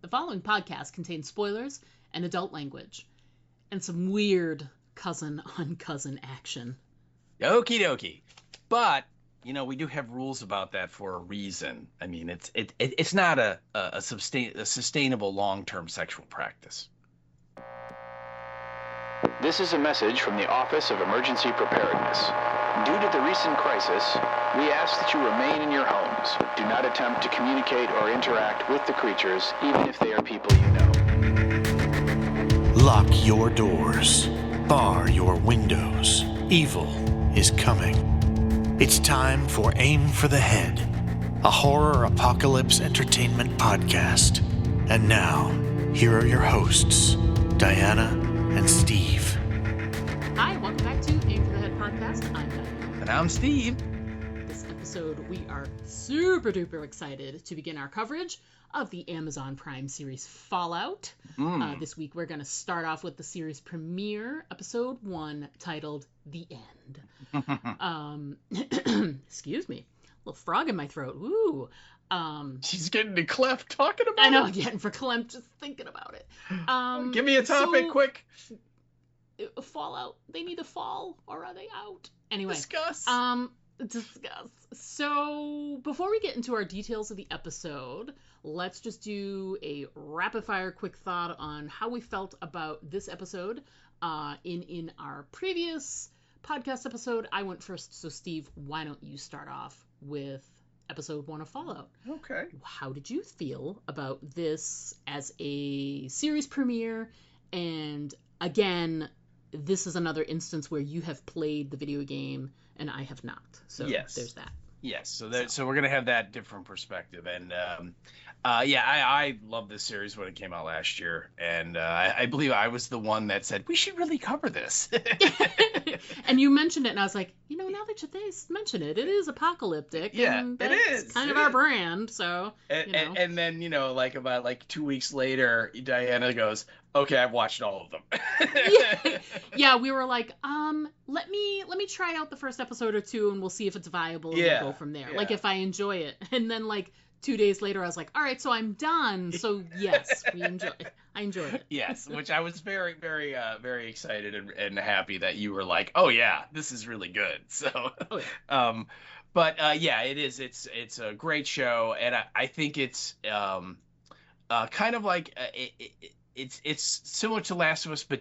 The following podcast contains spoilers and adult language, and some weird cousin-on-cousin action. Okie dokie. But, we do have rules about that for a reason. I mean, it's not a sustainable long-term sexual practice. This is a message from the Office of Emergency Preparedness. Due to the recent crisis, we ask that you remain in your homes. Do not attempt to communicate or interact with the creatures, even if they are people you know. Lock your doors. Bar your windows. Evil is coming. It's time for Aim for the Head, a horror apocalypse entertainment podcast. And now, here are your hosts, Diana and Steve. Hi, welcome back to Aim for the Head podcast. I'm Diana. And I'm Steve. This episode, we are super duper excited to begin our coverage of the Amazon Prime series Fallout. This week, we're going to start off with the series premiere, episode 1, titled The End. Excuse me. A little frog in my throat. Woo. She's getting decleft talking about I know, it. I'm getting verklempt just thinking about it. Give me a topic, quick. Fallout. They need to fall, or are they out? Anyway. Discuss. Discuss. So, before we get into our details of the episode, let's just do a rapid-fire quick thought on how we felt about this episode. In our previous podcast episode, I went first. So, Steve, why don't you start off with episode 1 of Fallout? Okay. How did you feel about this as a series premiere? And again, this is another instance where you have played the video game and I have not. So yes. There's that. Yes, so we're going to have that different perspective. And I love this series when it came out last year. And I believe I was the one that said, we should really cover this. And you mentioned it, and I was like, now that you mention it, it is apocalyptic. Yeah, and it that's is. kind of our brand, so, And then, about 2 weeks later, Diana goes, okay, I've watched all of them. Yeah, we were like, let me try out the first episode or two, and we'll see if it's viable, and we'll go from there. Yeah. Like, if I enjoy it. And then, 2 days later, I was like, all right, so I'm done. So, yes, I enjoyed it. Yes, which I was very, very, very excited and happy that you were like, oh, yeah, this is really good. So, it is. It's a great show, and I think it's kind of like it's similar to Last of Us, but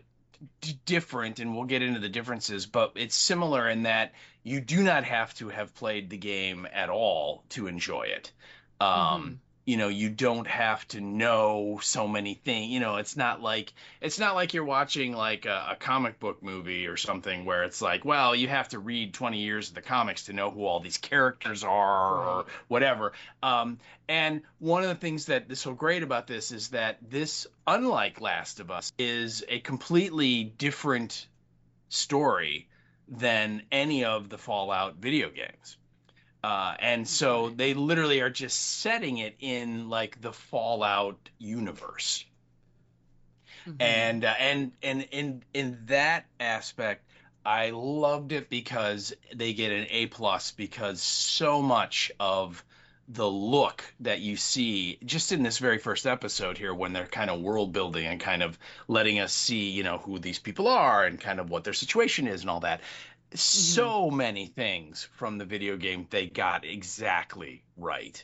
different, and we'll get into the differences, but it's similar in that you do not have to have played the game at all to enjoy it. You don't have to know so many things. It's not like you're watching like a comic book movie or something where it's like, well, you have to read 20 years of the comics to know who all these characters are or whatever. And one of the things that is so great about this is that this, unlike Last of Us, is a completely different story than any of the Fallout video games. And so they literally are just setting it in like the Fallout universe. And in that aspect, I loved it because they get an A+, because so much of the look that you see just in this very first episode here, when they're kind of world building and kind of letting us see, who these people are and kind of what their situation is and all that. So many things from the video game they got exactly right.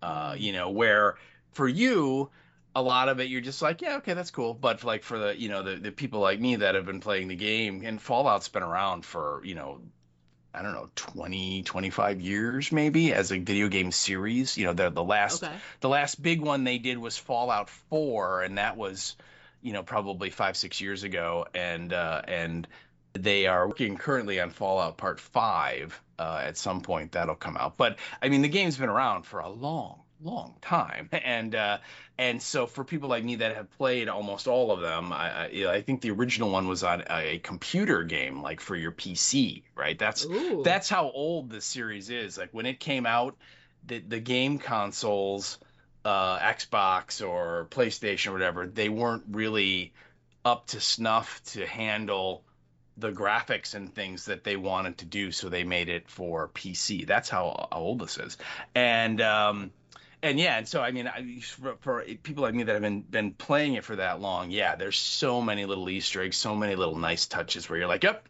Where for you, a lot of it you're just like, yeah, okay, that's cool. But for the people like me that have been playing the game, and Fallout's been around for, I don't know, 20, 25 years maybe as a video game series. The last big one they did was Fallout 4, and that was, probably 5-6 years ago. And they are working currently on Fallout Part 5. At some point that'll come out. But I mean, the game's been around for a long time, and so for people like me that have played almost all of them, I think the original one was on a computer game, like for your PC, right? That's how old this series is. Like when it came out, the game consoles, Xbox or PlayStation or whatever, they weren't really up to snuff to handle the graphics and things that they wanted to do, so they made it for PC. That's how old this is. And And yeah, and so I mean, for people like me that have been playing it for that long, yeah, there's so many little Easter eggs, so many little nice touches where you're like, yep,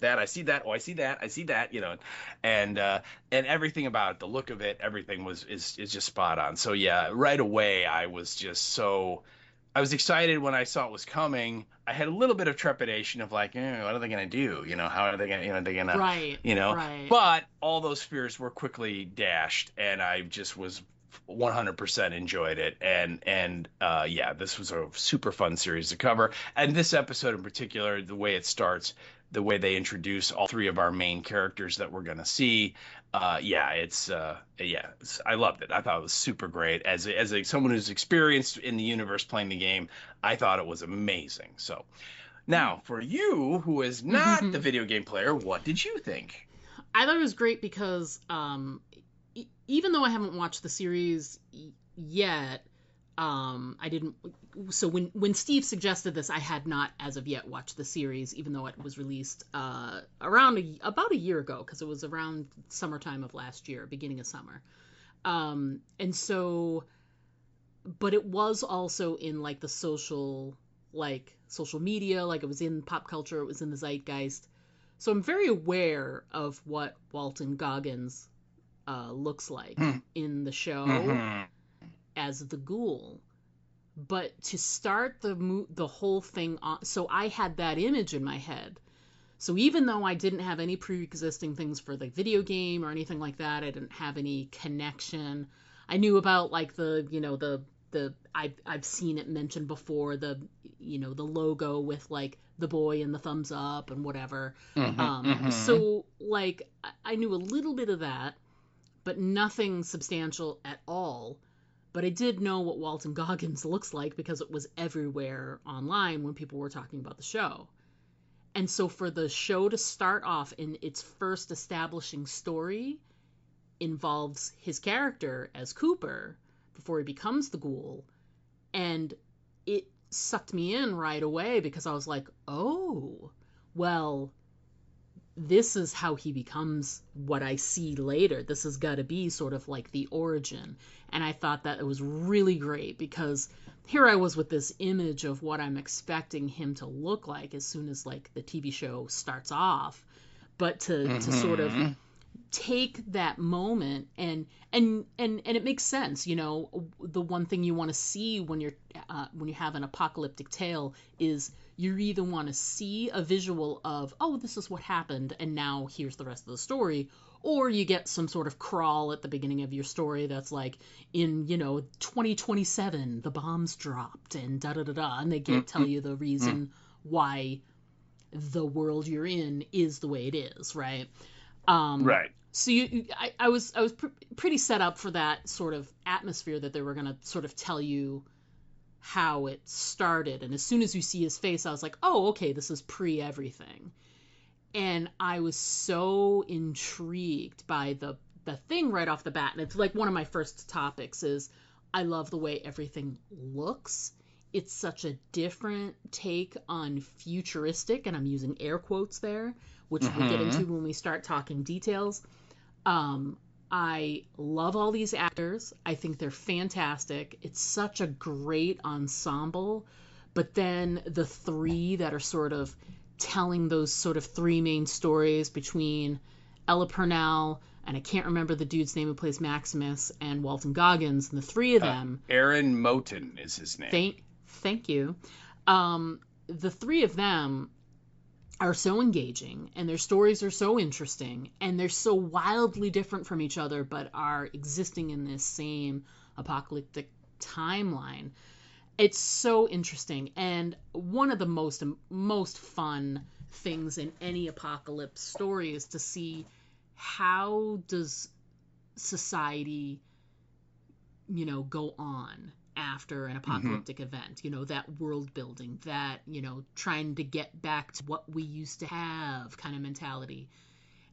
that I see that, oh, I see that, and everything about it, the look of it, everything is just spot on. So yeah, right away I was excited when I saw it was coming. I had a little bit of trepidation of like, what are they gonna do? How are they gonna, they're gonna, Right, you know? right. But all those fears were quickly dashed, and I just was 100% enjoyed it. And yeah, this was a super fun series to cover. And this episode in particular, the way it starts, the way they introduce all three of our main characters that we're gonna see, I loved it. I thought it was super great. As someone who's experienced in the universe playing the game, I thought it was amazing. So now for you, who is not the video game player, what did you think? I thought it was great because even though I haven't watched the series yet, I didn't. So when Steve suggested this, I had not as of yet watched the series, even though it was released about a year ago, because it was around summertime of last year, beginning of summer. And so, but it was also in like the social media, like it was in pop culture, it was in the zeitgeist. So I'm very aware of what Walton Goggins looks like in the show as the ghoul. But to start the whole thing on, so I had that image in my head. So even though I didn't have any pre-existing things for the video game or anything like that, I didn't have any connection. I knew about like I've seen it mentioned before, the logo with like the boy and the thumbs up and whatever. So like I knew a little bit of that, but nothing substantial at all. But I did know what Walton Goggins looks like because it was everywhere online when people were talking about the show. And so for the show to start off in its first establishing story involves his character as Cooper before he becomes the ghoul. And it sucked me in right away because I was like, oh, well, this is how he becomes what I see later. This has got to be sort of like the origin. And I thought that it was really great because here I was with this image of what I'm expecting him to look like as soon as like the TV show starts off. But to sort of take that moment and it makes sense. The one thing you want to see when you have an apocalyptic tale is you either want to see a visual of, oh, this is what happened and now here's the rest of the story, or you get some sort of crawl at the beginning of your story that's like, in 2027 the bombs dropped and da da da da, and they tell you the reason why the world you're in is the way it is, right? Right. So I was pretty set up for that sort of atmosphere that they were going to sort of tell you how it started. And as soon as you see his face, I was like, oh, okay, this is pre everything. And I was so intrigued by the thing right off the bat. And it's like one of my first topics is I love the way everything looks. It's such a different take on futuristic, and I'm using air quotes there, which we'll get into when we start talking details. I love all these actors. I think they're fantastic. It's such a great ensemble. But then the three that are sort of telling those sort of three main stories between Ella Purnell, and I can't remember the dude's name who plays Maximus, and Walton Goggins, and the three of them. Aaron Moten is his name. Thank you. The three of them are so engaging, and their stories are so interesting, and they're so wildly different from each other, but are existing in this same apocalyptic timeline. It's so interesting, and one of the most fun things in any apocalypse story is to see how does society, go on after an apocalyptic event, that world building, that, trying to get back to what we used to have kind of mentality.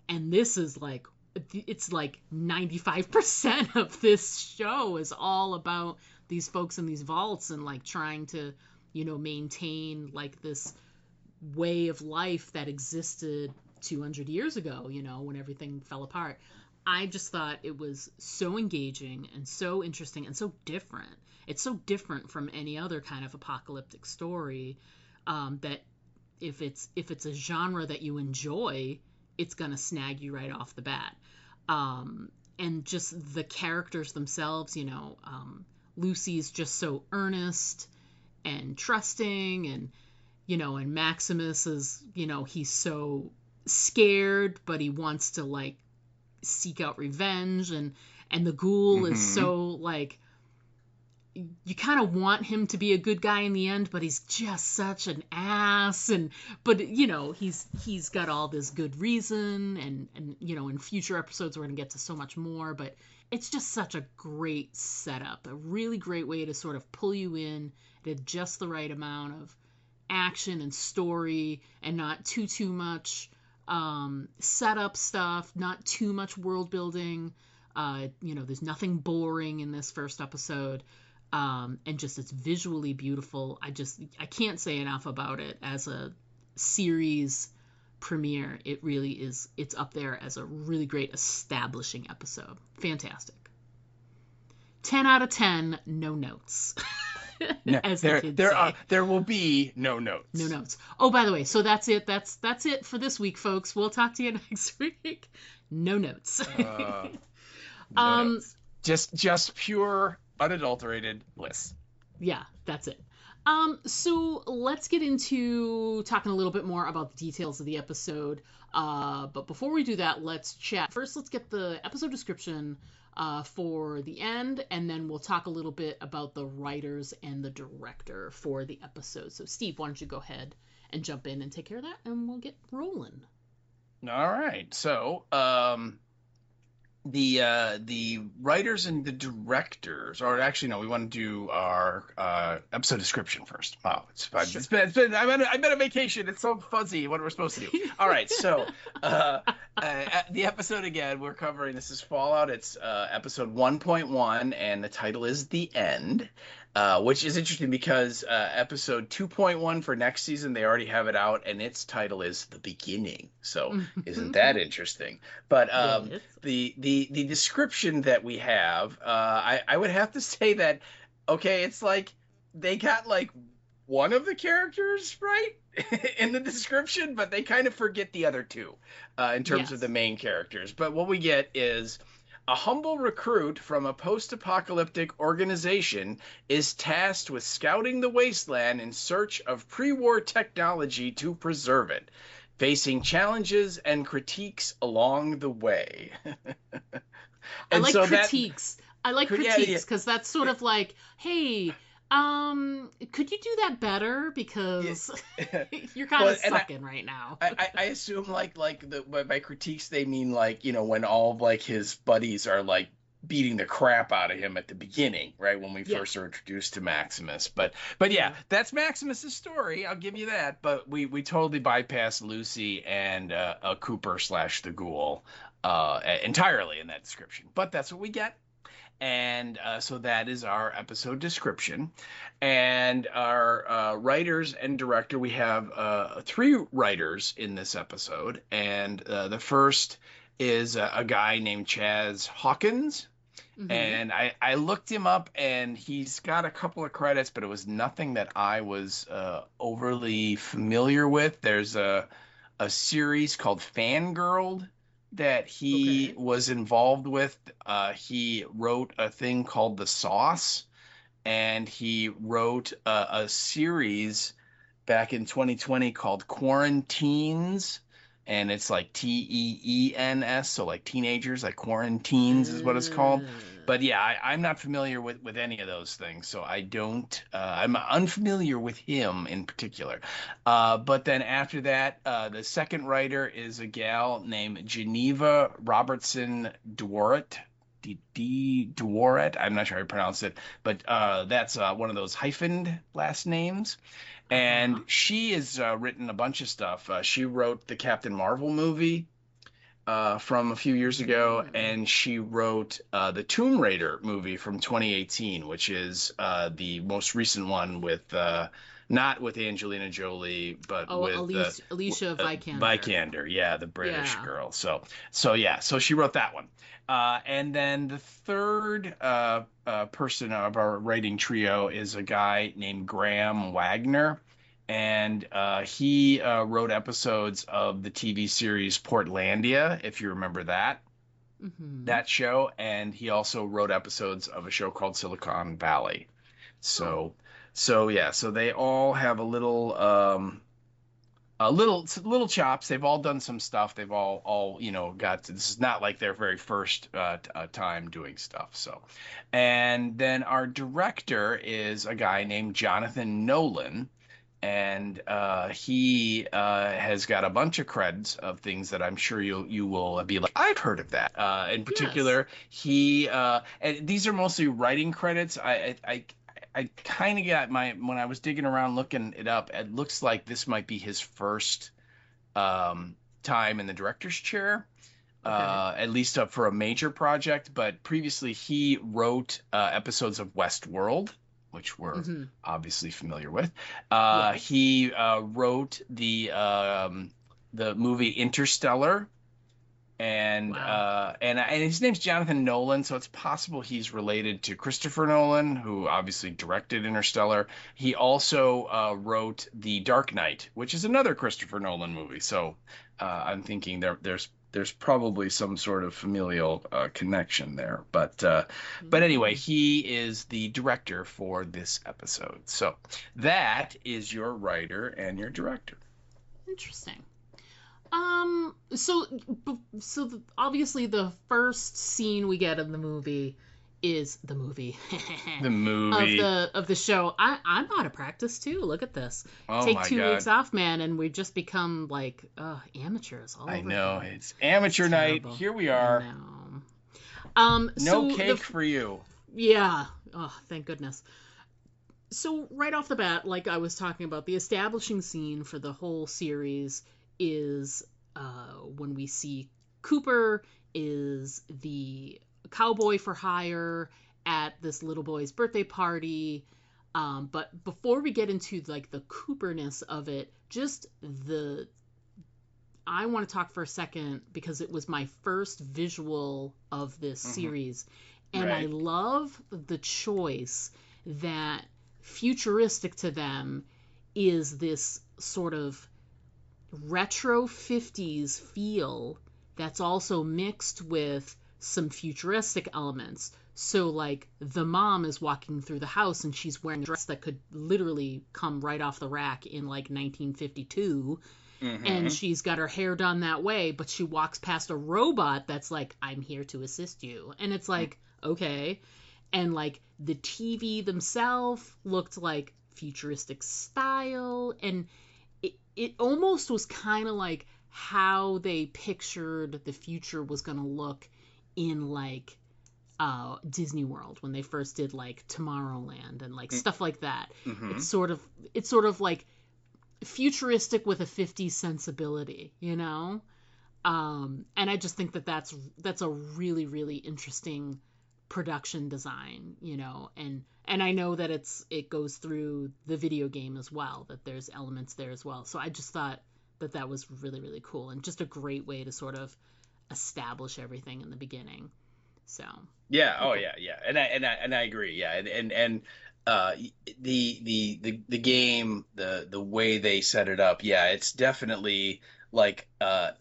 And this is like, it's like 95% of this show is all about these folks in these vaults and like trying to, maintain like this way of life that existed 200 years ago, when everything fell apart. I just thought it was so engaging and so interesting and so different. It's so different from any other kind of apocalyptic story, that if it's a genre that you enjoy, it's gonna snag you right off the bat. And just the characters themselves, Lucy's just so earnest and trusting, and Maximus is, he's so scared, but he wants to like seek out revenge, and the ghoul is so like, you kind of want him to be a good guy in the end, but he's just such an ass. But he's got all this good reason, and in future episodes we're gonna get to so much more. But it's just such a great setup, a really great way to sort of pull you in at just the right amount of action and story, and not too much setup stuff, not too much world building. There's nothing boring in this first episode. And just it's visually beautiful. I can't say enough about it as a series premiere. It really is. It's up there as a really great establishing episode. Fantastic. 10 out of 10, no notes. No, as the kids say. There will be no notes. No notes. Oh, by the way, so that's it. That's it for this week, folks. We'll talk to you next week. No notes. No notes. Just pure, unadulterated bliss. Yeah, that's it. So let's get into talking a little bit more about the details of the episode. But before we do that, let's chat. First, let's get the episode description for the end, and then we'll talk a little bit about the writers and the director for the episode. So, Steve, why don't you go ahead and jump in and take care of that, and we'll get rolling. All right. So, the writers and the directors, or actually no, we want to do our episode description first. Wow, it's fun. Sure. It's been I'm on a vacation. It's so fuzzy what we're supposed to do. All right, so the episode again we're covering, this is Fallout. It's episode 1.1, and the title is The End. Which is interesting because episode 2.1 for next season, they already have it out, and its title is The Beginning. So isn't that interesting? But the description that we have, I would have to say that, okay, it's like they got like one of the characters right in the description, but they kind of forget the other two in terms of the main characters. But what we get is a humble recruit from a post-apocalyptic organization is tasked with scouting the wasteland in search of pre-war technology to preserve it, facing challenges and critiques along the way. I like critiques. I like critiques because that's sort of like, hey, could you do that better? Because you're kind of sucking right now. I assume like by critiques they mean like, when all of like his buddies are like beating the crap out of him at the beginning, right? When we first are introduced to Maximus. But yeah, that's Maximus's story. I'll give you that. But we totally bypass Lucy and Cooper / the Ghoul entirely in that description. But that's what we get. And so that is our episode description. And our writers and director, we have 3 writers in this episode. And the first is a guy named Chaz Hawkins. Mm-hmm. And I looked him up, and he's got a couple of credits, but it was nothing that I was overly familiar with. There's a series called Fangirled that he was involved with. He wrote a thing called The Sauce, and he wrote a series back in 2020 called Quarantines, and it's like TEENS, so like teenagers, like Quarantines is what it's called. But yeah, I'm not familiar with any of those things, so I don't. I'm unfamiliar with him in particular. But then after that, the second writer is a gal named Geneva Robertson Dworet. Dworet. I'm not sure how to pronounce it, but that's one of those hyphened last names. And she has written a bunch of stuff. She wrote the Captain Marvel movie from a few years ago, and she wrote the Tomb Raider movie from 2018, which is the most recent one with not with Angelina Jolie, but Oh, with Alicia Vikander. Vikander, yeah, the British Yeah. girl. So she wrote that one. And then the third person of our writing trio is a guy named Graham Wagner. And he wrote episodes of the TV series Portlandia, if you remember Mm-hmm. that show. And he also wrote episodes of a show called Silicon Valley. Oh. So they all have little chops. They've all done some stuff. They've all got this is not like their very first time doing stuff. So, and then our director is a guy named Jonathan Nolan, and he has got a bunch of creds of things that I'm sure you will be like, I've heard of that. In particular, he and these are mostly writing credits. I kind of got when I was digging around looking it up, it looks like this might be his first time in the director's chair, Okay. at least for a major project. But previously, he wrote episodes of Westworld, which we're Mm-hmm. obviously familiar with. Yes. He wrote the movie Interstellar. And Wow. and his name's Jonathan Nolan, so it's possible he's related to Christopher Nolan, who obviously directed Interstellar. He also wrote The Dark Knight, which is another Christopher Nolan movie. So I'm thinking there's probably some sort of familial connection there. But anyway, Mm-hmm. he is the director for this episode. So that is your writer and your director. Interesting. Obviously the first scene we get in the movie is the movie The movie. of the show. I'm out of practice too. Look at this. Oh Take my 2 weeks God. off, man, and we just become like amateurs all I over know. again. It's amateur It's night. terrible. Here we I are. know. No So cake for you. yeah. Oh, thank goodness. So right off the bat, like I was talking about, the establishing scene for the whole series is when we see Cooper is the cowboy for hire at this little boy's birthday party. But before we get into like the Cooperness of it, just I want to talk for a second because it was my first visual of this Hmm. series, and I Right. love the choice that futuristic to them is this sort of retro 50s feel that's also mixed with some futuristic elements. So, like, the mom is walking through the house and she's wearing a dress that could literally come right off the rack in like 1952. And Hmm. she's got her hair done that way, but she walks past a robot that's like, I'm here to assist you. And it's like, okay. And like the TV themselves looked like futuristic style. And it almost was kind of like how they pictured the future was going to look in like Disney World when they first did like Tomorrowland and like stuff like that. Hmm. It's sort of like futuristic with a 50s sensibility, you know? And I just think that that's a really really interesting production design, you know, and I know that it goes through the video game as well, that there's elements there as well. So I just thought that that was really really cool and just a great way to sort of establish everything in the beginning. So Yeah. pretty Oh, cool. yeah. Yeah. And I agree. Yeah. And uh, the game, the way they set it up, yeah, it's definitely like the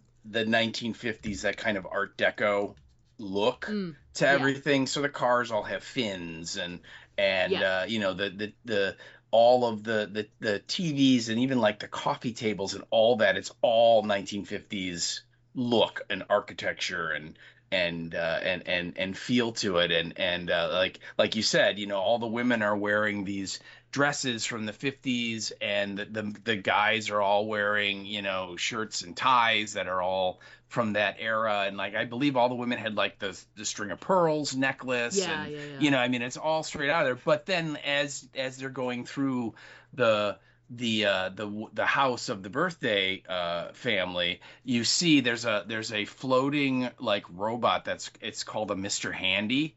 1950s, that kind of Art Deco look Mm, to yeah, everything. So the cars all have fins, and yeah, the all of the TVs and even like the coffee tables and all that. It's all 1950s look and architecture and feel to it, and like you said, all the women are wearing these dresses from the 50s, and the guys are all wearing shirts and ties that are all from that era. And like I believe all the women had like the string of pearls necklace, yeah, and yeah, yeah. I mean, it's all straight out of there. But then as they're going through the the house of the birthday family, you see there's a floating like robot, it's called a Mr. Handy.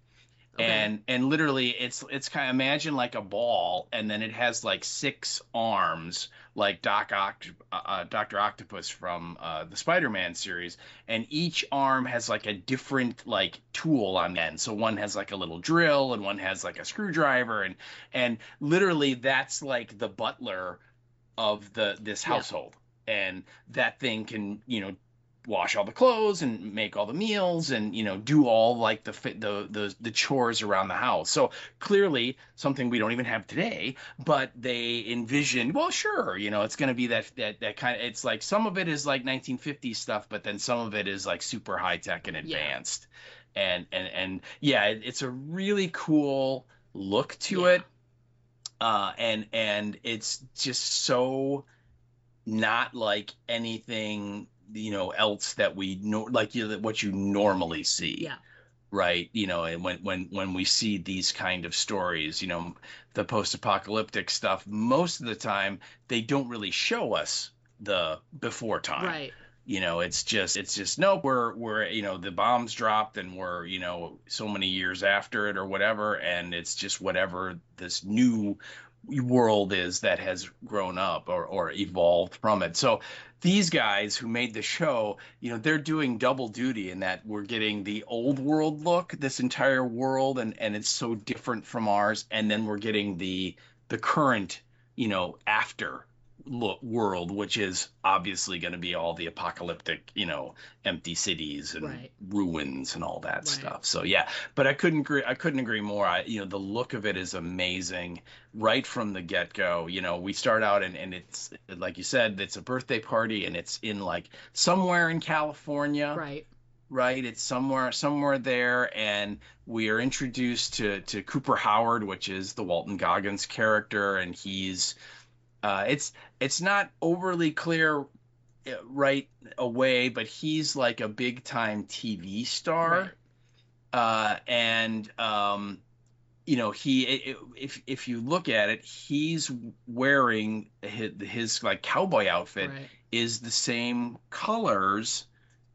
Okay. And literally it's kind of, imagine like a ball, and then it has like 6 arms, like Dr. Octopus from the Spider-Man series, and each arm has like a different like tool on the end. So one has like a little drill, and one has like a screwdriver, and literally that's like the butler of this Yeah. household. And that thing can, wash all the clothes and make all the meals, and do all like the chores around the house. So clearly something we don't even have today, but they envisioned, well, sure, it's going to be that kind of, it's like some of it is like 1950s stuff, but then some of it is like super high tech and advanced. And yeah, it's a really cool look to it. And it's just so not like anything else that we know, like what you normally see. Yeah. Right. And when we see these kind of stories, the post-apocalyptic stuff, most of the time they don't really show us the before time. Right. It's just nope, we're the bombs dropped, and we're so many years after it or whatever, and it's just whatever this new world is that has grown up or evolved from it. So these guys who made the show, they're doing double duty in that we're getting the old world look, this entire world, and it's so different from ours, and then we're getting the current, after look world, which is obviously going to be all the apocalyptic, empty cities and ruins and all that stuff. So yeah, but I couldn't agree more. The look of it is amazing right from the get-go. We start out and it's like you said, it's a birthday party, and it's in like somewhere in California. Right. It's somewhere there, and we are introduced to Cooper Howard, which is the Walton Goggins character, and he's it's not overly clear right away, but he's like a big time TV star. And if you look at it, he's wearing his like cowboy outfit is the same colors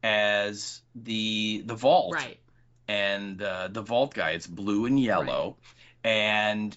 as the Vault. And the Vault guy, it's blue and yellow. And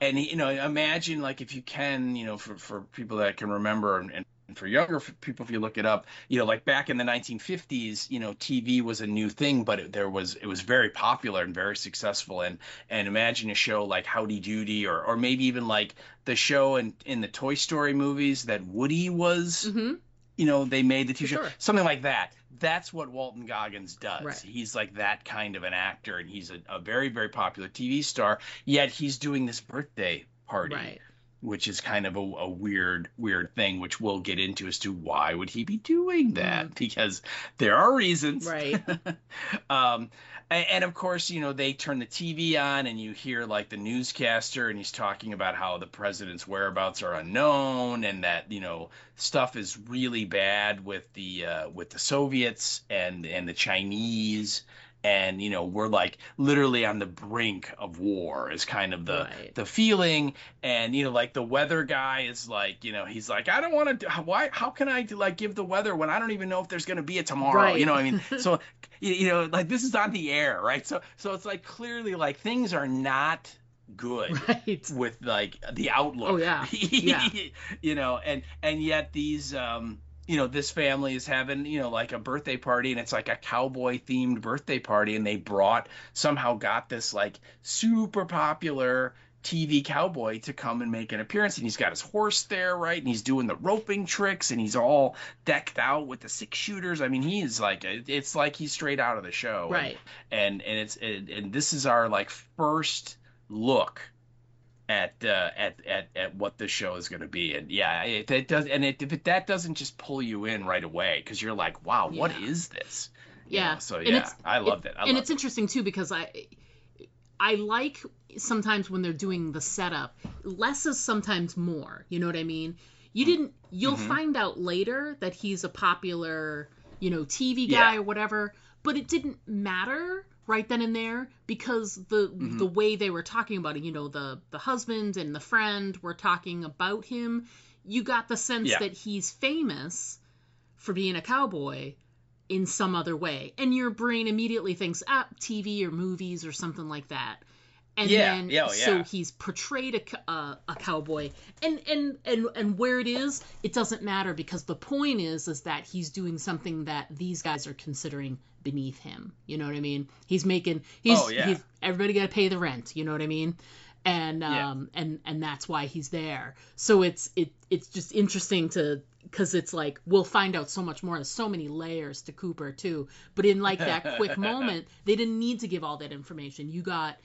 imagine, like, if you can, for people that can remember, and for younger people, if you look it up, like back in the 1950s, TV was a new thing, but it was very popular and very successful. And imagine a show like Howdy Doody, or maybe even like the show in the Toy Story movies that Woody was, they made the TV show, something like that. That's what Walton Goggins does. He's like that kind of an actor, and he's a very, very popular TV star, yet he's doing this birthday party, which is kind of a weird thing, which we'll get into as to why would he be doing that, because there are reasons. And of course, they turn the TV on, and you hear like the newscaster, and he's talking about how the president's whereabouts are unknown, and that stuff is really bad with the Soviets and the Chinese, and we're like literally on the brink of war is kind of the feeling. And like the weather guy is like, he's like, I don't want to how can I like give the weather when I don't even know if there's going to be a tomorrow, I mean, so like this is on the air, right? So it's like clearly like things are not good with like the outlook. And yet these this family is having, like a birthday party, and it's like a cowboy themed birthday party, and they somehow got this like super popular TV cowboy to come and make an appearance, and he's got his horse there, right? And he's doing the roping tricks, and he's all decked out with the 6-shooters. I mean, he's like, it's like he's straight out of the show. And this is our like first look at what the show is going to be. And yeah, it does. And if that doesn't just pull you in right away, because you're like, wow, what is this? So yeah, I loved it. And it's interesting too, because I like sometimes when they're doing the setup, less is sometimes more. You know what I mean? You'll find out later that he's a popular, TV guy or whatever, but it didn't matter right then and there, because the way they were talking about it, the husband and the friend were talking about him. You got the sense that he's famous for being a cowboy, in some other way. And your brain immediately thinks, TV or movies or something like that. And then so he's portrayed a cowboy, and where it is, it doesn't matter, because the point is that he's doing something that these guys are considering beneath him. You know what I mean? He's everybody got to pay the rent. You know what I mean? And and that's why he's there. So it's just interesting because it's like, we'll find out so much more. There's so many layers to Cooper too. But in like that quick moment, they didn't need to give all that information. You got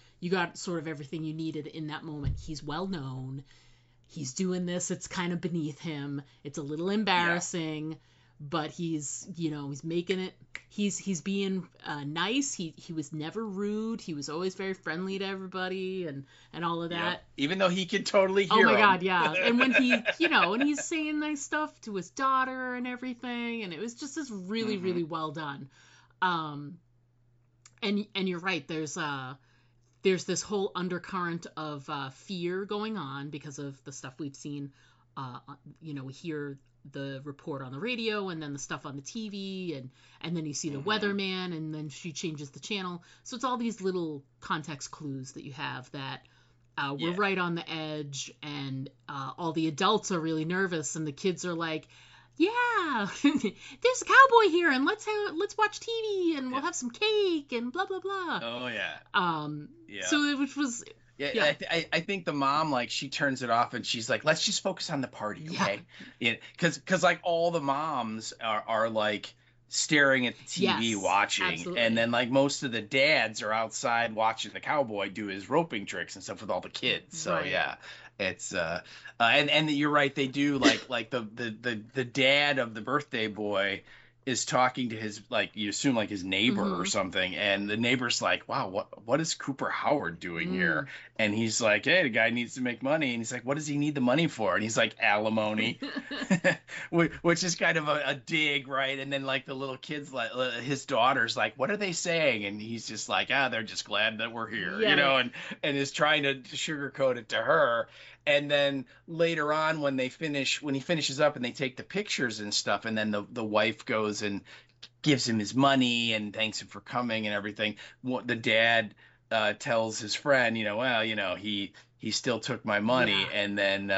sort of everything you needed in that moment. He's well known. He's doing this. It's kind of beneath him. It's a little embarrassing, but he's making it. He's being nice. He was never rude. He was always very friendly to everybody and all of that. Yep. Even though he could totally hear Oh my him. God, yeah. And when he, and he's saying nice stuff to his daughter and everything, and it was just this really, really well done. And you're right. There's this whole undercurrent of fear going on because of the stuff we've seen. We hear the report on the radio, and then the stuff on the TV, and then you see the weatherman, and then she changes the channel. So it's all these little context clues that you have that we're right on the edge, and all the adults are really nervous, and the kids are like, yeah, there's a cowboy here, and let's watch TV, and we'll have some cake, and blah blah blah. Oh yeah. So which was. Yeah. I think the mom, like, she turns it off and she's like, let's just focus on the party, okay? Because like all the moms are like staring at the TV watching, absolutely. And then like most of the dads are outside watching the cowboy do his roping tricks and stuff with all the kids. So it's and you're right, they do like the dad of the birthday boy is talking to his, like, you assume like his neighbor or something, and the neighbor's like, wow, what is Cooper Howard doing here? And he's like, hey, the guy needs to make money. And he's like, what does he need the money for? And he's like, alimony. Which is kind of a dig, right? And then like the little kids, like his daughter's like, what are they saying? And he's just like, they're just glad that we're here, and is trying to sugarcoat it to her. And then later on, when he finishes up and they take the pictures and stuff, and then the wife goes and gives him his money and thanks him for coming and everything, the dad tells his friend, he still took my money, and then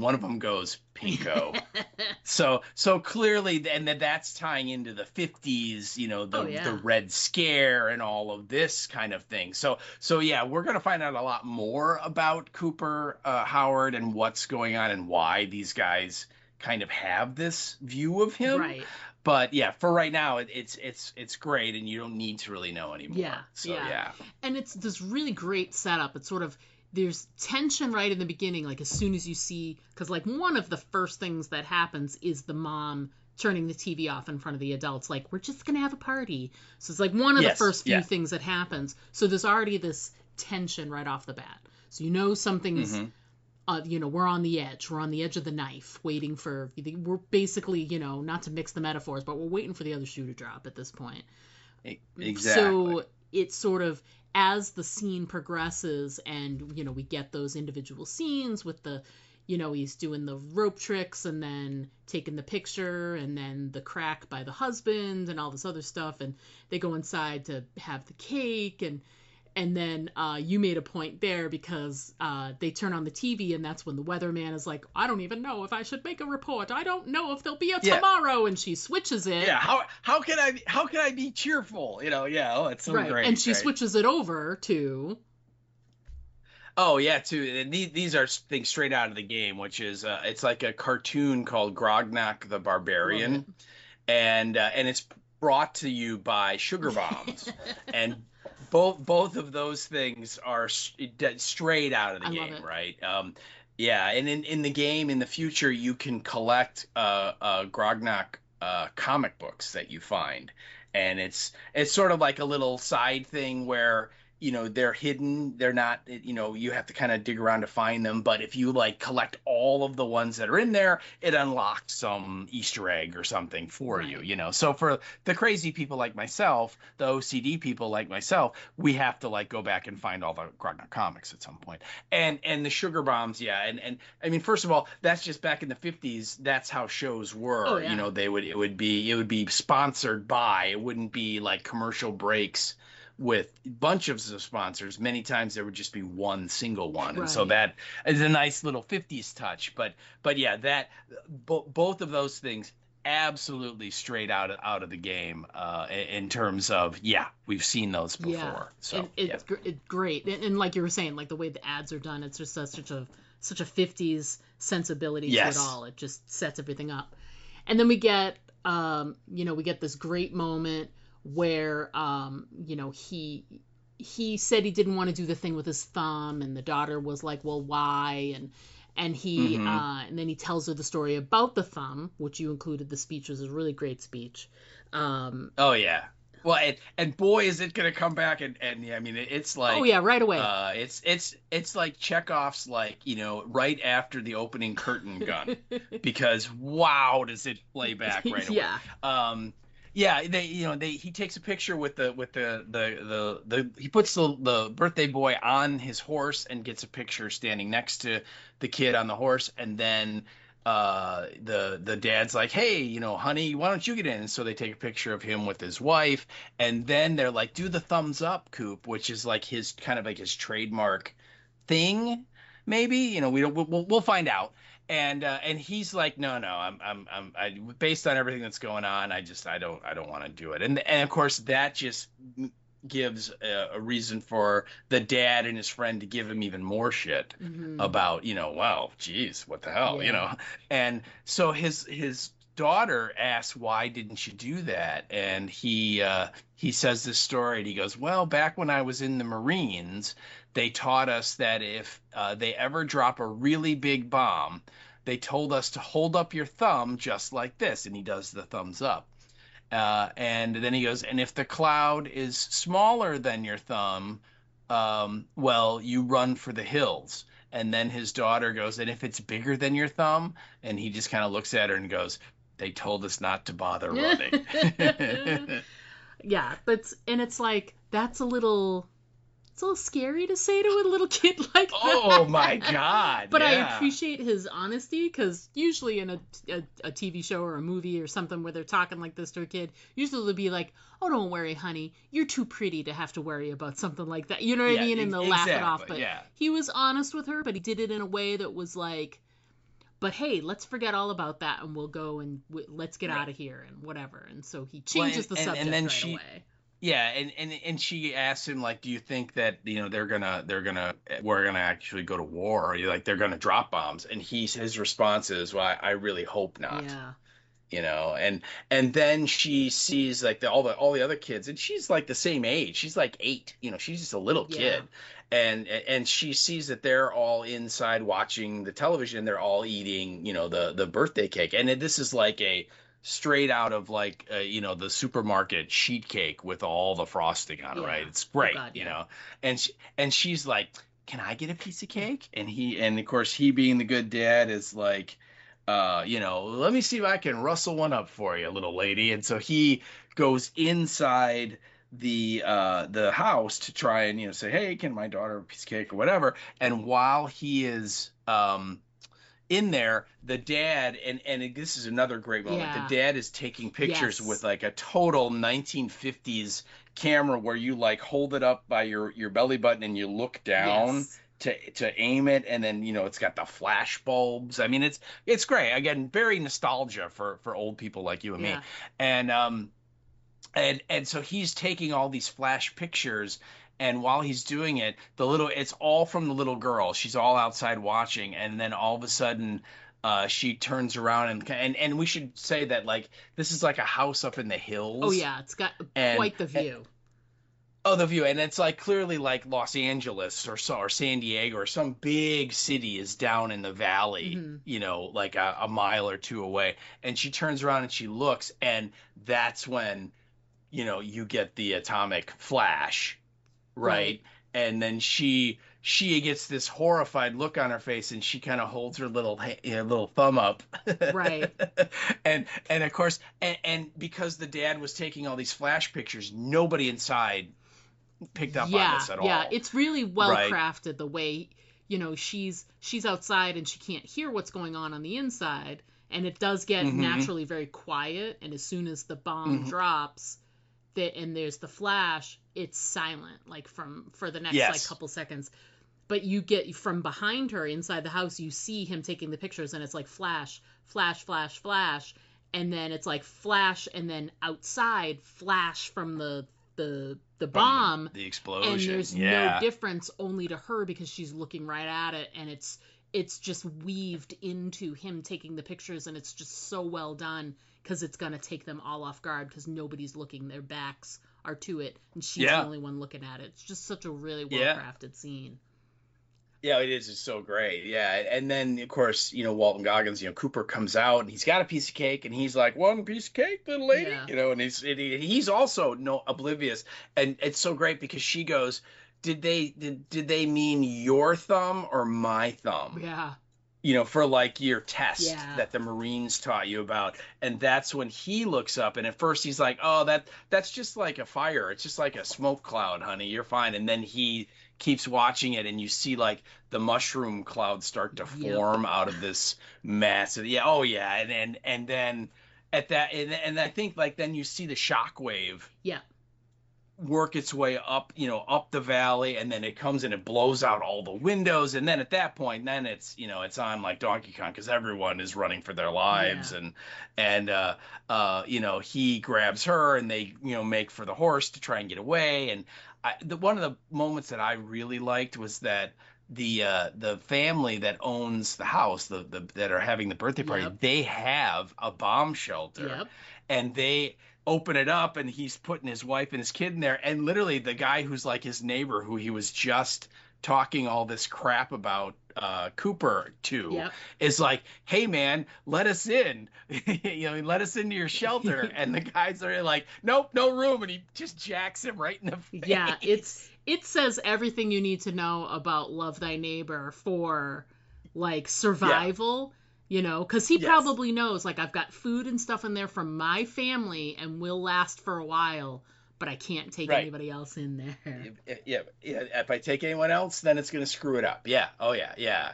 one of them goes, pinko. so clearly, and that's tying into the 50s, the Red Scare and all of this kind of thing. So yeah, we're gonna find out a lot more about Cooper Howard and what's going on and why these guys kind of have this view of him. Right. But yeah, for right now, it's great, and you don't need to really know anymore. Yeah. So yeah. And it's this really great setup. It's sort of, there's tension right in the beginning, like as soon as you see, because like one of the first things that happens is the mom turning the TV off in front of the adults, like, we're just gonna have a party. So it's like one of the first few things that happens. So there's already this tension right off the bat. So something's we're on the edge. We're on the edge of the knife, waiting for. We're basically, not to mix the metaphors, but we're waiting for the other shoe to drop at this point. Exactly. So it's sort of, as the scene progresses, and we get those individual scenes with the, he's doing the rope tricks and then taking the picture, and then the crack by the husband and all this other stuff, and they go inside to have the cake, and then you made a point there, because they turn on the TV, and that's when the weatherman is like, I don't even know if I should make a report. I don't know if there'll be a tomorrow, and she switches it. Yeah, how can I be cheerful? It's so great. And she switches it over to. Oh yeah, too. And these are things straight out of the game, which is it's like a cartoon called Grognak the Barbarian, and it's brought to you by Sugar Bombs, and both of those things are straight out of the game, right? And in the game, in the future, you can collect Grognak comic books that you find, and it's sort of like a little side thing where they're hidden. They're not, you have to kind of dig around to find them. But if you like collect all of the ones that are in there, it unlocks some Easter egg or something for you, So for the crazy people like myself, the OCD people like myself, we have to like go back and find all the Grognard comics at some point. And the Sugar Bombs, yeah. And I mean, first of all, that's just back in the 50s. That's how shows were. Oh, yeah. It would be sponsored by. It wouldn't be like commercial breaks with bunches of sponsors. Many times there would just be one single one, and so that is a nice little 50s touch. But yeah, that both of those things absolutely straight out of the game, in terms of, we've seen those before. Yeah. So it's great, and like you were saying, like the way the ads are done, it's just such a 50s sensibility to it all. It just sets everything up. And then we get this great moment where he said he didn't want to do the thing with his thumb, and the daughter was like, well, why? And he and then he tells her the story about the thumb, which you included. The speech was a really great speech. Oh yeah. Well, and boy, is it gonna come back, and yeah, I mean, it's like, oh yeah, right away. It's like Chekhov's, like, right after the opening curtain gun, because wow, does it play back right away. Yeah. He takes a picture with the he puts the birthday boy on his horse and gets a picture standing next to the kid on the horse, and then the dad's like, hey, honey, why don't you get in? And so they take a picture of him with his wife, and then they're like, do the thumbs up, Coop, which is like his kind of like his trademark thing, maybe. We'll find out. And he's like, no, I based on everything that's going on, I don't want to do it. And of course that just gives a reason for the dad and his friend to give him even more shit about, wow, geez, what the hell, And so his daughter asks, why didn't you do that? And he says this story, and he goes, well, back when I was in the Marines, they taught us that if they ever drop a really big bomb, they told us to hold up your thumb just like this. And he does the thumbs up. And then he goes, and if the cloud is smaller than your thumb, well, you run for the hills. And then his daughter goes, and if it's bigger than your thumb? And he just kind of looks at her and goes, they told us not to bother running. Yeah, it's like, it's a little scary to say to a little kid like that. Oh my God. But yeah. I appreciate his honesty, because usually in a TV show or a movie or something where they're talking like this to a kid, usually they'll be like, oh, don't worry, honey, you're too pretty to have to worry about something like that. You know what I mean? And they'll laugh it off. But he was honest with her, but he did it in a way that was like, but hey, let's forget all about that, and we'll go and let's get out of here and whatever. And so he changes the subject and then right away. Yeah, and she asked him, like, do you think that we're gonna actually go to war, or like they're gonna drop bombs? And his response is, well, I really hope not. Yeah. And then she sees like all the other kids, and she's like the same age. She's like 8. She's just a little kid. And she sees that they're all inside watching the television. They're all eating, the birthday cake, and this is like a straight out of like the supermarket sheet cake with all the frosting on it, right? It's great. Oh God, and she's like, can I get a piece of cake? And of course he, being the good dad, is like, let me see if I can rustle one up for you, little lady. And so he goes inside the house to try and say, hey, can my daughter have a piece of cake or whatever. And while he is in there, the dad, and this is another great moment, the dad is taking pictures with like a total 1950s camera, where you like hold it up by your belly button and you look down to aim it, and then it's got the flash bulbs. I mean, it's great. Again, very nostalgia for old people like you and me. And so he's taking all these flash pictures, and while he's doing it, it's all from the little girl. She's all outside watching, and then all of a sudden, she turns around and we should say that like this is like a house up in the hills. Oh yeah, it's got quite the view. The view, and it's like clearly like Los Angeles or San Diego or some big city is down in the valley, like a mile or two away. And she turns around and she looks, and that's when you get the atomic flash right? And then she gets this horrified look on her face, and she kind of holds her little thumb up, Right. and of course, and because the dad was taking all these flash pictures, nobody inside picked up on this at all. Yeah, it's really well Right. crafted the way, she's outside and she can't hear what's going on the inside, and it does get naturally very quiet, and as soon as the bomb drops, and there's the flash, it's silent, like for the next like couple seconds. But you get from behind her inside the house, you see him taking the pictures, and it's like flash, flash, flash, flash, and then it's like flash, and then outside flash from the bomb, the explosion, and there's no difference, only to her, because she's looking right at it, and it's just weaved into him taking the pictures, and it's just so well done, because it's gonna take them all off guard, because nobody's looking, their backs are to it, and she's the only one looking at it. It's just such a really well crafted scene. Yeah, it is. It's so great. Yeah. And then, of course, Walton Goggins, Cooper comes out, and he's got a piece of cake, and he's like, "One piece of cake, little lady," and he's also oblivious. And it's so great because she goes, did they mean your thumb or my thumb? Yeah. For like your test that the Marines taught you about. And that's when he looks up, and at first he's like, "Oh, that's just like a fire. It's just like a smoke cloud, honey. You're fine." And then he keeps watching it, and you see like the mushroom clouds start to form out of this massive. Yeah. Oh yeah. And then at that, and I think like then you see the shockwave. Yeah. Work its way up, up the valley, and then it comes and it blows out all the windows, and then at that point, then it's on like Donkey Kong, because everyone is running for their lives, and he grabs her, and they make for the horse to try and get away. And one of the moments that I really liked was that the family that owns the house, that are having the birthday party, they have a bomb shelter, and they open it up, and he's putting his wife and his kid in there, and literally the guy who's like his neighbor, who he was just talking all this crap about Cooper to, is like, "Hey man, let us in, let us into your shelter." And the guys are like, "Nope, no room," and he just jacks him right in the face. Yeah, it says everything you need to know about love thy neighbor for like survival. Because he probably knows, like, I've got food and stuff in there from my family, and we'll last for a while, but I can't take anybody else in there. Yeah. If I take anyone else, then it's going to screw it up. Yeah. Oh, yeah. Yeah.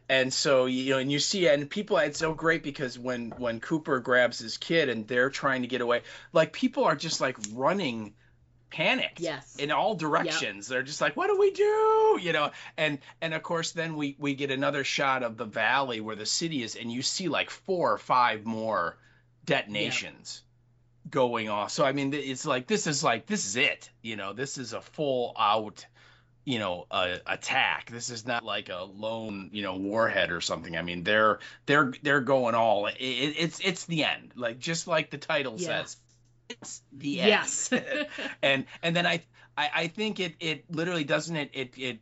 And so, and you see, and people, it's so great because when Cooper grabs his kid and they're trying to get away, like, people are just like running panicked in all directions. They're just like, "What do we do?" And of course then we get another shot of the valley where the city is, and you see like 4 or 5 more detonations going off. So I mean, it's like this is it. This is a full out attack. This is not like a lone warhead or something. I mean, they're going all. It's the end, like just like the title says. It's the end. Yes. and then I think it literally doesn't it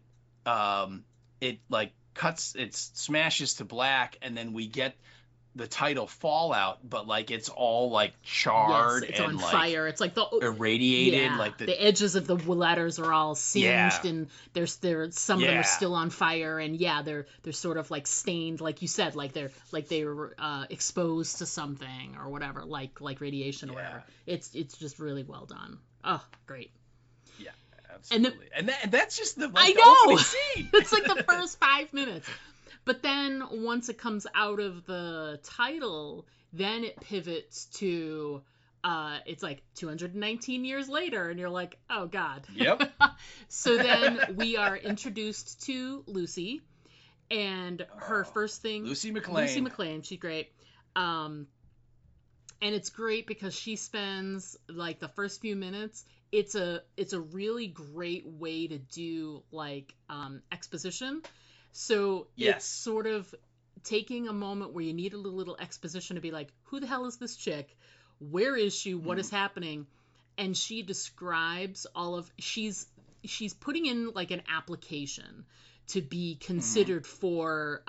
like cuts, it smashes to black, and then we get the title Fallout, but like it's all like charred, it's and on like fire. It's like the irradiated, like the edges of the letters are all singed, and there's some of them are still on fire, and they're sort of like stained, like you said, like they were exposed to something or whatever, like radiation or whatever. It's just really well done. Oh, great. Yeah, absolutely. And that's just the I the know opening scene. It's like the first 5 minutes. But then once it comes out of the title, then it pivots to it's like 219 years later, and you're like, oh God. Yep. So then we are introduced to Lucy, and her first thing, Lucy McLean, she's great. And it's great because she spends like the first few minutes. It's a really great way to do like exposition. So it's sort of taking a moment where you need a little exposition to be like, who the hell is this chick? Where is she? What is happening? And she describes all of, she's putting in like an application to be considered for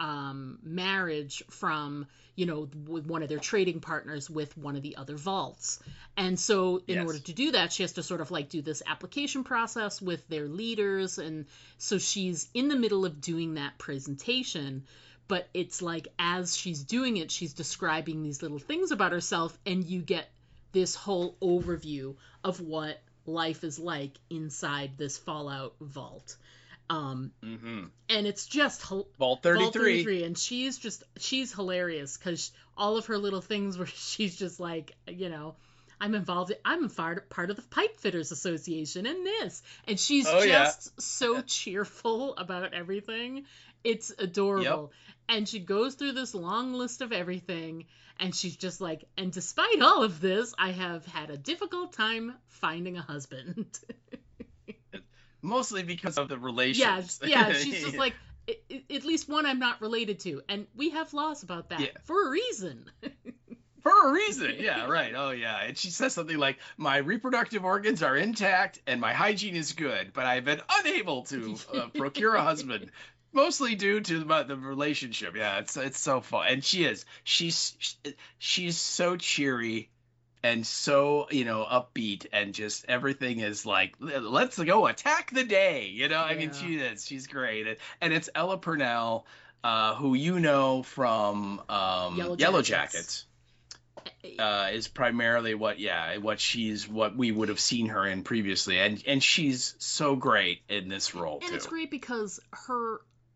marriage from, with one of their trading partners with one of the other vaults. And so in order to do that, she has to sort of like do this application process with their leaders. And so she's in the middle of doing that presentation. But it's like, as she's doing it, she's describing these little things about herself, and you get this whole overview of what life is like inside this Fallout vault. And it's just Vault 33. Vault 33, and she's hilarious because all of her little things where she's just like, I'm part of the Pipe Fitters Association and this, and she's so cheerful about everything. It's adorable. And she goes through this long list of everything, and she's just like, and despite all of this, I have had a difficult time finding a husband. Mostly because of the relations. Yeah, she's just like, at least one I'm not related to. And we have laws about that for a reason. For a reason, yeah, right. Oh, yeah. And she says something like, my reproductive organs are intact and my hygiene is good, but I've been unable to procure a husband. Mostly due to the relationship. Yeah, it's so fun. And she's so cheery and so, upbeat, and just everything is like, let's go attack the day. I mean, she's great. And it's Ella Purnell, who from Yellow Jackets. Is primarily what we would have seen her in previously, and she's so great in this role too. And it's great because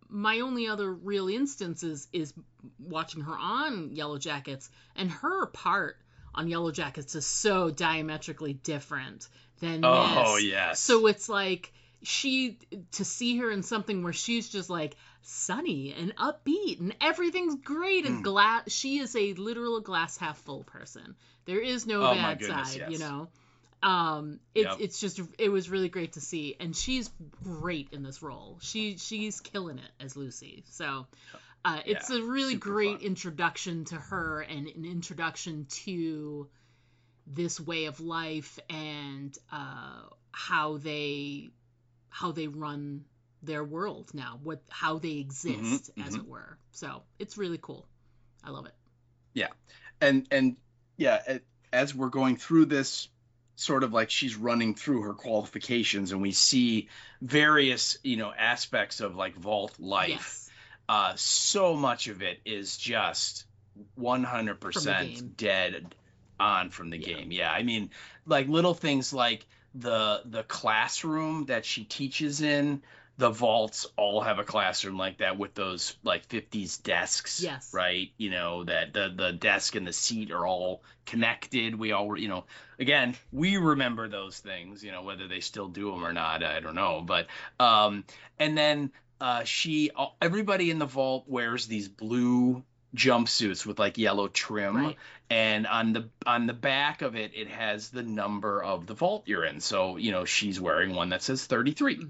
my only other real instance is watching her on Yellow Jackets, and her part on Yellow Jackets is so diametrically different than this. Oh, yes. So it's like to see her in something where she's just like sunny and upbeat and everything's great and she is a literal glass half full person. There is no bad side, yes. It's just, it was really great to see, and she's great in this role. She's killing it as Lucy. So it's a really great introduction to her, and an introduction to this way of life, and how they run their world now, how they exist, as it were. So it's really cool. I love it. Yeah. And as we're going through this, sort of like she's running through her qualifications, and we see various, aspects of like vault life. Yes. So much of it is just 100% dead on from the game. Yeah. I mean, like little things like the classroom that she teaches in. The vaults all have a classroom like that with those like 50s desks. Yes. Right. That the desk and the seat are all connected. We all, again, we remember those things, whether they still do them or not, I don't know. But, and then everybody in the vault wears these blue jumpsuits with like yellow trim. Right. And on the back of it, it has the number of the vault you're in. So, she's wearing one that says 33.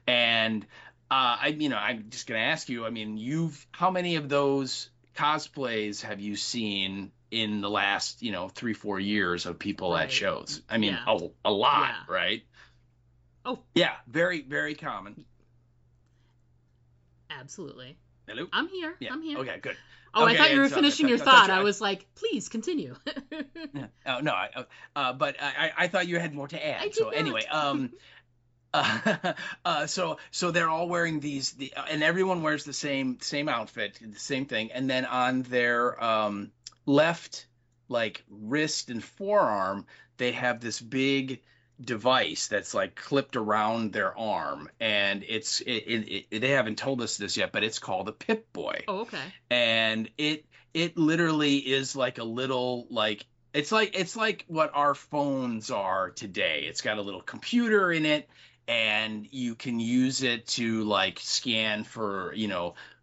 And I'm just going to ask you, I mean, how many of those cosplays have you seen in the last, 3-4 years of people at shows? I mean, a lot, right? Oh, yeah. Very, very common. Absolutely. Hello? I'm here. Yeah. I'm here. Okay, good. Oh, okay, I thought you were finishing your thought. I was like, please continue. Yeah. Oh, no, but I thought you had more to add. So anyway, so they're all wearing and everyone wears the same outfit, the same thing. And then on their left, like wrist and forearm, they have this big device that's like clipped around their arm, and they haven't told us this yet, but it's called a Pip-Boy. Oh, okay. And it literally is like a little, like it's like what our phones are today. It's got a little computer in it, and you can use it to like scan for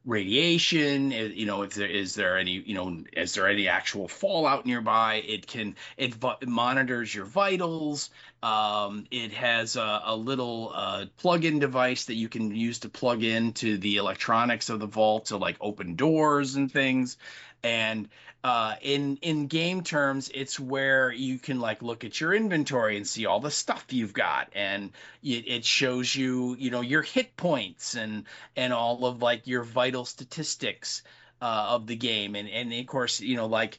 radiation, is there any actual fallout nearby. It monitors your vitals, It has a little plug-in device that you can use to plug into the electronics of the vault to like open doors and things. And in game terms, it's where you can like look at your inventory and see all the stuff you've got, and it shows you, you know, your hit points and all of like your vital statistics of the game. And of course, you know, like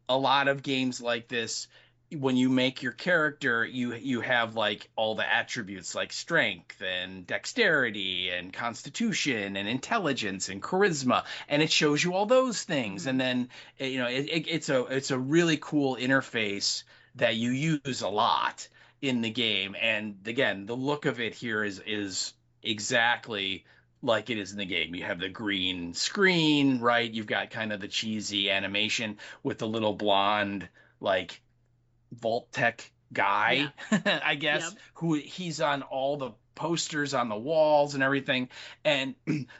a lot of games like this, when you make your character, you have like all the attributes like strength and dexterity and constitution and intelligence and charisma, and it shows you all those things. And then you know, it's a really cool interface that you use a lot in the game. And again, the look of it here is exactly like it is in the game. You have the green screen, right? You've got kind of the cheesy animation with the little blonde like Vault Tech guy, I guess, Yep. who he's on all the posters on the walls and everything. And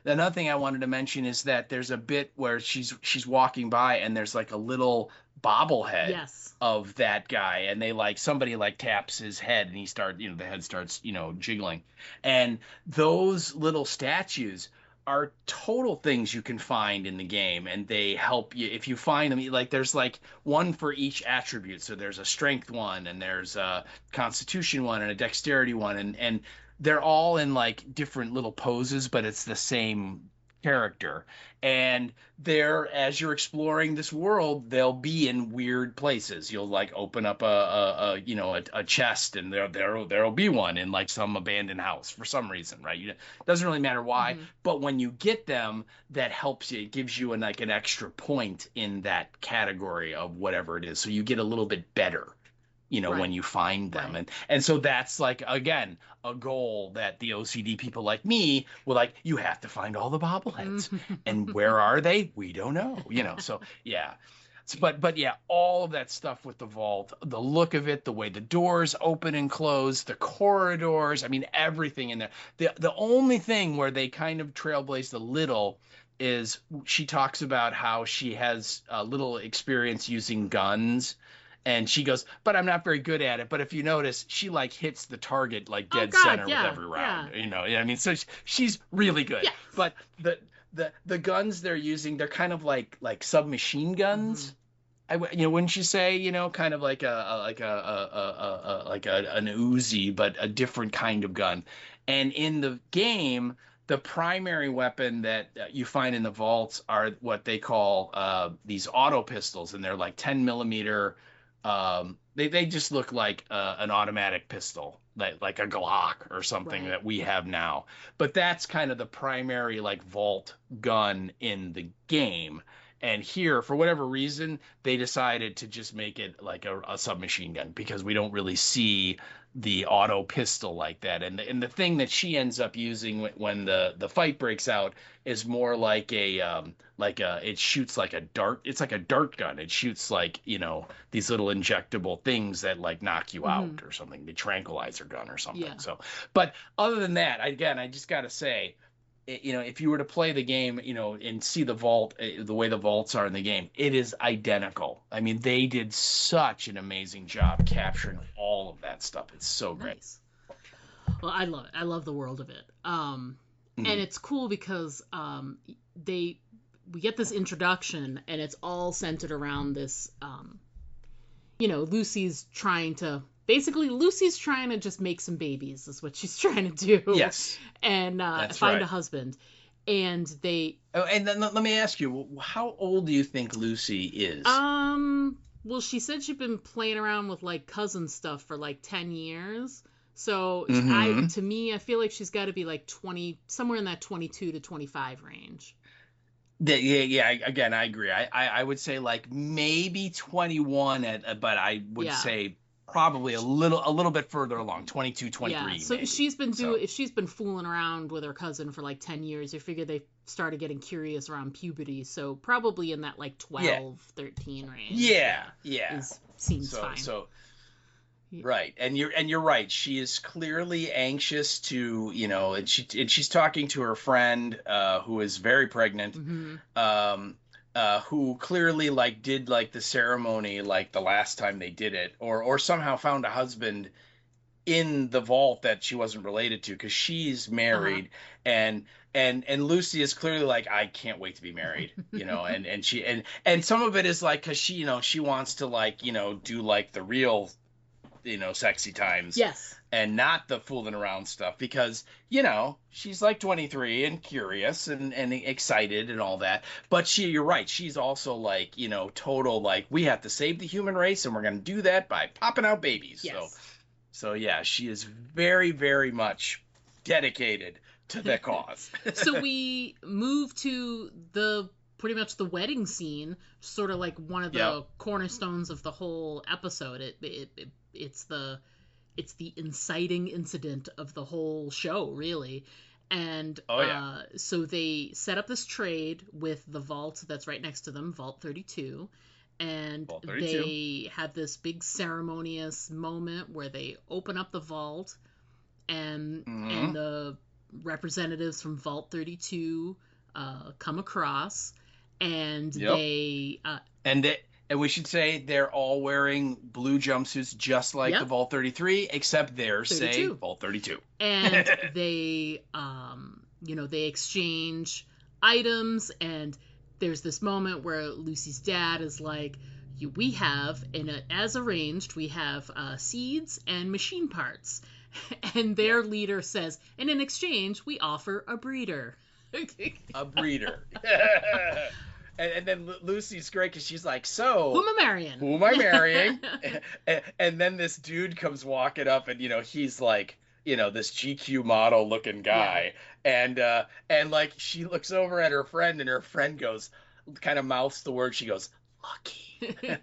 another thing I wanted to mention is that there's a bit where she's walking by and there's like a little bobblehead Yes. of that guy, and they like somebody like taps his head and he starts, you know, the head starts, you know, jiggling. And those little statues are total things you can find in the game, and they help you if you find them. Like there's like one for each attribute, so there's a strength one and there's a constitution one and a dexterity one, and they're all in like different little poses, but it's the same character. And they're, as you're exploring this world, they'll be in weird places. You'll like open up a you know, a chest, and there'll be one in like some abandoned house for some reason, right? It doesn't really matter why, but when you get them, that helps you. It gives you like an extra point in that category of whatever it is, so you get a little bit better, you know, when you find them. And so that's like, again, a goal that the OCD people like me will like, you have to find all the bobbleheads. And where are they? We don't know, you know. So yeah. But yeah, all of that stuff with the vault, the look of it, the way the doors open and close, the corridors, I mean, everything in there. The only thing where they kind of trailblazed a little is she talks about how she has a little experience using guns. And she goes, but I'm not very good at it. But if you notice, she like hits the target like dead center with every round. You know, I mean, so she's really good. Yes. But the guns they're using, they're kind of like submachine guns. You know, wouldn't you say? You know, kind of like an Uzi, but a different kind of gun. And in the game, the primary weapon that you find in the vaults are what they call these auto pistols, and they're like 10 millimeter. They just look like an automatic pistol, like a Glock or something that we have now. But that's kind of the primary like vault gun in the game. And here, for whatever reason, they decided to just make it like a submachine gun, because we don't really see the auto pistol like that. And the thing that she ends up using when the fight breaks out is more like it shoots like a dart. It's like a dart gun. It shoots like, you know, these little injectable things that like knock you out or something, the tranquilizer gun or something. Yeah. So, but other than that, again, I just got to say, you know, if you were to play the game, you know, and see the vault, the way the vaults are in the game, it is identical. I mean, they did such an amazing job capturing all of that stuff. It's so great. Nice. Well, I love it. I love the world of it. And it's cool because we get this introduction, and it's all centered around this. You know, Lucy's trying to just make some babies, is what she's trying to do. Yes. And find a husband. And they... Oh, and then let me ask you, how old do you think Lucy is? Well, she said she'd been playing around with, like, cousin stuff for, like, 10 years. So, to me, I feel like she's got to be, like, 20, somewhere in that 22 to 25 range. Yeah. Again, I agree. I would say like maybe 21, but I would say probably a little bit further along, 22, 23. Yeah. So maybe. if she's been fooling around with her cousin for like 10 years, you figure they started getting curious around puberty. So probably in that like 12, 13 range. Yeah. Seems fine. So. Right, and you're right. She is clearly anxious to, you know, and she's talking to her friend who is very pregnant, who clearly like did like the ceremony like the last time they did it, or somehow found a husband in the vault that she wasn't related to, because she's married, and and Lucy is clearly like, I can't wait to be married, and she and some of it is like, because she, she wants to, like, do like the real, sexy times, Yes. and not the fooling around stuff, because she's like 23 and curious and excited and all that. But you're right, she's also like, total, like, we have to save the human race, and we're going to do that by popping out babies. Yes. So yeah, she is very, very much dedicated to the cause. So we move to pretty much the wedding scene, sort of like one of the cornerstones of the whole episode. It's the inciting incident of the whole show, really. And so they set up this trade with the vault that's right next to them, Vault 32. And Vault 32. They have this big ceremonious moment where they open up the vault, and the representatives from Vault 32 come across, and they and we should say they're all wearing blue jumpsuits, just like the Vault 33, except they're 32. say Vault 32. And they they exchange items, and there's this moment where Lucy's dad is like, we have, as arranged, we have seeds and machine parts. And their leader says, and in exchange, we offer a breeder. A breeder. And then Lucy's great, because she's like, so... Who am I marrying? Who am I marrying? And then this dude comes walking up, and, he's like, this GQ model looking guy. Yeah. And like, she looks over at her friend, and her friend goes, kind of mouths the word, she goes, lucky.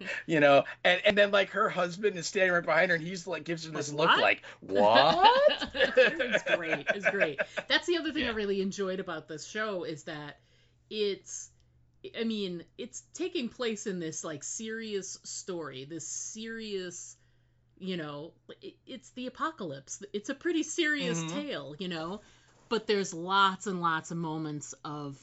And then, like, her husband is standing right behind her, and he's like, gives her this look like, what? It's great. That's the other thing I really enjoyed about this show, is that it's taking place in this, like, serious story, this serious, it's the apocalypse. It's a pretty serious tale, but there's lots and lots of moments of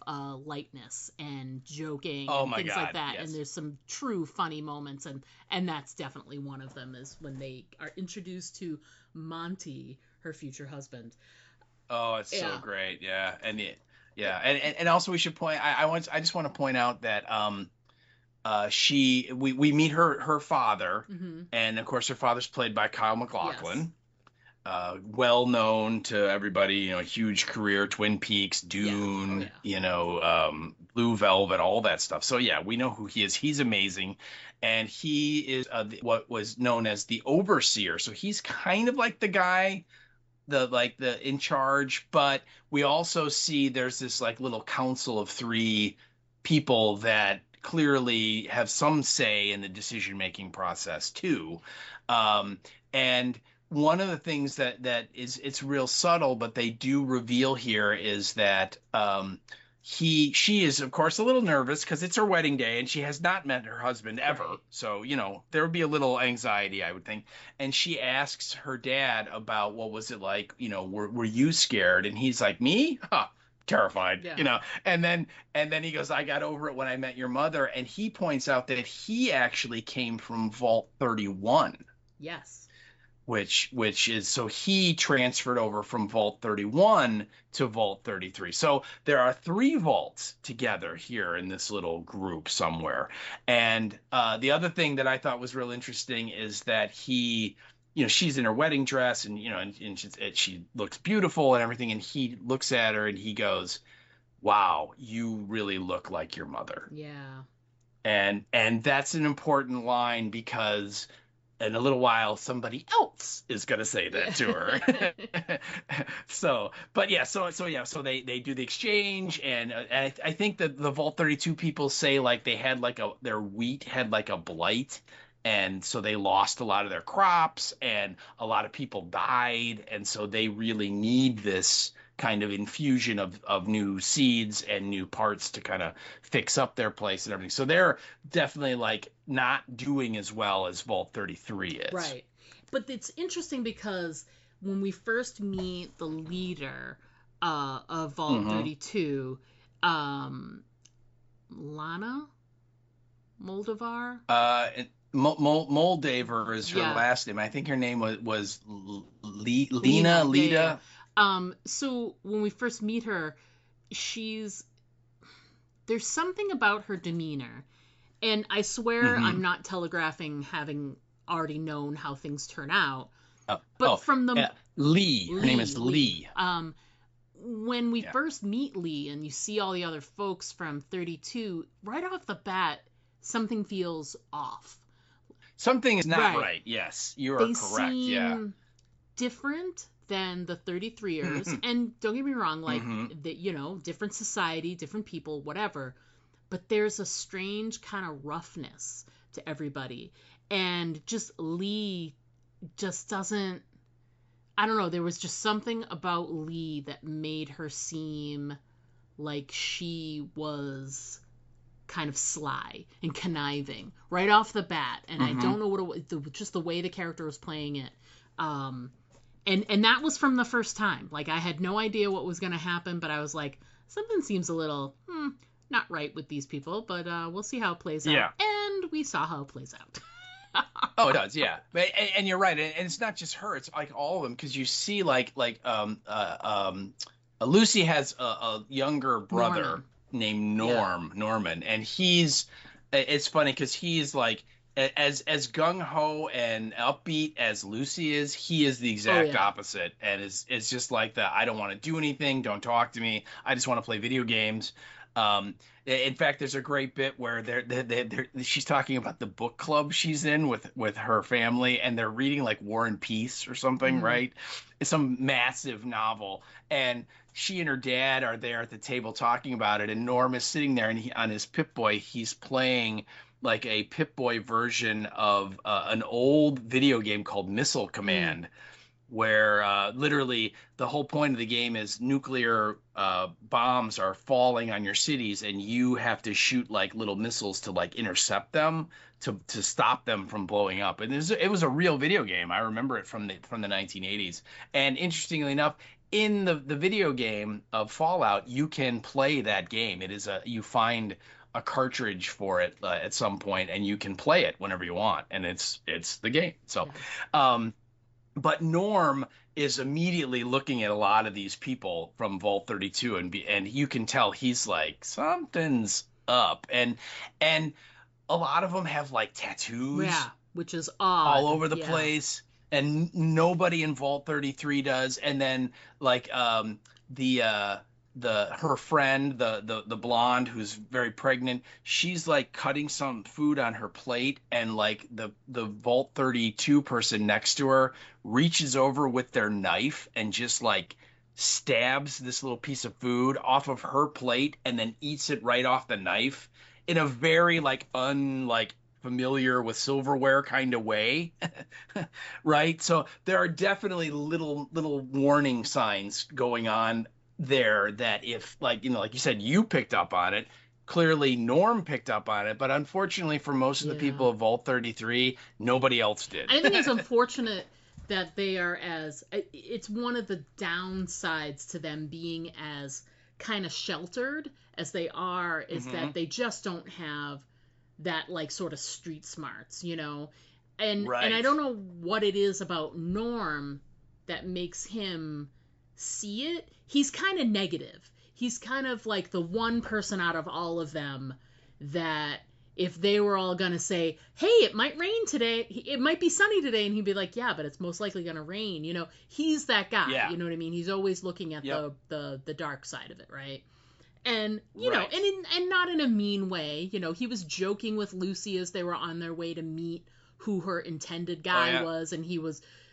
lightness and joking and things like that. Yes. And there's some true funny moments, and that's definitely one of them, is when they are introduced to Monty, her future husband. Oh, it's so great. Yeah. And also we should point, I just want to point out that we meet her father, and of course her father's played by Kyle MacLachlan. Yes. Well known to everybody, huge career, Twin Peaks, Dune, Blue Velvet, all that stuff. So yeah, we know who he is. He's amazing, and he is what was known as the overseer. So he's kind of like the guy, the in charge. But we also see there's this like little council of 3 people that clearly have some say in the decision-making process too, and one of the things that it's real subtle, but they do reveal here, is that she is, of course, a little nervous because it's her wedding day and she has not met her husband ever. Right. So, there would be a little anxiety, I would think. And she asks her dad about, what was it like? Were you scared? And he's like, me? Huh. Terrified, and then he goes, I got over it when I met your mother. And he points out that he actually came from Vault 31. Yes. Which is, so he transferred over from Vault 31 to Vault 33. So there are 3 vaults together here in this little group somewhere. And the other thing that I thought was real interesting is that she's in her wedding dress, and she looks beautiful and everything, and he looks at her and he goes, wow, you really look like your mother. Yeah. And that's an important line, because in a little while somebody else is going to say that to her. So they do the exchange, and I think that the Vault 32 people say, like, they had like their wheat had like a blight, and so they lost a lot of their crops, and a lot of people died, and so they really need this kind of infusion of new seeds and new parts to kind of fix up their place and everything. So they're definitely like not doing as well as Vault 33 is. Right. But it's interesting because when we first meet the leader of Vault 32, Lana Moldovar? Moldaver is her Yeah. last name. I think her name was Lena. Lena. Yeah, Lita. yeah, yeah. So when we first meet her, there's something about her demeanor, and I swear I'm not telegraphing having already known how things turn out. But from the Lee, her name is Lee. When we first meet Lee and you see all the other folks from 32, right off the bat, something feels off. Something is not right. Yes, you are correct. Yeah. Seem different than the 33ers. And don't get me wrong, like, different society, different people, whatever. But there's a strange kind of roughness to everybody. And just Lee just doesn't, I don't know, there was just something about Lee that made her seem like she was kind of sly and conniving right off the bat. And I don't know what it was, just the way the character was playing it. And that was from the first time. Like, I had no idea what was going to happen, but I was like, something seems a little not right with these people, but we'll see how it plays out. And we saw how it plays out. Oh, it does, yeah. And you're right, and it's not just her; it's like all of them, because you see, Lucy has a younger brother named Norman, and it's funny because he's like as gung ho and upbeat as Lucy is, he is the exact opposite, and it's just like I don't want to do anything, don't talk to me, I just want to play video games. In fact, there's a great bit where she's talking about the book club she's in with her family, and they're reading like War and Peace or something, right? It's some massive novel, and she and her dad are there at the table talking about it, and Norm is sitting there, and on his Pip-Boy, he's playing like a Pip-Boy version of an old video game called Missile Command. Where literally the whole point of the game is nuclear bombs are falling on your cities, and you have to shoot like little missiles to like intercept them to stop them from blowing up. And it was a real video game. I remember it from the 1980s. And interestingly enough, in the video game of Fallout, you can play that game. You find a cartridge for it at some point, and you can play it whenever you want, and it's the game. So. But Norm is immediately looking at a lot of these people from Vault 32, and you can tell he's like, something's up. And a lot of them have like tattoos. Yeah, which is odd. All over the place. And nobody in Vault 33 does. And then like her friend, the blonde who's very pregnant, she's like cutting some food on her plate, and like the Vault 32 person next to her reaches over with their knife and just like stabs this little piece of food off of her plate and then eats it right off the knife in a very like familiar with silverware kind of way. Right? So there are definitely little warning signs going on there that if like you said, you picked up on it, clearly Norm picked up on it, but unfortunately for most of the people of Vault 33, nobody else did. I think it's unfortunate that it's one of the downsides to them being as kind of sheltered as they are, is that they just don't have that like sort of street smarts, and I don't know what it is about Norm that makes him see it. He's kind of negative. He's kind of like the one person out of all of them that if they were all going to say, hey, it might rain today, it might be sunny today, and he'd be like, yeah, but it's most likely going to rain. He's that guy. Yeah. You know what I mean? He's always looking at the dark side of it, right? And, know, and not in a mean way. He was joking with Lucy as they were on their way to meet who her intended guy was, and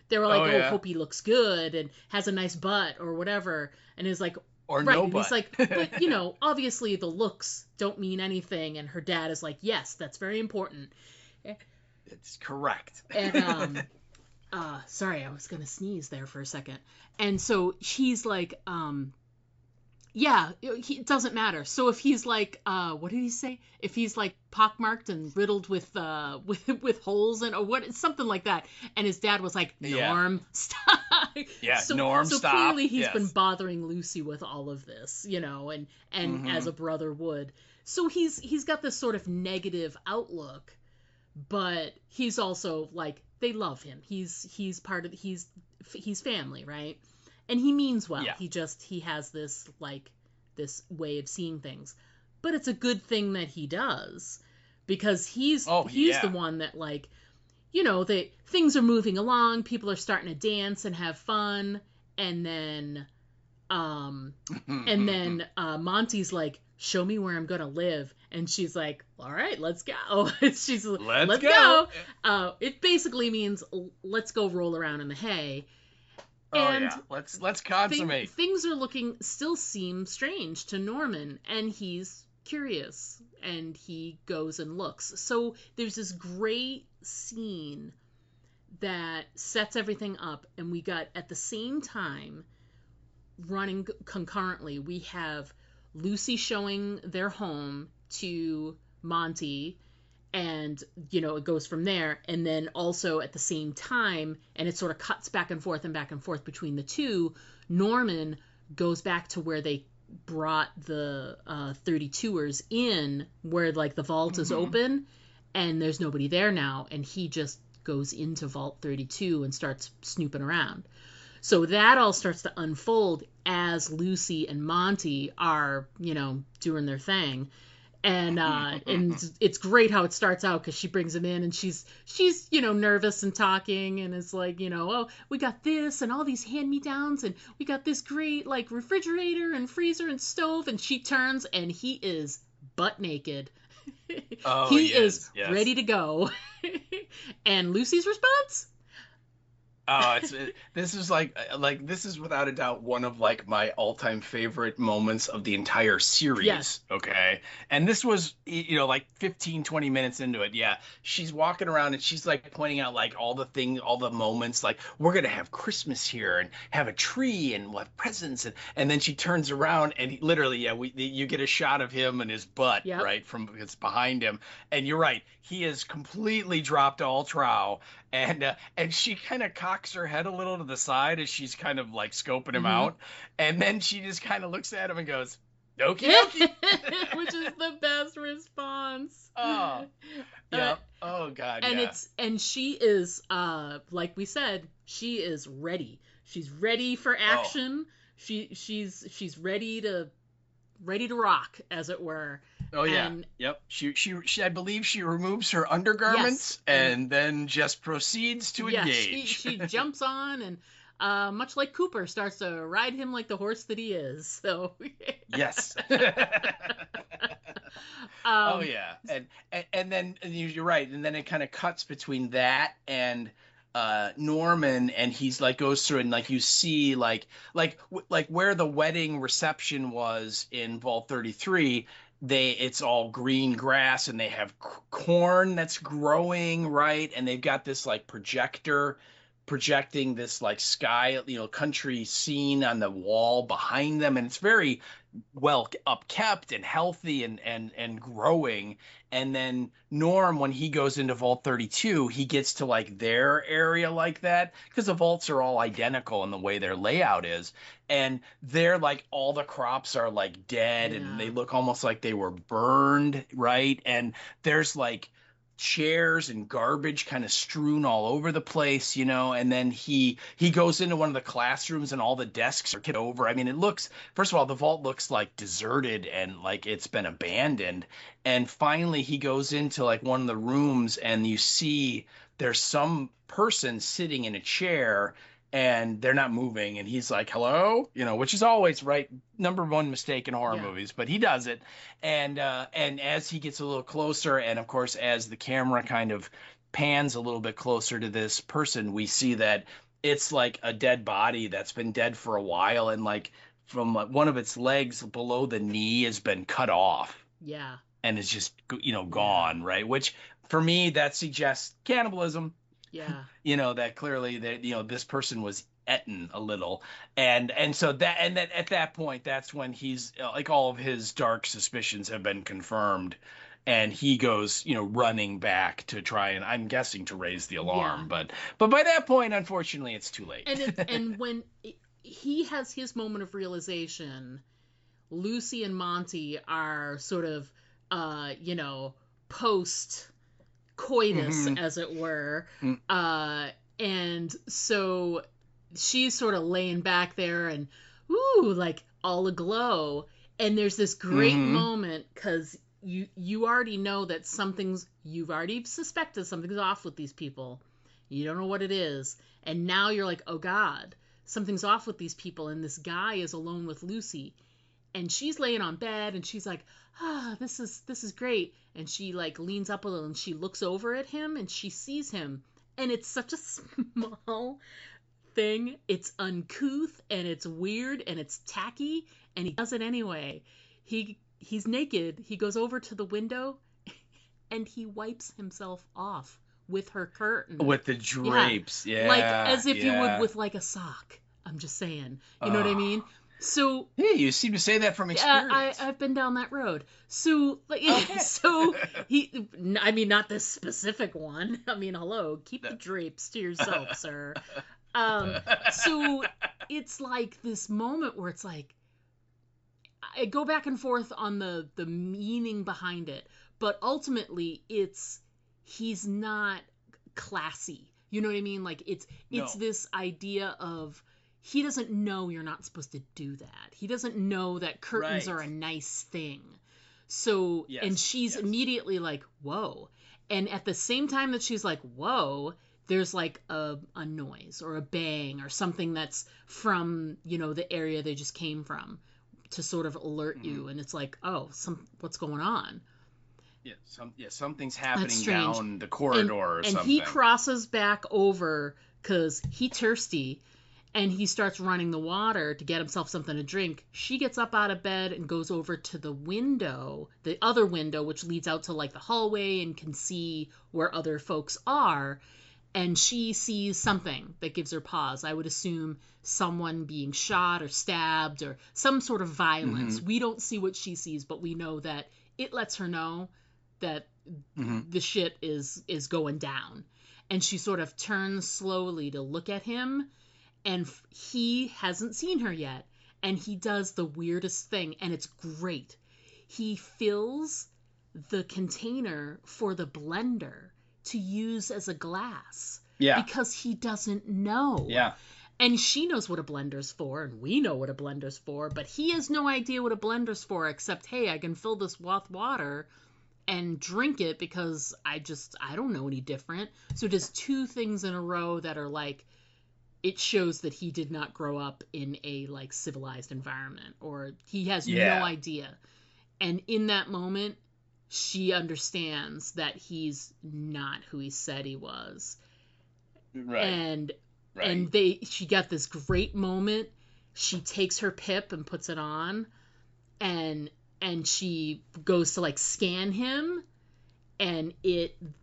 they were like, hope he looks good and has a nice butt or whatever. And he's like, or no butt. He's like, but, obviously the looks don't mean anything. And her dad is like, yes, that's very important. It's correct. And, sorry, I was going to sneeze there for a second. And so she's like, yeah, it doesn't matter. So if he's like, what did he say? If he's like pockmarked and riddled with holes or something like that, and his dad was like, Norm, stop. Yeah, Norm, stop. So clearly he's been bothering Lucy with all of this, and as a brother would. So he's got this sort of negative outlook, but he's also like, they love him. He's part of, he's family, right? And he means well. Yeah. He has this like this way of seeing things, but it's a good thing that he does, because he's the one that, like, things are moving along, people are starting to dance and have fun, and then Monty's like, show me where I'm gonna live, and she's like, all right, let's go. She's let's go. It basically means let's go roll around in the hay. And let's consummate. Things still seem strange to Norman, and he's curious, and he goes and looks. So there's this great scene that sets everything up, and we got, at the same time, running concurrently, we have Lucy showing their home to Monty, and it goes from there. And then also at the same time, and it sort of cuts back and forth between the two, Norman goes back to where they brought the 32ers in, where like the vault is open and there's nobody there now, and he just goes into Vault 32 and starts snooping around. So that all starts to unfold as Lucy and Monty are, doing their thing. And it's great how it starts out, because she brings him in, and she's nervous and talking, and is like, oh, we got this and all these hand-me-downs, and we got this great like refrigerator and freezer and stove, and she turns and he is butt naked. He is ready to go. And Lucy's response? This is this is without a doubt one of like my all-time favorite moments of the entire series. Yes. Okay. And this was, like 15-20 minutes into it. Yeah. She's walking around and she's like pointing out like all the moments, like, we're going to have Christmas here and have a tree and we'll have presents. And then she turns around and literally, you get a shot of him and his butt, right? It's behind him. And you're right. He has completely dropped all trow. And she kind of cocks her head a little to the side as she's kind of like scoping him out. And then she just kind of looks at him and goes, okie dokie. Which is the best response. Oh, yeah. Oh, God, and and she is, like we said, she is ready. She's ready for action. She's ready to rock, as it were. Oh yeah. Yep. She I believe she removes her undergarments and then just proceeds to engage. She jumps on and much like Cooper, starts to ride him like the horse that he is. So yes. Oh yeah. And then you're right. And then it kind of cuts between that and Norman, and he's like goes through and like you see like where the wedding reception was in Vault 33, it's all green grass, and they have corn that's growing, right? And they've got this like projector projecting this like sky, country scene on the wall behind them, and it's very well upkept and healthy and growing. And then Norm, when he goes into Vault 32, he gets to like their area like that, because the vaults are all identical in the way their layout is, and they're like all the crops are like dead and they look almost like they were burned, right? And there's like chairs and garbage kind of strewn all over the place, and then he goes into one of the classrooms and all the desks are kicked over. I mean, it looks, first of all, the vault looks like deserted and like it's been abandoned. And finally he goes into like one of the rooms and you see there's some person sitting in a chair and they're not moving, and he's like, hello, which is always right, number one mistake in horror movies, but he does it. And as he gets a little closer, and of course as the camera kind of pans a little bit closer to this person, we see that it's like a dead body that's been dead for a while, and like from one of its legs below the knee has been cut off. Yeah. And it's just gone, right? Which for me that suggests cannibalism. Yeah. That clearly that this person was eaten a little, and so that, and then at that point that's when he's like all of his dark suspicions have been confirmed, and he goes running back to try and, I'm guessing, to raise the alarm, but by that point unfortunately it's too late. And when he has his moment of realization, Lucy and Monty are sort of post coitus, as it were. And so she's sort of laying back there and, ooh, like all aglow. And there's this great moment because you already know that you've already suspected something's off with these people. You don't know what it is. And now you're like, oh God, something's off with these people. And this guy is alone with Lucy. And she's laying on bed and she's like, this is great. And she like leans up a little and she looks over at him and she sees him. And it's such a small thing. It's uncouth and it's weird and it's tacky, and he does it anyway. He's naked. He goes over to the window and he wipes himself off with her curtain. With the drapes. Yeah. Like as if you would with like a sock. I'm just saying. You know what I mean? So yeah, you seem to say that from experience. I've been down that road. So like, Okay. so I mean, not this specific one. I mean, hello, keep the drapes to yourself, sir. So it's like this moment where it's like, I go back and forth on the meaning behind it, but ultimately he's not classy. You know what I mean? Like it's this idea of, he doesn't know you're not supposed to do that. He doesn't know that curtains are a nice thing. So, and she's immediately like, whoa. And at the same time that she's like, whoa, there's like a noise or a bang or something that's from, the area they just came from to sort of alert you. And it's like, oh, what's going on? Something's happening down the corridor or something. And he crosses back over because he's thirsty. And he starts running the water to get himself something to drink. She gets up out of bed and goes over to the window, the other window, which leads out to like the hallway and can see where other folks are. And she sees something that gives her pause. I would assume someone being shot or stabbed or some sort of violence. We don't see what she sees, but we know that it lets her know that the shit is going down. And she sort of turns slowly to look at him. And he hasn't seen her yet. And he does the weirdest thing. And it's great. He fills the container for the blender to use as a glass. Yeah. Because he doesn't know. Yeah. And she knows what a blender's for. And we know what a blender's for. But he has no idea what a blender's for. Except, hey, I can fill this with water and drink it because I don't know any different. So it does two things in a row that are like, it shows that he did not grow up in a like civilized environment, or he has no idea. And in that moment, she understands that he's not who he said he was. Right. And she got this great moment. She takes her pip and puts it on, and she goes to like scan him. And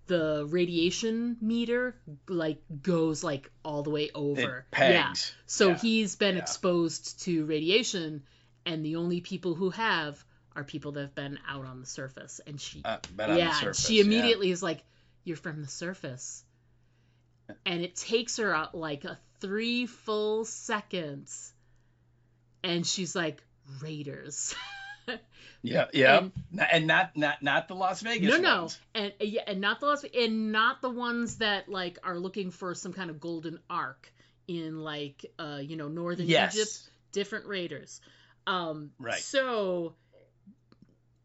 the radiation meter like goes like all the way over. It pegs. Yeah. So he's been exposed to radiation, and the only people who have are people that have been out on the surface. And she, on the surface, she immediately is like, "You're from the surface," and it takes her out like 3 full seconds, and she's like, "Raiders." Yeah. And not the Las Vegas ones. And not the ones that like are looking for some kind of golden ark in like northern Egypt. Different raiders. Right. So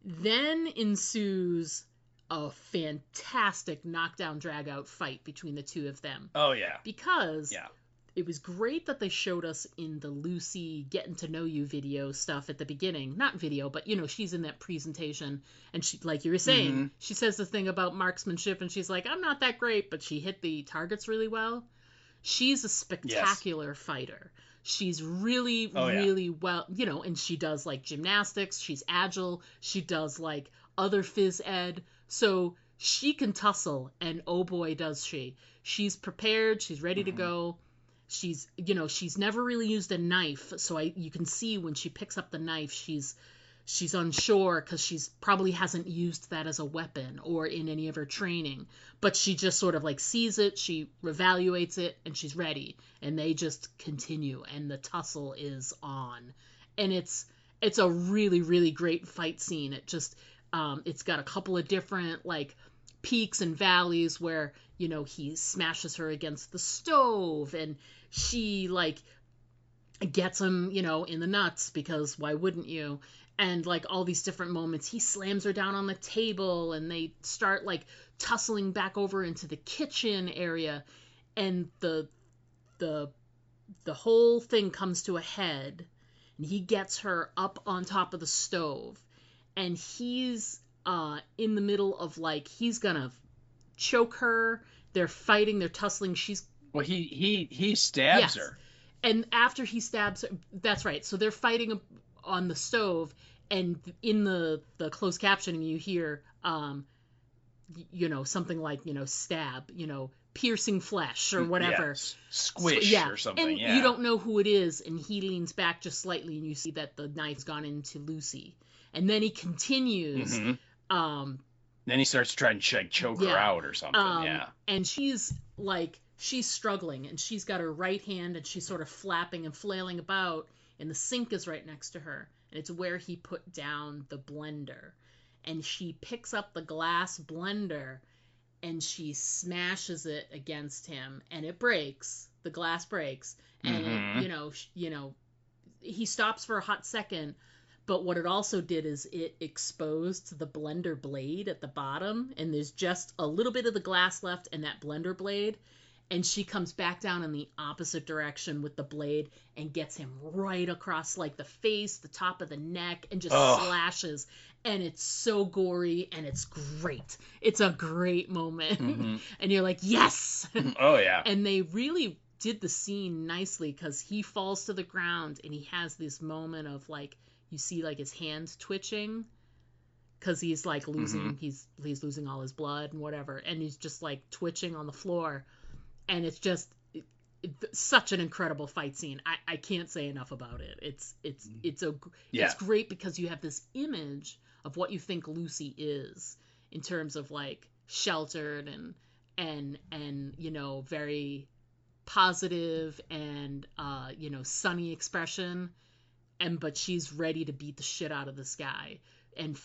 then ensues a fantastic knockdown drag out fight between the two of them. Oh yeah. Because it was great that they showed us in the Lucy getting to know you video stuff at the beginning. Not video, but she's in that presentation, and she, like you were saying, she says the thing about marksmanship, and she's like, I'm not that great, but she hit the targets really well. She's a spectacular fighter. She's really, really well, and she does like gymnastics. She's agile. She does like other phys ed. So she can tussle, and oh boy, does she. She's prepared. She's ready to go. She's never really used a knife, so you can see when she picks up the knife, she's unsure because she's probably hasn't used that as a weapon or in any of her training. But she just sort of like sees it, she reevaluates it, and she's ready. And they just continue, and the tussle is on, and it's a really, really great fight scene. It just it's got a couple of different like peaks and valleys where, you know, he smashes her against the stove, and she like gets him, you know, in the nuts, because why wouldn't you? And like all these different moments, he slams her down on the table, and they start like tussling back over into the kitchen area, and the whole thing comes to a head, and he gets her up on top of the stove, and he's in the middle of like, he's gonna choke her. They're fighting, they're tussling. Well, he stabs her. And after he stabs her, that's right. So they're fighting on the stove, and in the closed captioning you hear, you know, something like, you know, stab, you know, piercing flesh or whatever. Squish or something. And you don't know who it is, and he leans back just slightly, and you see that the knife's gone into Lucy. And then he continues. Then he starts trying to choke her out or something. And she's struggling, and she's got her right hand, and she's sort of flapping and flailing about, and the sink is right next to her, and it's where he put down the blender. And she picks up the glass blender, and she smashes it against him, and it breaks. The glass breaks, and it, you know, he stops for a hot second. But what it also did is it exposed the blender blade at the bottom, and there's just a little bit of the glass left and that blender blade. And she comes back down in the opposite direction with the blade and gets him right across like the face, the top of the neck, and just slashes. And it's so gory, and it's great. It's a great moment. And you're like, yes! Oh, yeah. And they really did the scene nicely, because he falls to the ground, and he has this moment of like, you see like his hands twitching, because he's like losing, he's losing all his blood and whatever. And he's just like twitching on the floor. And it's just such an incredible fight scene. I can't say enough about it. It's great, because you have this image of what you think Lucy is, in terms of like sheltered and you know, very positive and you know, sunny expression, but she's ready to beat the shit out of this guy and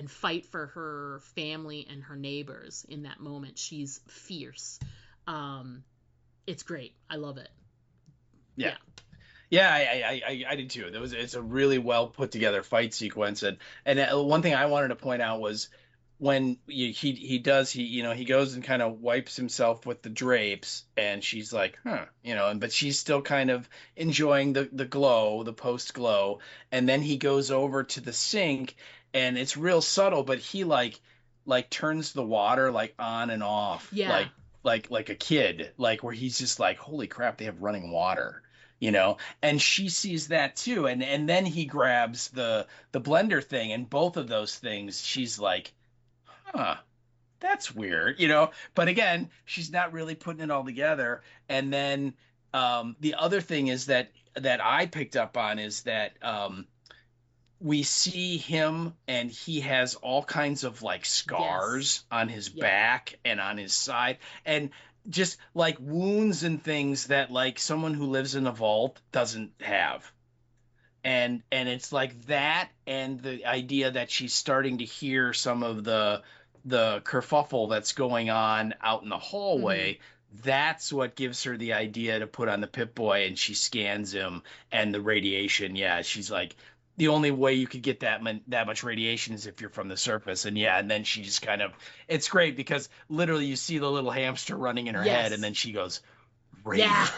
fight for her family and her neighbors in that moment. She's fierce. It's great. I love it. Yeah, I did too. It's a really well put together fight sequence, and one thing I wanted to point out was when he goes and kind of wipes himself with the drapes, and she's like, but she's still kind of enjoying the glow, the post glow, and then he goes over to the sink. And it's real subtle, but he like turns the water like on and off, like a kid, like where he's just like, holy crap, they have running water, you know. And she sees that too, and then he grabs the blender thing, and both of those things, she's like, that's weird, you know. But again, she's not really putting it all together. And then the other thing is that I picked up on is that we see him, and he has all kinds of like scars on his back and on his side, and just like wounds and things that like someone who lives in a vault doesn't have. And it's like that, and the idea that she's starting to hear some of the kerfuffle that's going on out in the hallway. That's what gives her the idea to put on the Pip-Boy, and she scans him, and the radiation. Yeah, she's like, the only way you could get that much radiation is if you're from the surface. And and then she just kind of, it's great, because literally you see the little hamster running in her head, and then she goes, Raiders.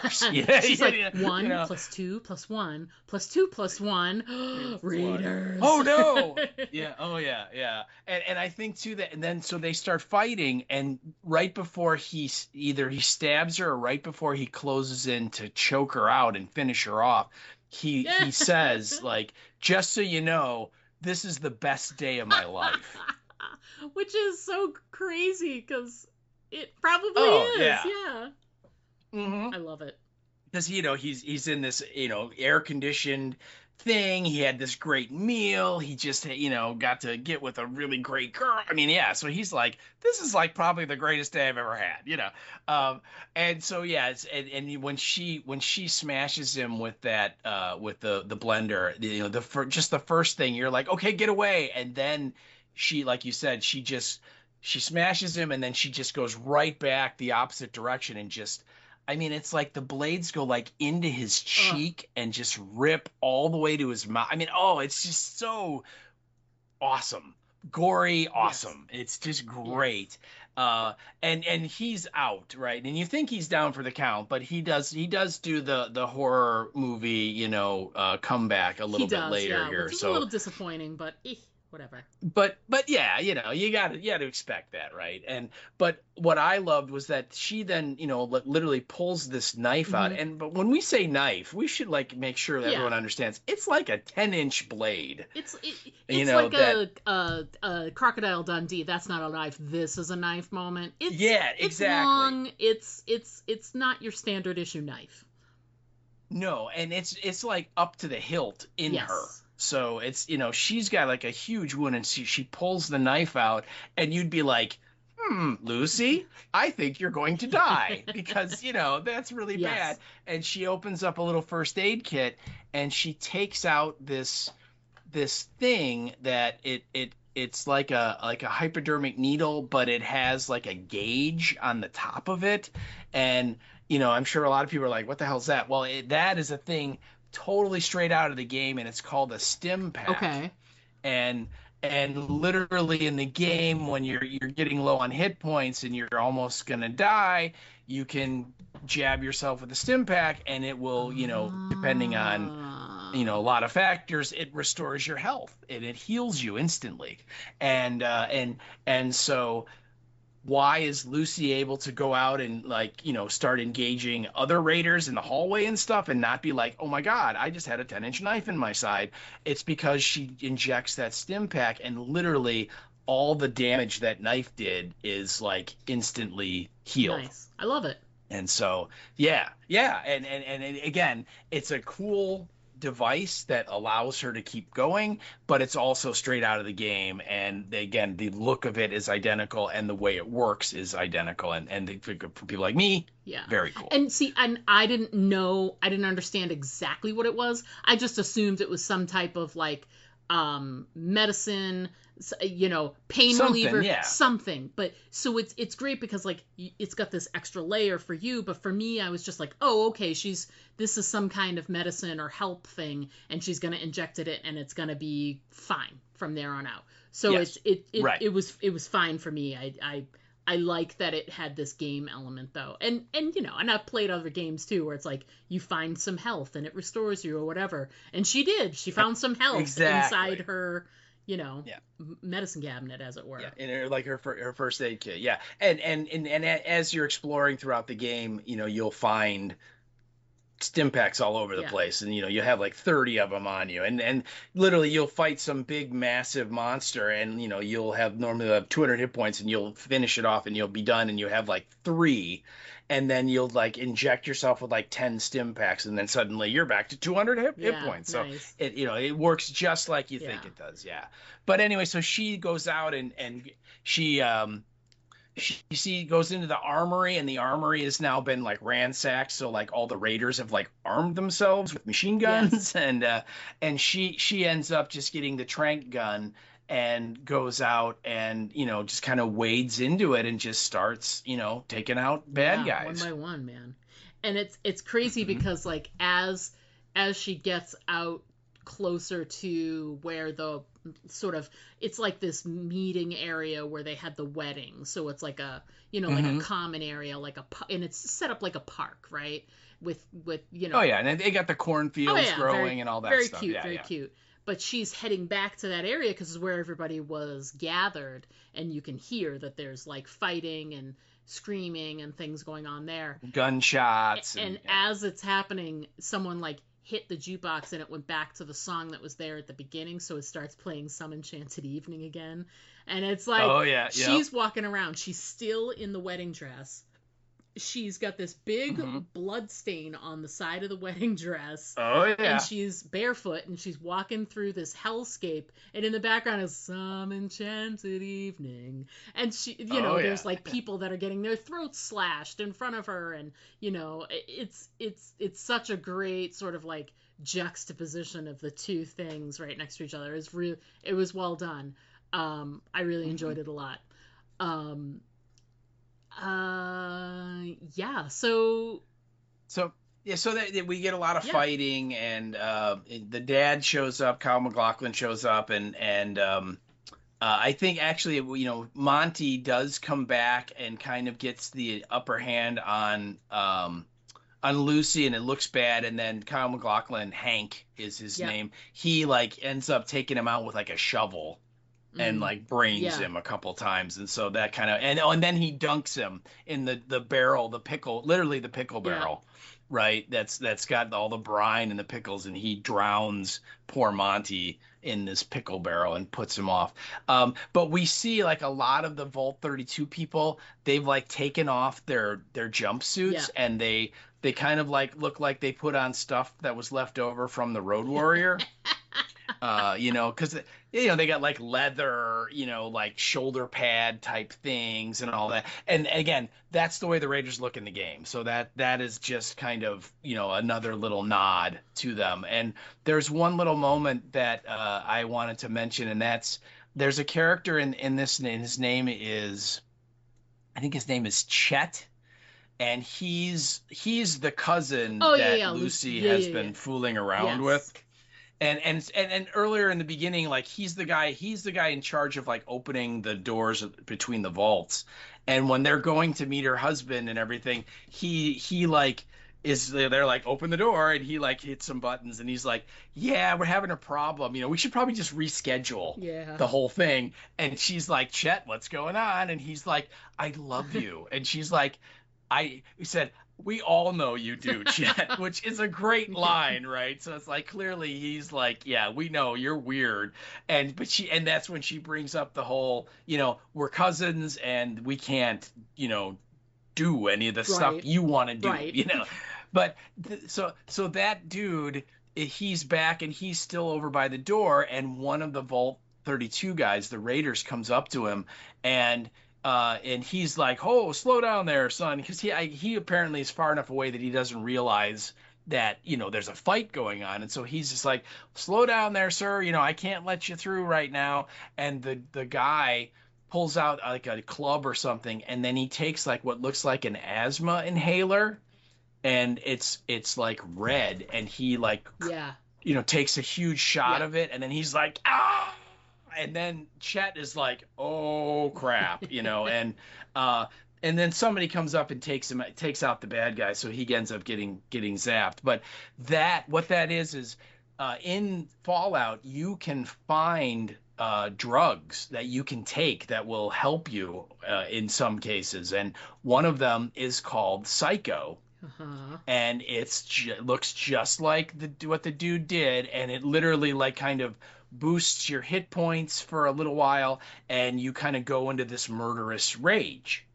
She's like, 1 plus 2 plus 1 plus 2 plus 1. Raiders. Oh no. And I think too that, and then so they start fighting, and right before he stabs her, or right before he closes in to choke her out and finish her off, he says, like, just so you know, this is the best day of my life. Which is so crazy, because it probably is. Yeah. I love it. Because, he's in this, air-conditioned thing. He had this great meal. He just, got to get with a really great girl. I mean, so he's like, this is like probably the greatest day I've ever had, and so, and when she smashes him with that, with the blender, just the first thing, you're like, okay, get away. And then she, like you said, she smashes him, and then she just goes right back the opposite direction and just, I mean, it's like the blades go like into his cheek and just rip all the way to his mouth. I mean, oh, it's just so awesome, gory, awesome. Yes. It's just great. And he's out, right? And you think he's down for the count, but he does do the horror movie, comeback a little bit later here. Which is so a little disappointing, but whatever. But yeah, you got to expect that, right? But what I loved was that she then, literally pulls this knife out. But when we say knife, we should like make sure that everyone understands it's like a 10-inch blade. It's like a Crocodile Dundee. That's not a knife. This is a knife moment. Exactly. It's long. It's not your standard issue knife. No, and it's like up to the hilt in her. So it's, she's got like a huge wound, and she pulls the knife out, and you'd be like, Lucy, I think you're going to die, because, that's really bad. And she opens up a little first aid kit, and she takes out this thing that it's like a hypodermic needle, but it has like a gauge on the top of it. And, I'm sure a lot of people are like, what the hell's that? Well, that is a thing totally straight out of the game, and it's called a stim pack. Okay. And literally in the game, when you're getting low on hit points and you're almost gonna die, you can jab yourself with a stim pack, and it will, depending on a lot of factors, it restores your health and it heals you instantly. And so why is Lucy able to go out and start engaging other raiders in the hallway and stuff and not be like, oh my God, I just had a 10-inch knife in my side? It's because she injects that stim pack, and literally all the damage that knife did is like instantly healed. Nice. I love it. And so, yeah. And again, it's a cool device that allows her to keep going, but it's also straight out of the game. And again, the look of it is identical, and the way it works is identical. And for people like me, very cool. And see, and I didn't understand exactly what it was. I just assumed it was some type of like medicine, pain reliever, something. But so it's great because like it's got this extra layer for you, but for me, I was just like, oh, okay, this is some kind of medicine or help thing, and she's gonna inject it, and it's gonna be fine from there on out. So it was fine for me. I like that it had this game element though, and I've played other games too where it's like you find some health and it restores you or whatever, and she found some health inside her medicine cabinet, as it were. Yeah, in her first aid kit. Yeah, and as you're exploring throughout the game, you'll find stim packs all over the place, and you have like 30 of them on you, and literally you'll fight some big massive monster, and you'll normally have 200 hit points, and you'll finish it off and you'll be done, and you have like 3, and then you'll like inject yourself with like 10 stim packs, and then suddenly you're back to 200 hit points. So nice. It works just like you think it does. But anyway, so she goes out and she goes into the armory, and the armory has now been like ransacked. So like all the raiders have like armed themselves with machine guns, and she ends up just getting the tranq gun and goes out and just kind of wades into it and just starts taking out bad guys one by one, man. And it's crazy because like as she gets out closer to where the sort of, it's like this meeting area where they had the wedding, so it's like a like a common area, like and it's set up like a park, right, with and they got the cornfields growing and all that stuff. Very cute. But she's heading back to that area because it's where everybody was gathered, and you can hear that there's like fighting and screaming and things going on there, gunshots, and as it's happening, someone like hit the jukebox and it went back to the song that was there at the beginning, so it starts playing Some Enchanted Evening again, and it's like she's walking around, she's still in the wedding dress, she's got this big blood stain on the side of the wedding dress, and she's barefoot, and she's walking through this hellscape, and in the background is Some Enchanted Evening, and she there's like people that are getting their throats slashed in front of her, and it's such a great sort of like juxtaposition of the two things right next to each other. It was well done. I really enjoyed it a lot. Um, yeah. So So that we get a lot of Yeah. fighting, and the dad shows up. Kyle MacLachlan shows up, and I think actually, Monty does come back and kind of gets the upper hand on Lucy, and it looks bad. And then Kyle MacLachlan, Hank is his Yeah. name. He like ends up taking him out with like a shovel and like brains Yeah. him a couple times, and so that kind of and then he dunks him in the barrel, the pickle, literally the pickle Yeah. barrel, right? That's got all the brine and the pickles, and he drowns poor Monty in this pickle barrel and puts him off. But we see like a lot of the Vault 32 people, they've like taken off their jumpsuits, Yeah. and they kind of like look like they put on stuff that was left over from the Road Warrior. Because they got like leather, like shoulder pad type things and all that. And again, that's the way the Raiders look in the game. So that is just kind of another little nod to them. And there's one little moment that I wanted to mention, and there's a character in this, and his name is, I think his name is Chet. And he's the cousin that Lucy has been fooling around with. And earlier in the beginning, like he's the guy in charge of like opening the doors between the vaults. And when they're going to meet her husband and everything, he like they're like, open the door, and he like hits some buttons, and he's like, yeah, we're having a problem. We should probably just reschedule the whole thing. And she's like, Chet, what's going on? And he's like, I love you. And she's like, he said, we all know you do, Chet, which is a great line, right? So it's like, clearly he's like, yeah, we know you're weird. And that's when she brings up the whole, we're cousins and we can't, do any of the stuff you want to do, But so that dude, he's back, and he's still over by the door, and one of the Vault 32 guys, the Raiders, comes up to him, and he's like, oh, slow down there, son, because he apparently is far enough away that he doesn't realize that there's a fight going on. And so he's just like, slow down there, sir, I can't let you through right now. And the guy pulls out like a club or something, and then he takes like what looks like an asthma inhaler, and it's like red, and he like takes a huge shot of it, and then he's like, ah. And then Chet is like, oh crap, and then somebody comes up and takes out the bad guy, so he ends up getting zapped. But what that is in Fallout, you can find drugs that you can take that will help you in some cases, and one of them is called Psycho. And looks just like what the dude did, and it literally like kind of boosts your hit points for a little while, and you kind of go into this murderous rage.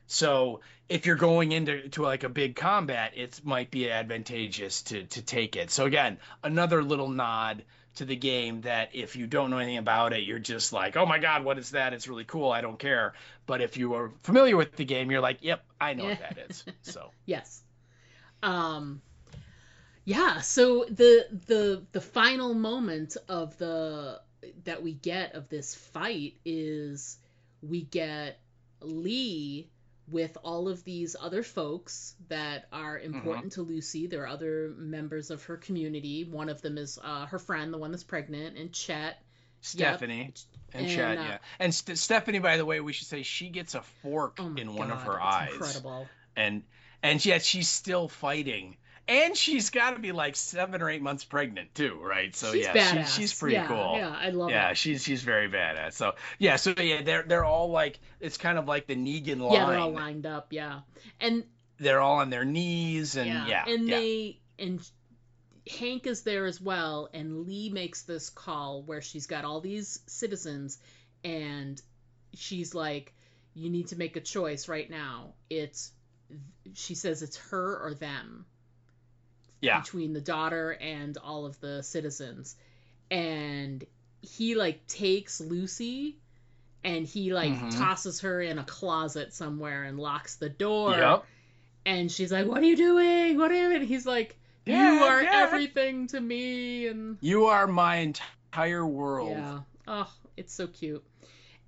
So if you're going into like a big combat, it might be advantageous to take it. So again, another little nod to the game that if you don't know anything about it, you're just like, oh my God, what is that? It's really cool. I don't care. But if you are familiar with the game, you're like, yep, I know what that is. So yes. Yeah, so the final moment that we get of this fight is we get Lee with all of these other folks that are important to Lucy. There are other members of her community. One of them is her friend, the one that's pregnant, and Chet. Stephanie. And Chet, yeah. And Stephanie, by the way, we should say she gets a fork in one of her eyes. Incredible. And yet she's still fighting. And she's got to be like 7 or 8 months pregnant too, right? So she's pretty cool. Yeah, I love it. Yeah, she's very badass. So they're all like, it's kind of like the Negan line. Yeah, they're all lined up. Yeah, and they're all on their knees, and and Hank is there as well, and Lee makes this call where she's got all these citizens, and she's like, you need to make a choice right now. She says it's her or them. Yeah. Between the daughter and all of the citizens. And he like takes Lucy and he like tosses her in a closet somewhere and locks the door. Yep. And she's like, what are you doing? What are you doing? And he's like, you are everything to me. And you are my entire world. Yeah. Oh, it's so cute.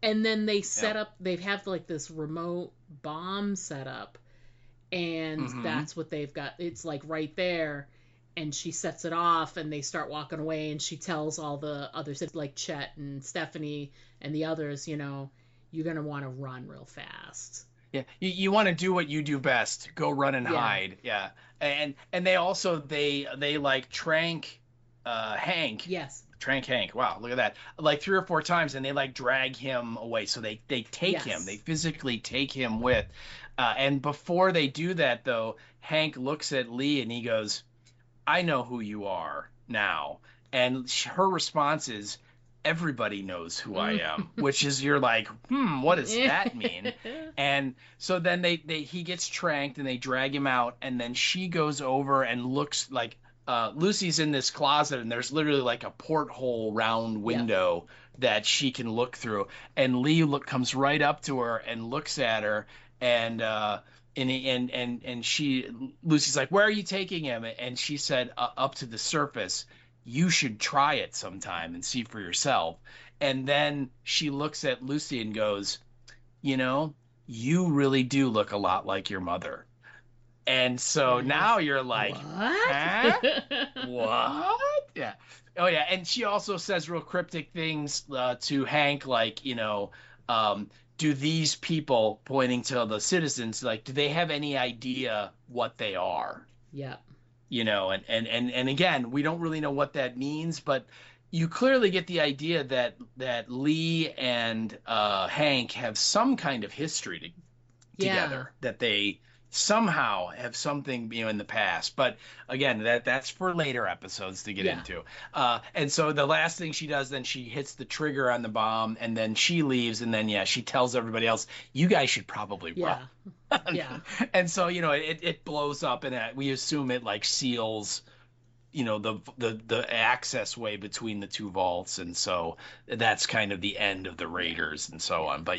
And then they set up, they have like this remote bomb set up, and that's what they've got. It's like right there, and she sets it off, and they start walking away, and she tells all the others, like Chet and Stephanie and the others, you know, you're going to want to run real fast. Yeah, you want to do what you do best. Go run and hide. Yeah, and they also they like trank Hank. Yes. Trank Hank. Wow, look at that. Like 3 or 4 times, and they like drag him away. So they take him. They physically take him with. And before they do that, though, Hank looks at Lee and he goes, "I know who you are now." And her response is, "Everybody knows who I am," which is, you're like, what does that mean? And so then he gets tranked and they drag him out, and then she goes over and looks like Lucy's in this closet, and there's literally like a porthole round window that she can look through, and Lee comes right up to her and looks at her, and Lucy's like, "Where are you taking him?" And she said, "Up to the surface. You should try it sometime and see for yourself." And then she looks at Lucy and goes, "You know, you really do look a lot like your mother." And so now you're like, what? Huh? What? Yeah. Oh, yeah. And she also says real cryptic things to Hank, like, you know, do these people, pointing to the citizens, like, do they have any idea what they are? Yeah. You know, and again, we don't really know what that means, but you clearly get the idea that Lee and Hank have some kind of history together, that they somehow have something, you know, in the past. But again, that's for later episodes to get into. And so the last thing she does, then she hits the trigger on the bomb, and then she leaves, and then she tells everybody else, "You guys should probably run." And so, you know, it blows up, and we assume it like seals, you know, the access way between the 2 vaults, and so that's kind of the end of the Raiders and so on. But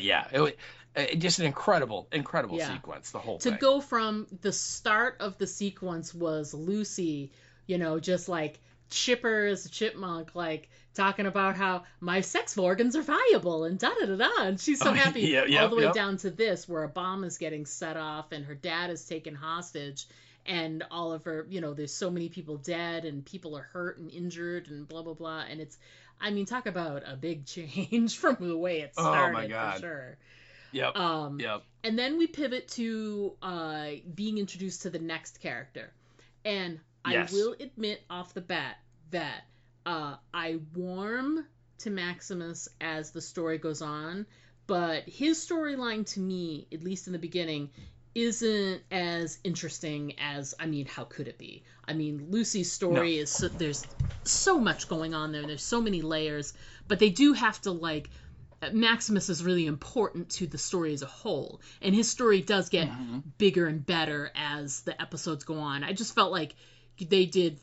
just an incredible sequence, the whole thing. To go from the start of the sequence was Lucy, you know, just like chipper as a chipmunk, like talking about how my sex organs are viable and da-da-da-da, and she's so happy, all the way down to this, where a bomb is getting set off and her dad is taken hostage, and all of her, you know, there's so many people dead and people are hurt and injured and blah, blah, blah. And it's, I mean, talk about a big change from the way it started, my God. for sure. Yep. And then we pivot to being introduced to the next character. And I will admit off the bat that I warm to Maximus as the story goes on, but his storyline to me, at least in the beginning, isn't as interesting as, I mean, how could it be? I mean, Lucy's story is, there's so much going on there. There's so many layers, but they do have to, like, Maximus is really important to the story as a whole, and his story does get bigger and better as the episodes go on. I just felt like they did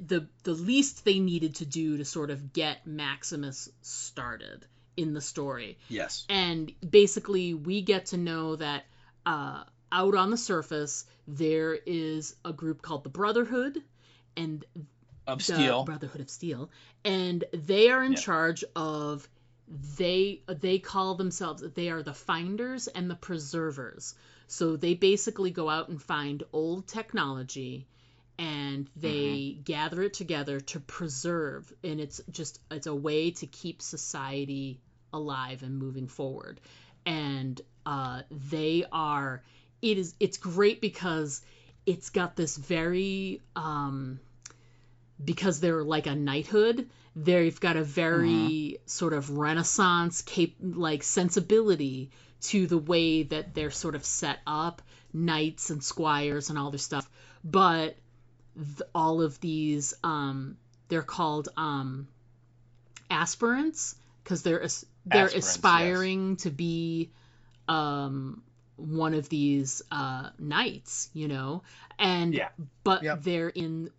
the least they needed to do to sort of get Maximus started in the story. Yes. And basically we get to know that out on the surface there is a group called the Brotherhood of Steel, and they are in charge of, they call themselves, they are the finders and the preservers. So they basically go out and find old technology, and they gather it together to preserve, and it's a way to keep society alive and moving forward. And it's great because it's got this very because they're like a knighthood, they've got a very sort of Renaissance sensibility to the way that they're sort of set up, knights and squires and all this stuff. But all of these, they're called aspirants, because they're aspiring to be one of these knights, you know, and but they're in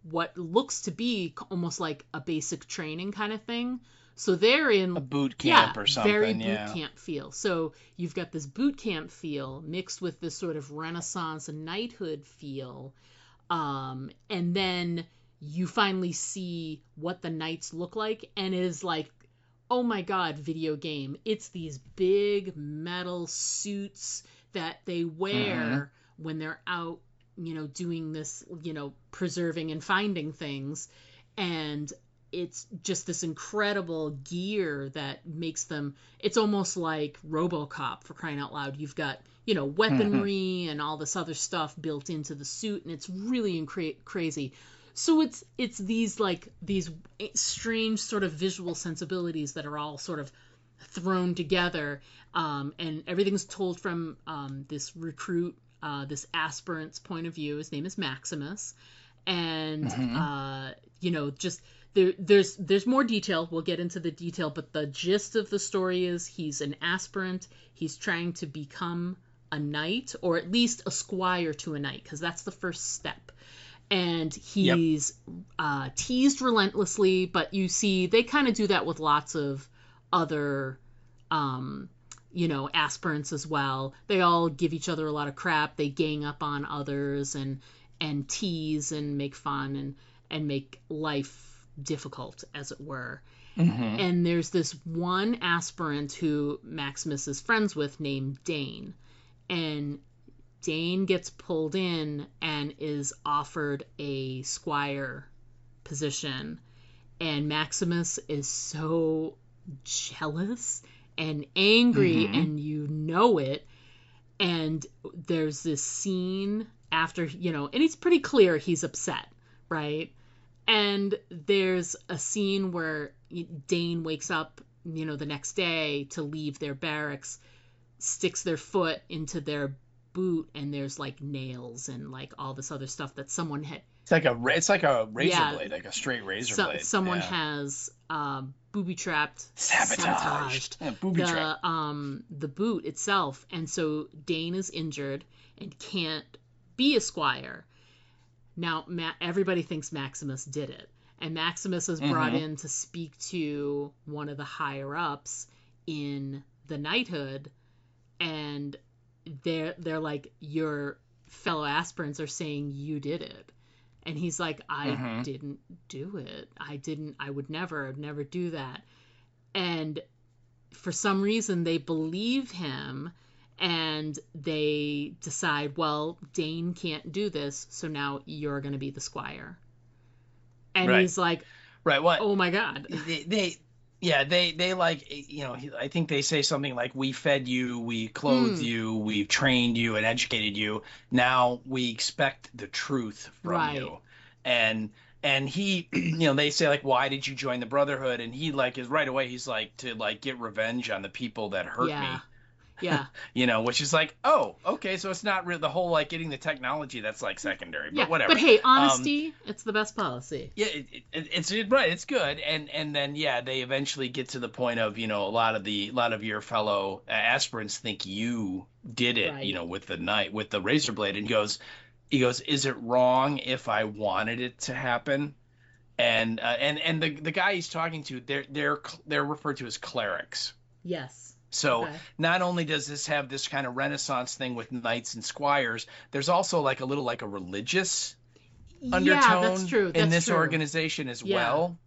what looks to be almost like a basic training kind of thing. So they're in a boot camp or something. Very boot camp feel. So you've got this boot camp feel mixed with this sort of Renaissance and knighthood feel. And then you finally see what the knights look like, and it is like oh my God, video game. It's these big metal suits that they wear when they're out, doing this, preserving and finding things. And it's just this incredible gear that makes them, it's almost like RoboCop, for crying out loud. You've got, weaponry and all this other stuff built into the suit, and it's really crazy. So it's these strange sort of visual sensibilities that are all sort of thrown together, and everything's told from this recruit, this aspirant's point of view. His name is Maximus, and just there's more detail. We'll get into the detail, but the gist of the story is he's an aspirant. He's trying to become a knight, or at least a squire to a knight, because that's the first step. And he's teased relentlessly, but you see they kind of do that with lots of other aspirants as well. They all give each other a lot of crap. They gang up on others and tease and make fun and make life difficult, as it were. And there's this one aspirant who Maximus is friends with named Dane. And Dane gets pulled in and is offered a squire position. And Maximus is so jealous and angry, and you know it. And there's this scene after, and it's pretty clear he's upset, right? And there's a scene where Dane wakes up, the next day to leave their barracks, sticks their foot into their boot, and there's like nails and like all this other stuff that someone had. It's like a razor blade, like a straight razor blade. Someone has booby-trapped, sabotaged. Yeah, booby-trapped. The boot itself. And so Dane is injured and can't be a squire. Now, everybody thinks Maximus did it. And Maximus is brought in to speak to one of the higher-ups in the knighthood. And they're like, your fellow aspirants are saying you did it. And he's like, I didn't do it. I would never do that. And for some reason, they believe him, and they decide, well, Dane can't do this, so now you're going to be the squire. And he's like, what? Oh my God. They like, I think they say something like, we fed you, we clothed you, we trained you and educated you. Now we expect the truth from you. And he, they say like, why did you join the Brotherhood? And he like is right away. He's like, to like get revenge on the people that hurt me. Yeah. Which is like, oh, okay. So it's not really the whole, like getting the technology. That's like secondary, but whatever. But hey, honesty, it's the best policy. Yeah. It's right. It's good. And then, they eventually get to the point of, a lot of your fellow aspirants think you did it, with the razor blade. And he goes, is it wrong if I wanted it to happen? And the guy he's talking to, they're referred to as clerics. Yes. So not only does this have this kind of Renaissance thing with knights and squires, there's also like a religious undertone in this organization as well.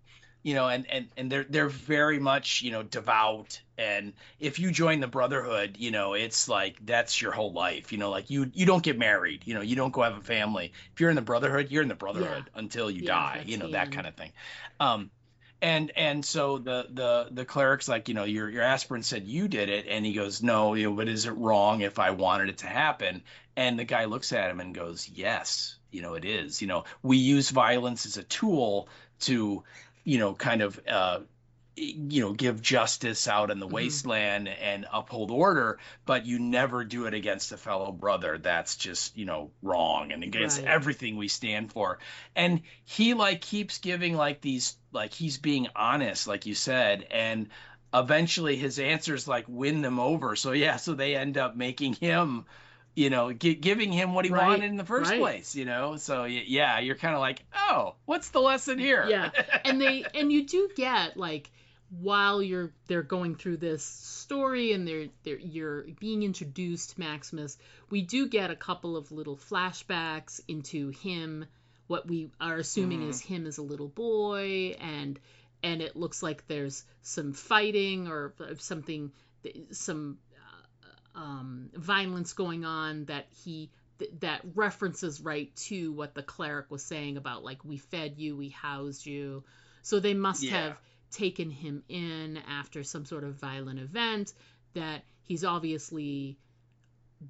And they're very much, devout. And if you join the Brotherhood, it's like, that's your whole life, like you don't get married, you don't go have a family. If you're in the Brotherhood, you're in the Brotherhood until you die, that kind of thing. And so the cleric's like, your aspirant said you did it. And he goes, no, but is it wrong if I wanted it to happen? And the guy looks at him and goes, yes, it is. We use violence as a tool to, kind of, give justice out in the wasteland and uphold order, but you never do it against a fellow brother. That's just, wrong and against everything we stand for. And he like keeps giving like these, like he's being honest, like you said, and eventually his answers like win them over. So they end up making him, giving him what he wanted in the first place, So you're kind of like, oh, what's the lesson here? Yeah. And you do get like, while they're going through this story and you're being introduced to Maximus, we do get a couple of little flashbacks into him, what we are assuming is him as a little boy, and and it looks like there's some fighting or something, some violence going on that references right to what the cleric was saying about, like, we fed you, we housed you. So they must have taken him in after some sort of violent event, that he's obviously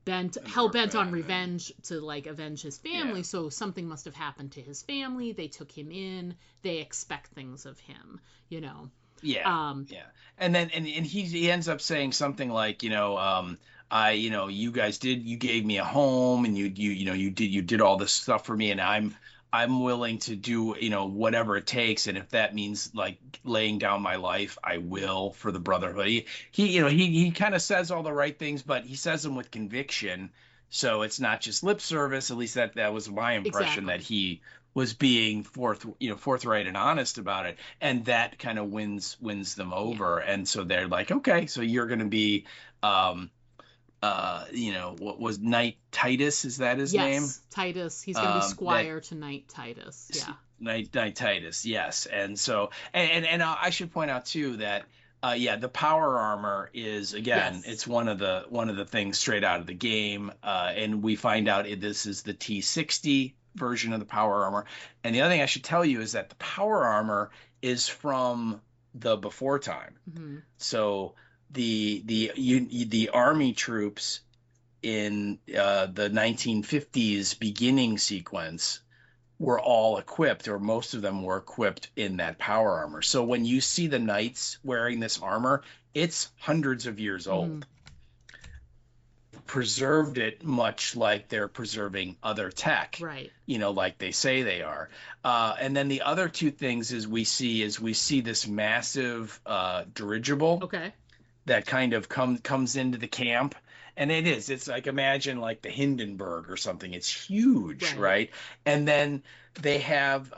hell-bent on revenge to, like, avenge his family. So something must have happened to his family. They took him in. They expect things of him, you know. And then and he ends up saying something like, you guys you gave me a home, and you did all this stuff for me, and I'm willing to do, whatever it takes, and if that means, like, laying down my life, I will, for the brotherhood. He kind of says all the right things, but he says them with conviction, so it's not just lip service. At least that was my impression, that he was being forthright and honest about it, and that kind of wins them over. And so they're like, okay, so you're going to be what was Knight Titus? Is that his name? Yes, Titus. He's going to be Squire to Knight Titus. Yeah. Knight Titus. Yes. And so, and I should point out too that, the power armor is, again, it's one of the things straight out of the game. And we find out this is the T60 version of the power armor. And the other thing I should tell you is that the power armor is from the before time. Mm-hmm. So the army troops in the 1950s beginning sequence were all equipped, or most of them were equipped in that power armor. So when you see the knights wearing this armor, it's hundreds of years old. Preserved it much like they're preserving other tech, right? Like they say they are. And then the other two things we see this massive dirigible, that kind of comes into the camp. And it's like, imagine like the Hindenburg or something. It's huge, right? And then they have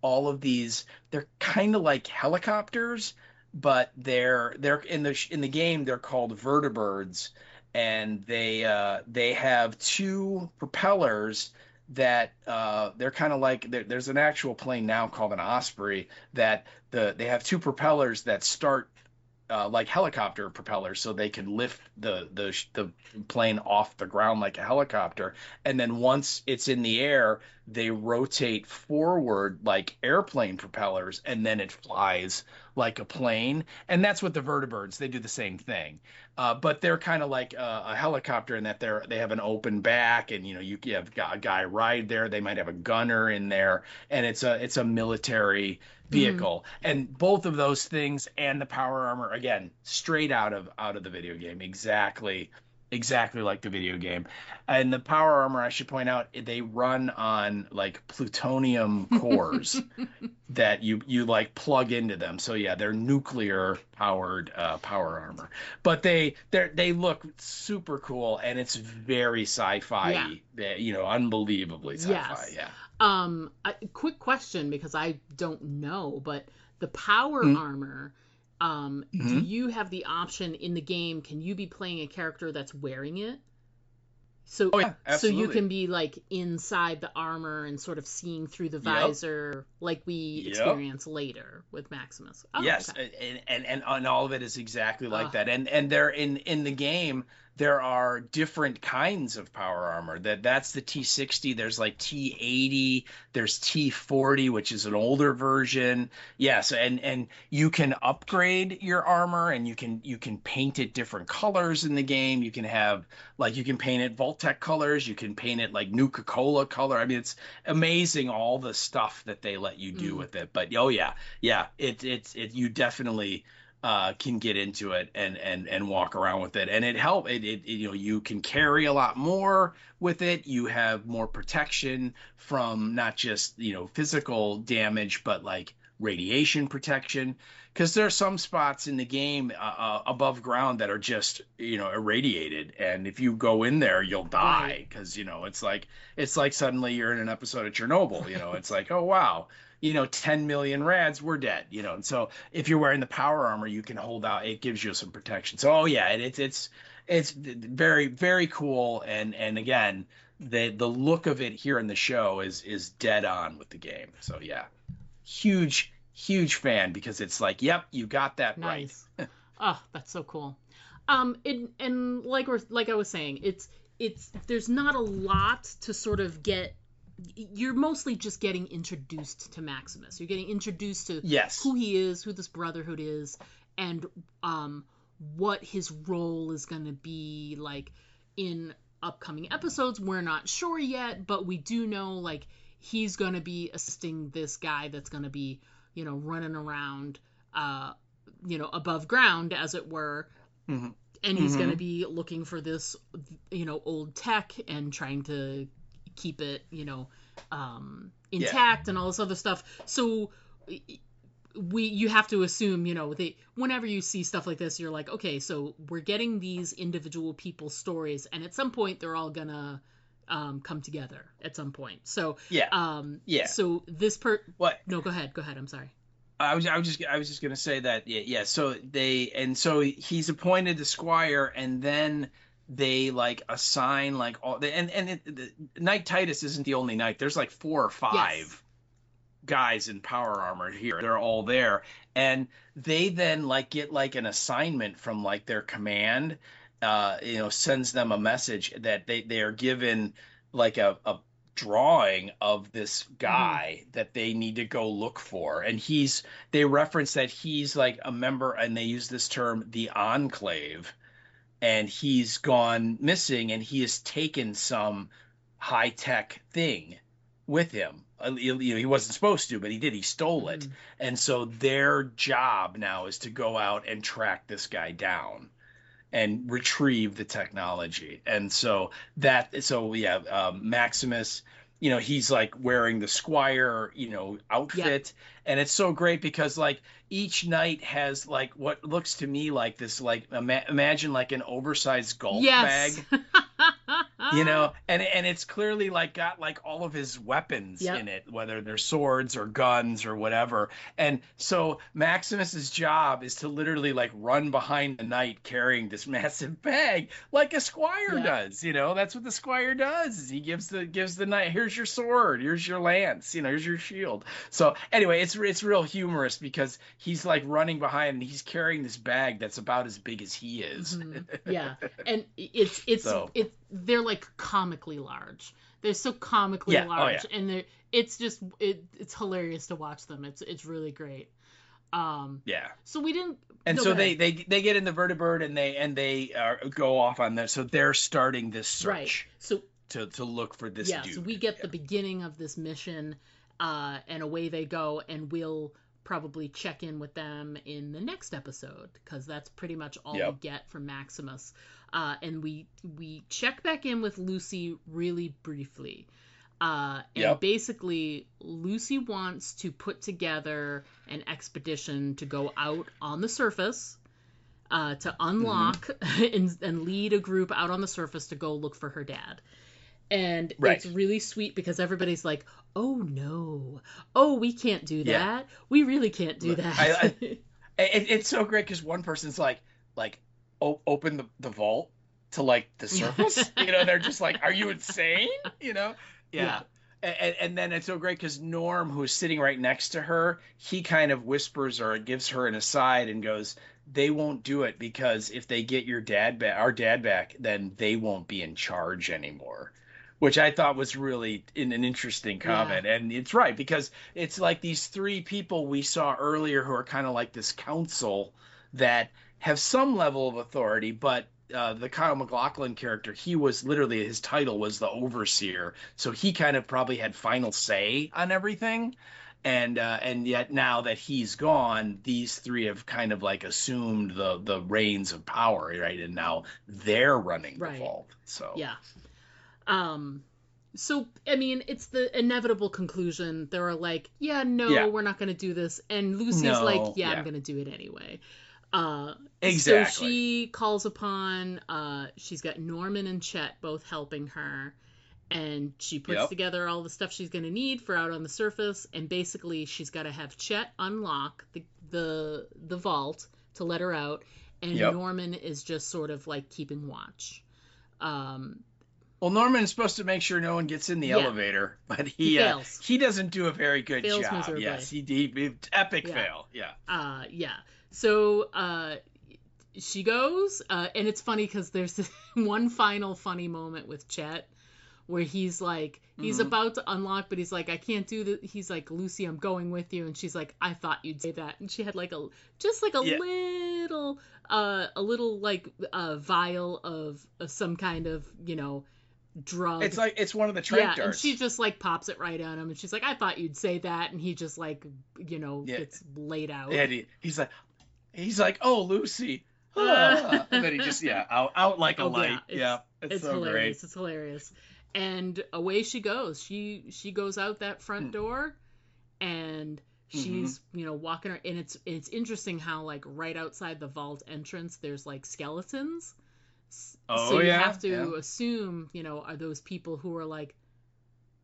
all of these. They're kind of like helicopters, but they're in the game. They're called vertibirds, and they have two propellers that they're kind of like. There's an actual plane now called an Osprey that they have two propellers that start like helicopter propellers, so they can lift the plane off the ground like a helicopter, and then once it's in the air, they rotate forward like airplane propellers, and then it flies like a plane. And that's what the vertibirds, they do the same thing, but they're kind of like a helicopter in that they have an open back, and you have a guy ride there. They might have a gunner in there, and it's a military vehicle. And both of those things and the power armor, again, straight out of the video game, exactly like the video game. And the power armor, I should point out, they run on like plutonium cores that you like plug into them. So yeah, they're nuclear powered power armor, but they look super cool, and it's very sci-fi, unbelievably sci-fi. Quick question, because I don't know, but the power armor, do you have the option in the game? Can you be playing a character that's wearing it? So, so you can be like inside the armor and sort of seeing through the visor, like we experience later with Maximus. Oh, yes, okay. and all of it is exactly like that. And they're in the game. There are different kinds of power armor. That's the T60. There's like T80. There's T40, which is an older version. Yes, and you can upgrade your armor, and you can paint it different colors in the game. You can have you can paint it Voltec colors. You can paint it like Nuka-Cola color. I mean, it's amazing all the stuff that they let you do with it. But you definitely can get into it and walk around with it, and you can carry a lot more with it. You have more protection from not just physical damage, but like radiation protection, because there are some spots in the game above ground that are just irradiated, and if you go in there, you'll die, because it's like suddenly you're in an episode of Chernobyl. It's like, oh wow, 10 million rads, we're dead, and so if you're wearing the power armor, you can hold out. It gives you some protection. So it's very, very cool. And again, the look of it here in the show is dead on with the game. So yeah, huge huge fan because it's like, yep, you got that Nice. right. Oh, that's so cool. And like I was saying, it's there's not a lot to sort of get. You're mostly just getting introduced to Maximus. You're getting introduced to Yes. who he is, who this brotherhood is, and what his role is going to be like in upcoming episodes. We're not sure yet, but we do know like he's going to be assisting this guy that's going to be, running around, above ground, as it were. Mm-hmm. And he's going to be looking for this, old tech and trying to keep it, intact and all this other stuff. So you have to assume, whenever you see stuff like this, you're like, okay, so we're getting these individual people's stories, and at some point they're all gonna come together at some point. So yeah. So this what? No, go ahead. I'm sorry. I was just gonna say that so he's appointed the squire, and then they like assign like all the Knight Titus isn't the only knight. There's like 4 or 5 guys in power armor here. They're all there, and they then like get like an assignment from like their command, sends them a message that they are given like a drawing of this guy that they need to go look for, and they reference that he's like a member, and they use this term, the Enclave, and he's gone missing, and he has taken some high-tech thing with him. He wasn't supposed to, but he did. He stole it. And so their job now is to go out and track this guy down and retrieve the technology. And so Maximus, he's like wearing the squire, outfit. And it's so great because like each knight has like what looks to me like this, like imagine like an oversized golf bag. And it's clearly like got like all of his weapons in it, whether they're swords or guns or whatever. And so Maximus's job is to literally like run behind the knight carrying this massive bag like a squire does. That's what the squire does, is he gives the knight, here's your sword, here's your lance, here's your shield. So anyway, it's real humorous because he's like running behind and he's carrying this bag that's about as big as he is. And they're like comically large. They're so comically large, and it's hilarious to watch them. It's really great. So we didn't. And so they get in the vertibird and they go off on this. So they're starting this search. Right. So to look for this dude. So we get the beginning of this mission, and away they go, and we'll probably check in with them in the next episode, because that's pretty much all we get from Maximus. And we check back in with Lucy really briefly. And basically, Lucy wants to put together an expedition to go out on the surface, to unlock and lead a group out on the surface to go look for her dad. And it's really sweet because everybody's like, oh no, we can't do that. We really can't do that. It's so great because one person's like open the vault to like the surface. They're just like, are you insane? And then it's so great because Norm, who's sitting right next to her, he kind of whispers or gives her an aside and goes, they won't do it because if they get our dad back, then they won't be in charge anymore. Which I thought was really an interesting comment. And it's right, because it's like these 3 people we saw earlier who are kind of like this council that have some level of authority, but the Kyle MacLachlan character, he was literally, his title was the Overseer. So he kind of probably had final say on everything. And yet now that he's gone, these 3 have kind of like assumed the reins of power, right? And now they're running the vault. So so I mean, it's the inevitable conclusion. They're like, we're not going to do this, and Lucy's I'm going to do it anyway. Exactly. So she calls upon. She's got Norman and Chet both helping her, and she puts together all the stuff she's going to need for out on the surface. And basically, she's got to have Chet unlock the vault to let her out, and Norman is just sort of like keeping watch. Well, Norman's supposed to make sure no one gets in the elevator, but he fails. He doesn't do a very good Fails job. miserably. Yes, he epic fail. Yeah. Yeah. So she goes, and it's funny because there's this one final funny moment with Chet where he's like, he's about to unlock, but he's like, I can't do that. He's like, Lucy, I'm going with you. And she's like, I thought you'd say that. And she had like a little like vial of some kind of, drug. It's one of the trank darts. And she just like pops it right on him. And she's like, I thought you'd say that. And he just like, gets laid out. And he's like, oh, Lucy. And then he just, out like a light. It's so hilarious. great. It's hilarious. And away she goes. She goes out that front door, and she's walking her. And it's interesting how like right outside the vault entrance there's like skeletons. So you have to assume are those people who are like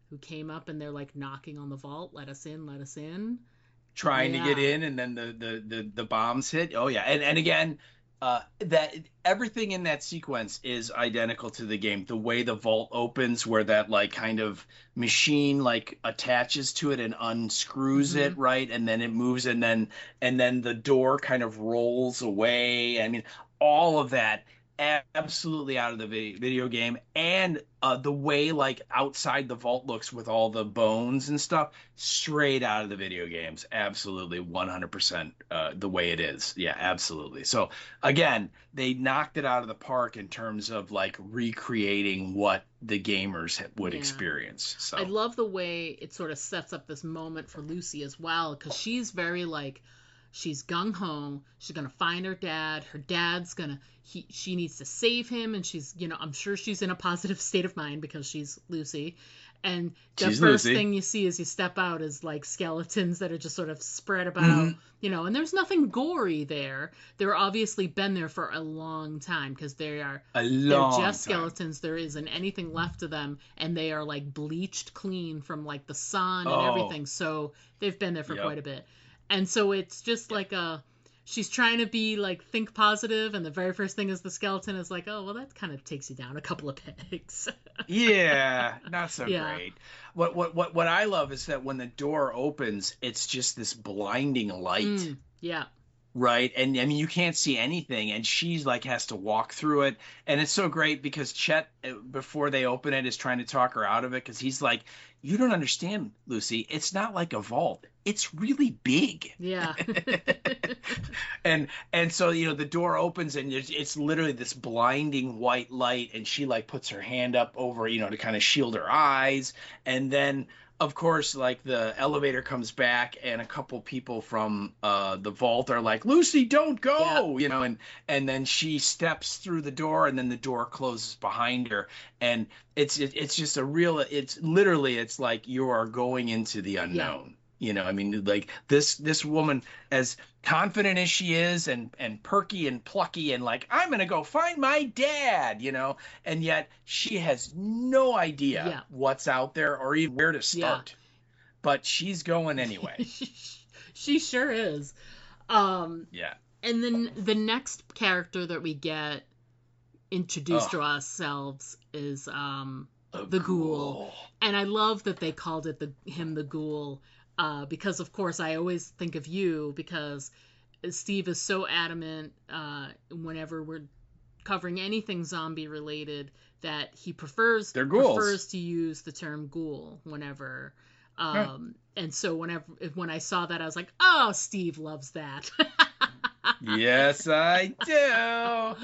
who came up and they're like knocking on the vault, let us in, trying to get in, and then the bombs hit. Oh yeah, and again. That everything in that sequence is identical to the game. The way the vault opens, where that like kind of machine like attaches to it and unscrews it, right, and then it moves, and then the door kind of rolls away. I mean, all of that absolutely out of the video game, and the way like outside the vault looks with all the bones and stuff, straight out of the video games. Absolutely 100% the way it is. Yeah, absolutely. So again, they knocked it out of the park in terms of like recreating what the gamers would experience. So I love the way it sort of sets up this moment for Lucy as well, because she's very like, she's gung-ho. She's going to find her dad. Her dad's she needs to save him. And she's, I'm sure she's in a positive state of mind because she's Lucy. And the first thing you see as you step out is like skeletons that are just sort of spread about, and there's nothing gory there. They're obviously been there for a long time because they're just skeletons. There isn't anything left of them. And they are like bleached clean from like the sun and everything. So they've been there for quite a bit. And so it's just like she's trying to be like, think positive, and the very first thing is the skeleton is like, oh, well, that kind of takes you down a couple of pegs. Yeah, not so great. What I love is that when the door opens, it's just this blinding light. Right. And I mean, you can't see anything, and she's like has to walk through it. And it's so great because Chet, before they open it, is trying to talk her out of it, because he's like, you don't understand, Lucy. It's not like a vault. It's really big. Yeah. and so, the door opens, and it's literally this blinding white light, and she like puts her hand up over, to kind of shield her eyes. And then, of course, like the elevator comes back, and a couple people from the vault are like, Lucy, don't go, and then she steps through the door, and then the door closes behind her. And it's just it's like you are going into the unknown. I mean, like this woman, as confident as she is, and perky and plucky, and like, I'm going to go find my dad, and yet she has no idea what's out there or even where to start. But she's going anyway. She sure is. And then the next character that we get introduced to ourselves is the ghoul. And I love that they called it him the ghoul. Because of course I always think of you, because Steve is so adamant whenever we're covering anything zombie related that he prefers to use the term ghoul whenever. And so when I saw that, I was like, oh, Steve loves that. Yes, I do.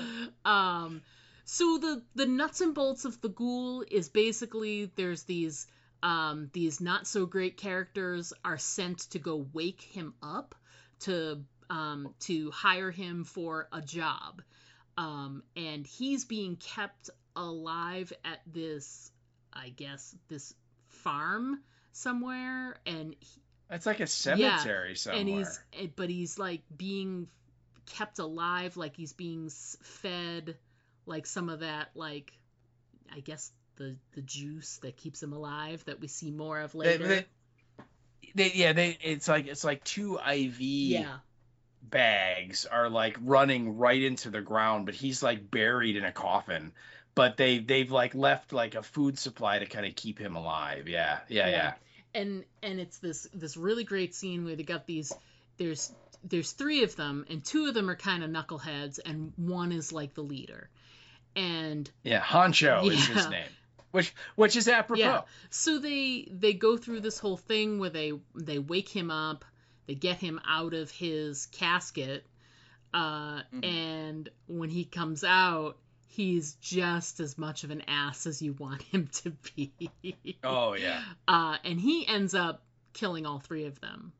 So the nuts and bolts of the ghoul is basically there's these not so great characters are sent to go wake him up to hire him for a job. And he's being kept alive at this farm somewhere, and it's like a cemetery somewhere. And he's like being kept alive, like he's being fed like some of that, like, I guess the juice that keeps him alive that we see more of later. It's like two IV bags are like running right into the ground, but he's like buried in a coffin. but they've like left like a food supply to kind of keep him alive. Yeah. And it's this really great scene where they got these. There's three of them, and two of them are kind of knuckleheads, and one is like the leader. And Honcho is his name, which is apropos. Yeah. So they go through this whole thing where they wake him up, they get him out of his casket, and when he comes out, he's just as much of an ass as you want him to be. Oh yeah. And he ends up killing all three of them.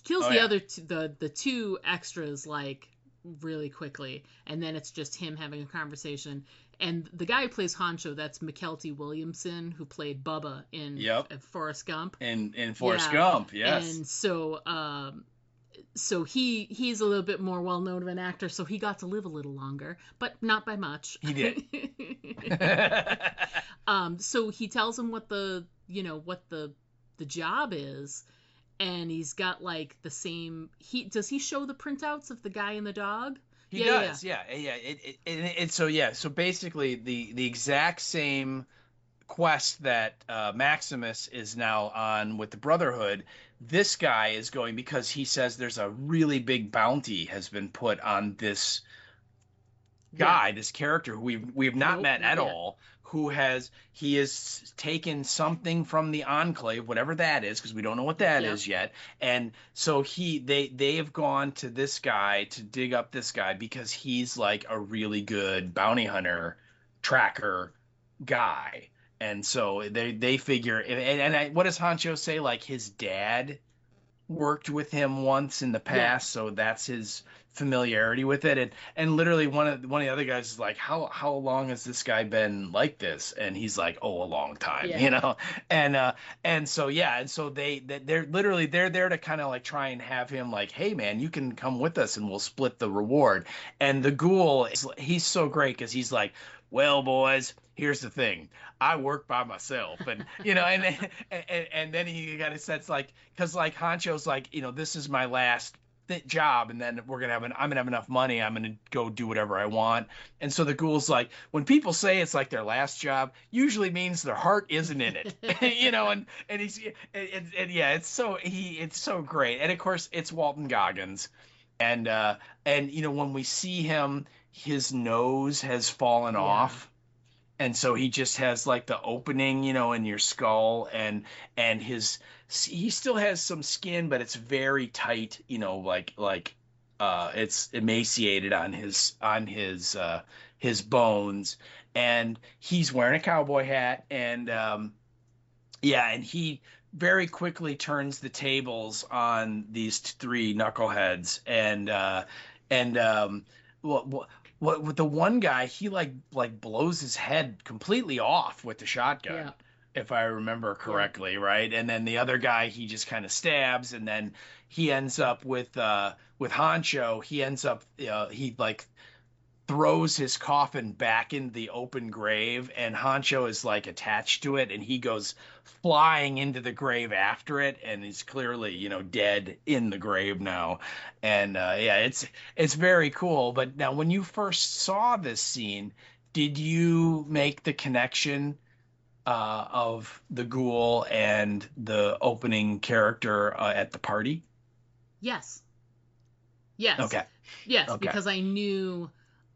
Kills the other the two extras like really quickly, and then it's just him having a conversation. And the guy who plays Honcho, that's McKelty Williamson, who played Bubba in Forrest Gump. In Forrest Gump, yes. And so he's a little bit more well known of an actor, so he got to live a little longer, but not by much. He did. So he tells him what the job is. And he's got like the same. Does he show the printouts of the guy and the dog? He does. Yeah. So basically the exact same quest that Maximus is now on with the Brotherhood. This guy is going because he says there's a really big bounty has been put on this guy, this character who we've not met at all. He has taken something from the Enclave, whatever that is, because we don't know what that is yet. And so they have gone to this guy to dig up this guy because he's like a really good bounty hunter tracker guy. And so they figure, and what does Honcho say? Like his dad worked with him once in the past, so that's his familiarity with it. And literally one of the other guys is like, how long has this guy been like this? And he's like, oh, a long time, and so they're there to kind of like try and have him like, hey man, you can come with us and we'll split the reward. And the ghoul, he's so great because he's like, well boys, here's the thing, I work by myself, and and then he got a sense like, because like Honcho's like, this is my last job, and then I'm gonna have enough money, I'm gonna go do whatever I want. And so the ghoul's like, when people say it's like their last job, usually means their heart isn't in it. And he's it's so great. And of course it's Walton Goggins, and when we see him, his nose has fallen off. And so he just has like the opening, in your skull, and he still has some skin, but it's very tight, it's emaciated on his bones, and he's wearing a cowboy hat, and and he very quickly turns the tables on these three knuckleheads, What the one guy, he like blows his head completely off with the shotgun, if I remember correctly, right? And then the other guy, he just kind of stabs, and then he ends up with Honcho. He ends up he like throws his coffin back into the open grave, and Honcho is like attached to it, and he goes flying into the grave after it, and he's clearly dead in the grave now. And it's very cool. But now, when you first saw this scene, did you make the connection of the ghoul and the opening character at the party? Yes. Okay. Yes, okay. Because I knew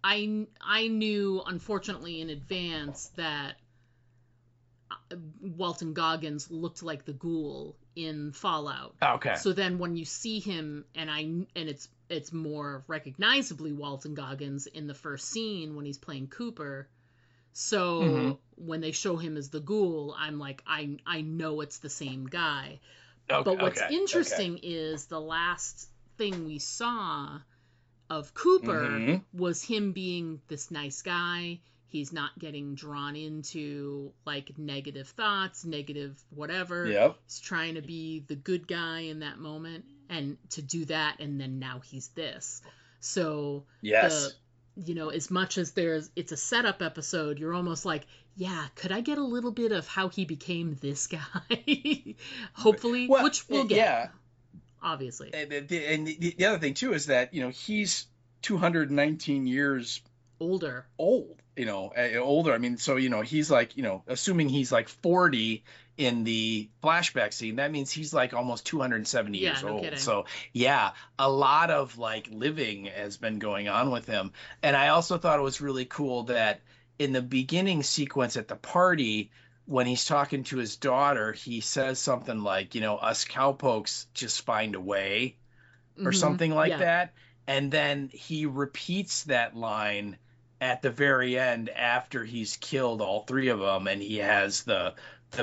unfortunately in advance that Walton Goggins looked like the ghoul in Fallout. Okay. So then when you see him, and it's more recognizably Walton Goggins in the first scene when he's playing Cooper. So when they show him as the ghoul, I'm like, I know it's the same guy. Okay, but what's interesting is the last thing we saw of Cooper was him being this nice guy. He's not getting drawn into like negative thoughts, negative whatever. Yep. He's trying to be the good guy in that moment, and to do that, and then now he's this. So yes, as much as it's a setup episode, you're almost like, yeah, could I get a little bit of how he became this guy? Hopefully, which we'll get. Yeah. Obviously. And the other thing too is that he's 219 years Older. old, older. I mean, so, he's like, assuming he's like 40 in the flashback scene, that means he's like almost 270 Yeah, years no old. kidding. So, yeah, a lot of like living has been going on with him. And I also thought it was really cool that in the beginning sequence at the party, when he's talking to his daughter, he says something like, us cowpokes just find a way or something like Yeah. that. And then he repeats that line at the very end after he's killed all three of them, and he has the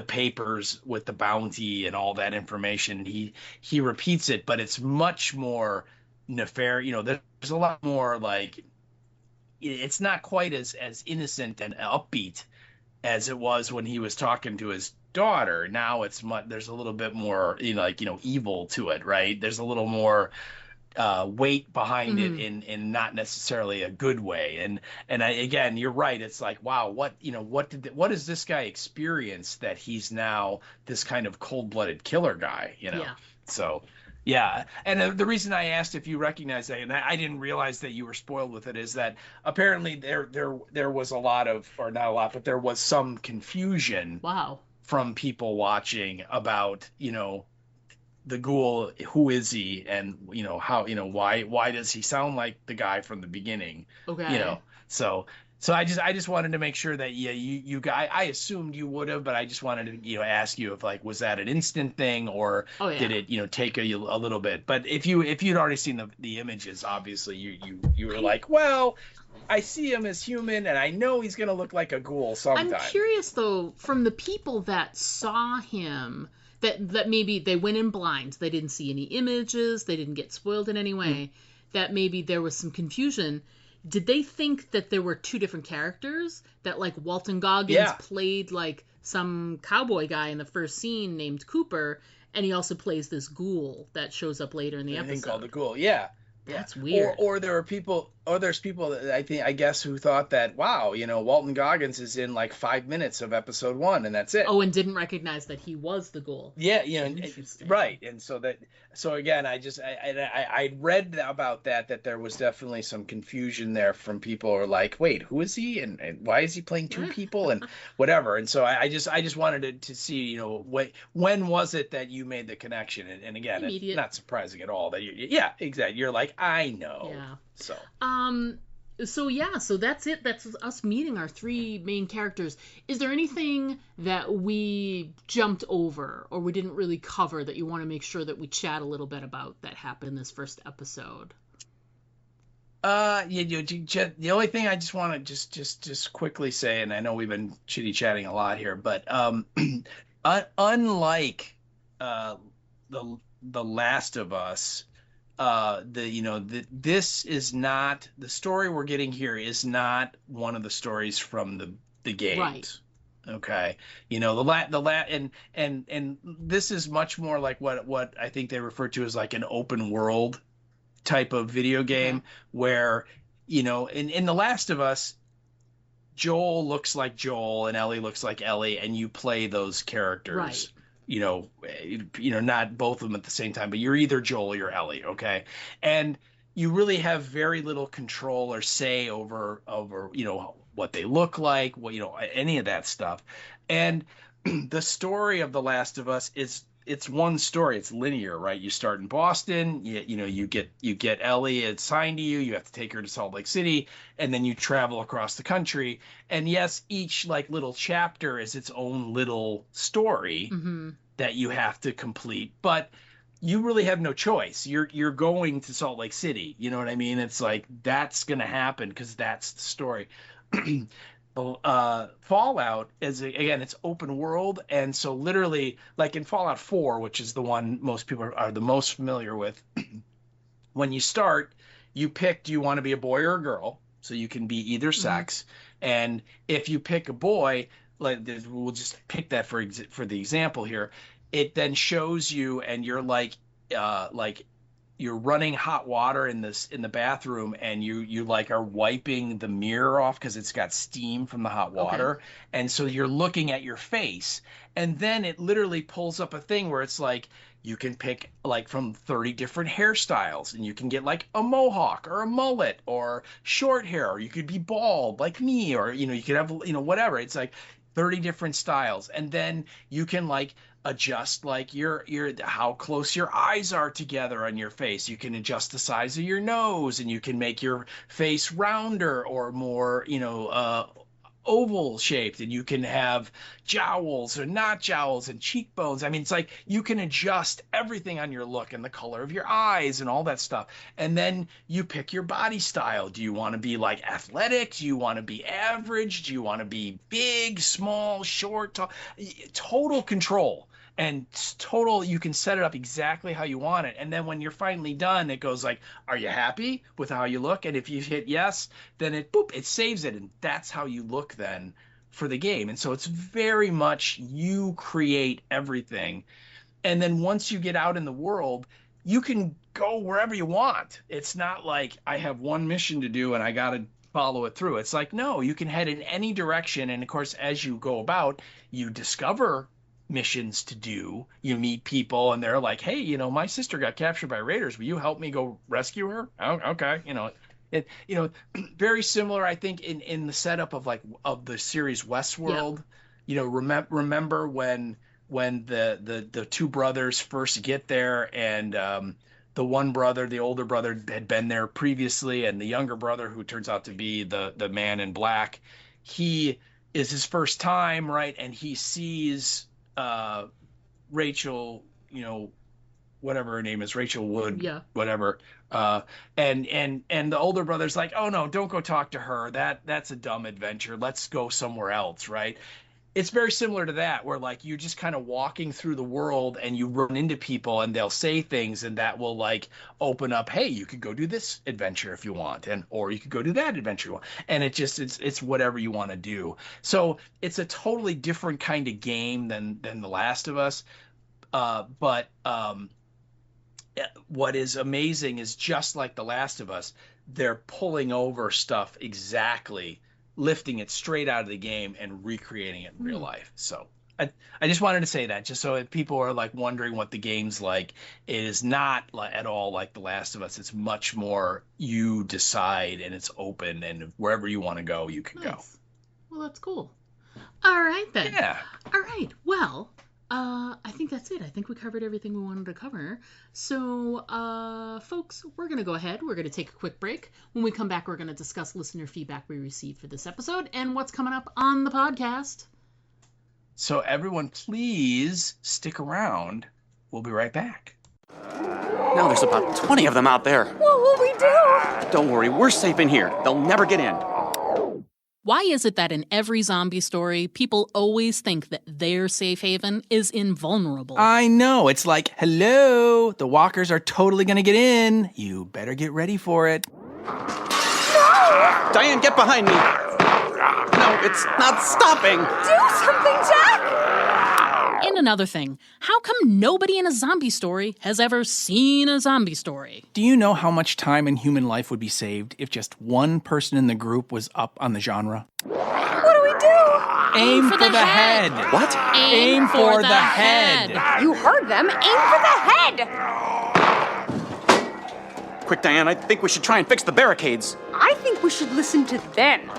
papers with the bounty and all that information. He repeats it, but it's much more nefarious. There's a lot more like it's not quite as innocent and upbeat as it was when he was talking to his daughter. Now there's a little bit more evil to it, right? There's a little more weight behind it in not necessarily a good way. And again, you're right. It's like, wow, what does this guy experience that he's now this kind of cold-blooded killer guy, Yeah. So yeah. And the reason I asked if you recognize that, and I didn't realize that you were spoiled with it, is that apparently there was a lot of, or not a lot, but there was some confusion Wow. from people watching about, the ghoul, who is he, and how, why does he sound like the guy from the beginning? Okay. So I just wanted to make sure that you guys, I assumed you would have, but I just wanted to ask you if like was that an instant thing, or did it take a little bit? But if you'd already seen the images, obviously you were like, well, I see him as human, and I know he's gonna look like a ghoul sometime. I'm curious though, from the people that saw him, that maybe they went in blind, they didn't see any images, they didn't get spoiled in any way, that maybe there was some confusion. Did they think that there were two different characters? That like Walton Goggins played like some cowboy guy in the first scene named Cooper, and he also plays this ghoul that shows up later in the episode. Called the ghoul, yeah. That's weird. Or there's people that I guess who thought that, wow, Walton Goggins is in like 5 minutes of episode 1 and that's it. Oh, and didn't recognize that he was the ghoul. Yeah, right. And so again, I read about that there was definitely some confusion there from people who are like, wait, who is he, and why is he playing two people, and whatever. And so I just wanted to see, when was it that you made the connection, and again, it's not surprising at all that exactly. You're like, I know. Yeah. So so that's it. That's us meeting our three main characters. Is there anything that we jumped over or we didn't really cover that you want to make sure that we chat a little bit about that happened in this first episode? The only thing I just want to just quickly say, and I know we've been chitty chatting a lot here, but unlike the Last of Us, this is not the story we're getting here is not one of the stories from the games. Right. Okay. And this is much more like what I think they refer to as like an open world type of video game, where, in The Last of Us, Joel looks like Joel and Ellie looks like Ellie, and you play those characters. Right. Not both of them at the same time, but you're either Joel or you're Ellie, okay? And you really have very little control or say over what they look like, any of that stuff. And the story of The Last of Us it's one story. It's linear, right? You start in Boston, you get Ellie assigned to you, you have to take her to Salt Lake City, and then you travel across the country. And yes, each like little chapter is its own little story that you have to complete, but you really have no choice. You're going to Salt Lake City. You know what I mean? It's like that's gonna happen because that's the story. Fallout is, again, it's open world, and so literally, like in Fallout 4, which is the one most people are the most familiar with, when you start, you pick, do you want to be a boy or a girl? So you can be either sex, and if you pick a boy, like we'll just pick that for the example here, it then shows you, and you're like you're running hot water in the bathroom, and you like are wiping the mirror off because it's got steam from the hot water. Okay. And so you're looking at your face, and then it literally pulls up a thing where it's like, you can pick like from 30 different hairstyles, and you can get like a mohawk or a mullet or short hair, or you could be bald like me, or you could have whatever. It's like 30 different styles, and then you can like adjust like your how close your eyes are together on your face. You can adjust the size of your nose, and you can make your face rounder or more oval shaped, and you can have jowls or not jowls and cheekbones. I mean, it's like you can adjust everything on your look and the color of your eyes and all that stuff. And then you pick your body style. Do you want to be like athletic? Do you want to be average? Do you want to be big, small, short, tall? Total control. And total, you can set it up exactly how you want it. And then when you're finally done, it goes like, are you happy with how you look? And if you hit yes, then it saves it. And that's how you look then for the game. And so it's very much you create everything. And then once you get out in the world, you can go wherever you want. It's not like I have one mission to do and I got to follow it through. It's like, no, you can head in any direction. And of course, as you go about, you discover missions to do. You meet people and they're like, hey, my sister got captured by raiders, will you help me go rescue her? Oh, okay. Very similar, I think, in the setup of the series Westworld. Yeah. Remember when the two brothers first get there, and the one brother, the older brother, had been there previously, and the younger brother, who turns out to be the man in black, he is his first time, right? And he sees Rachel, whatever her name is, Rachel Wood, yeah, whatever. And the older brother's like, oh no, don't go talk to her. That's a dumb adventure. Let's go somewhere else, right? It's very similar to that, where like you're just kind of walking through the world and you run into people and they'll say things, and that will like open up, hey, you could go do this adventure if you want, or you could go do that adventure you want. And it's whatever you want to do. So it's a totally different kind of game than The Last of Us. But what is amazing is, just like The Last of Us, they're pulling over stuff exactly, lifting it straight out of the game and recreating it in real life. So I just wanted to say that, just so if people are like wondering what the game's like, it is not at all like The Last of Us. It's much more you decide, and it's open, and wherever you want to go, you can go. Well, that's cool. All right then. Yeah. All right. Well, I think that's it. I think we covered everything we wanted to cover. So, folks, we're going to go ahead. We're going to take a quick break. When we come back, we're going to discuss listener feedback we received for this episode and what's coming up on the podcast. So, everyone, please stick around. We'll be right back. Now there's about 20 of them out there. What will we do? Don't worry, we're safe in here. They'll never get in. Why is it that in every zombie story, people always think that their safe haven is invulnerable? I know. It's like, hello, the walkers are totally going to get in. You better get ready for it. No! Diane, get behind me. No, it's not stopping. Do something, Jack! And another thing, how come nobody in a zombie story has ever seen a zombie story? Do you know how much time in human life would be saved if just one person in the group was up on the genre? What do we do? Aim for the head. What? Aim for the head. You heard them. Aim for the head. Quick, Diane, I think we should try and fix the barricades. I think we should listen to them.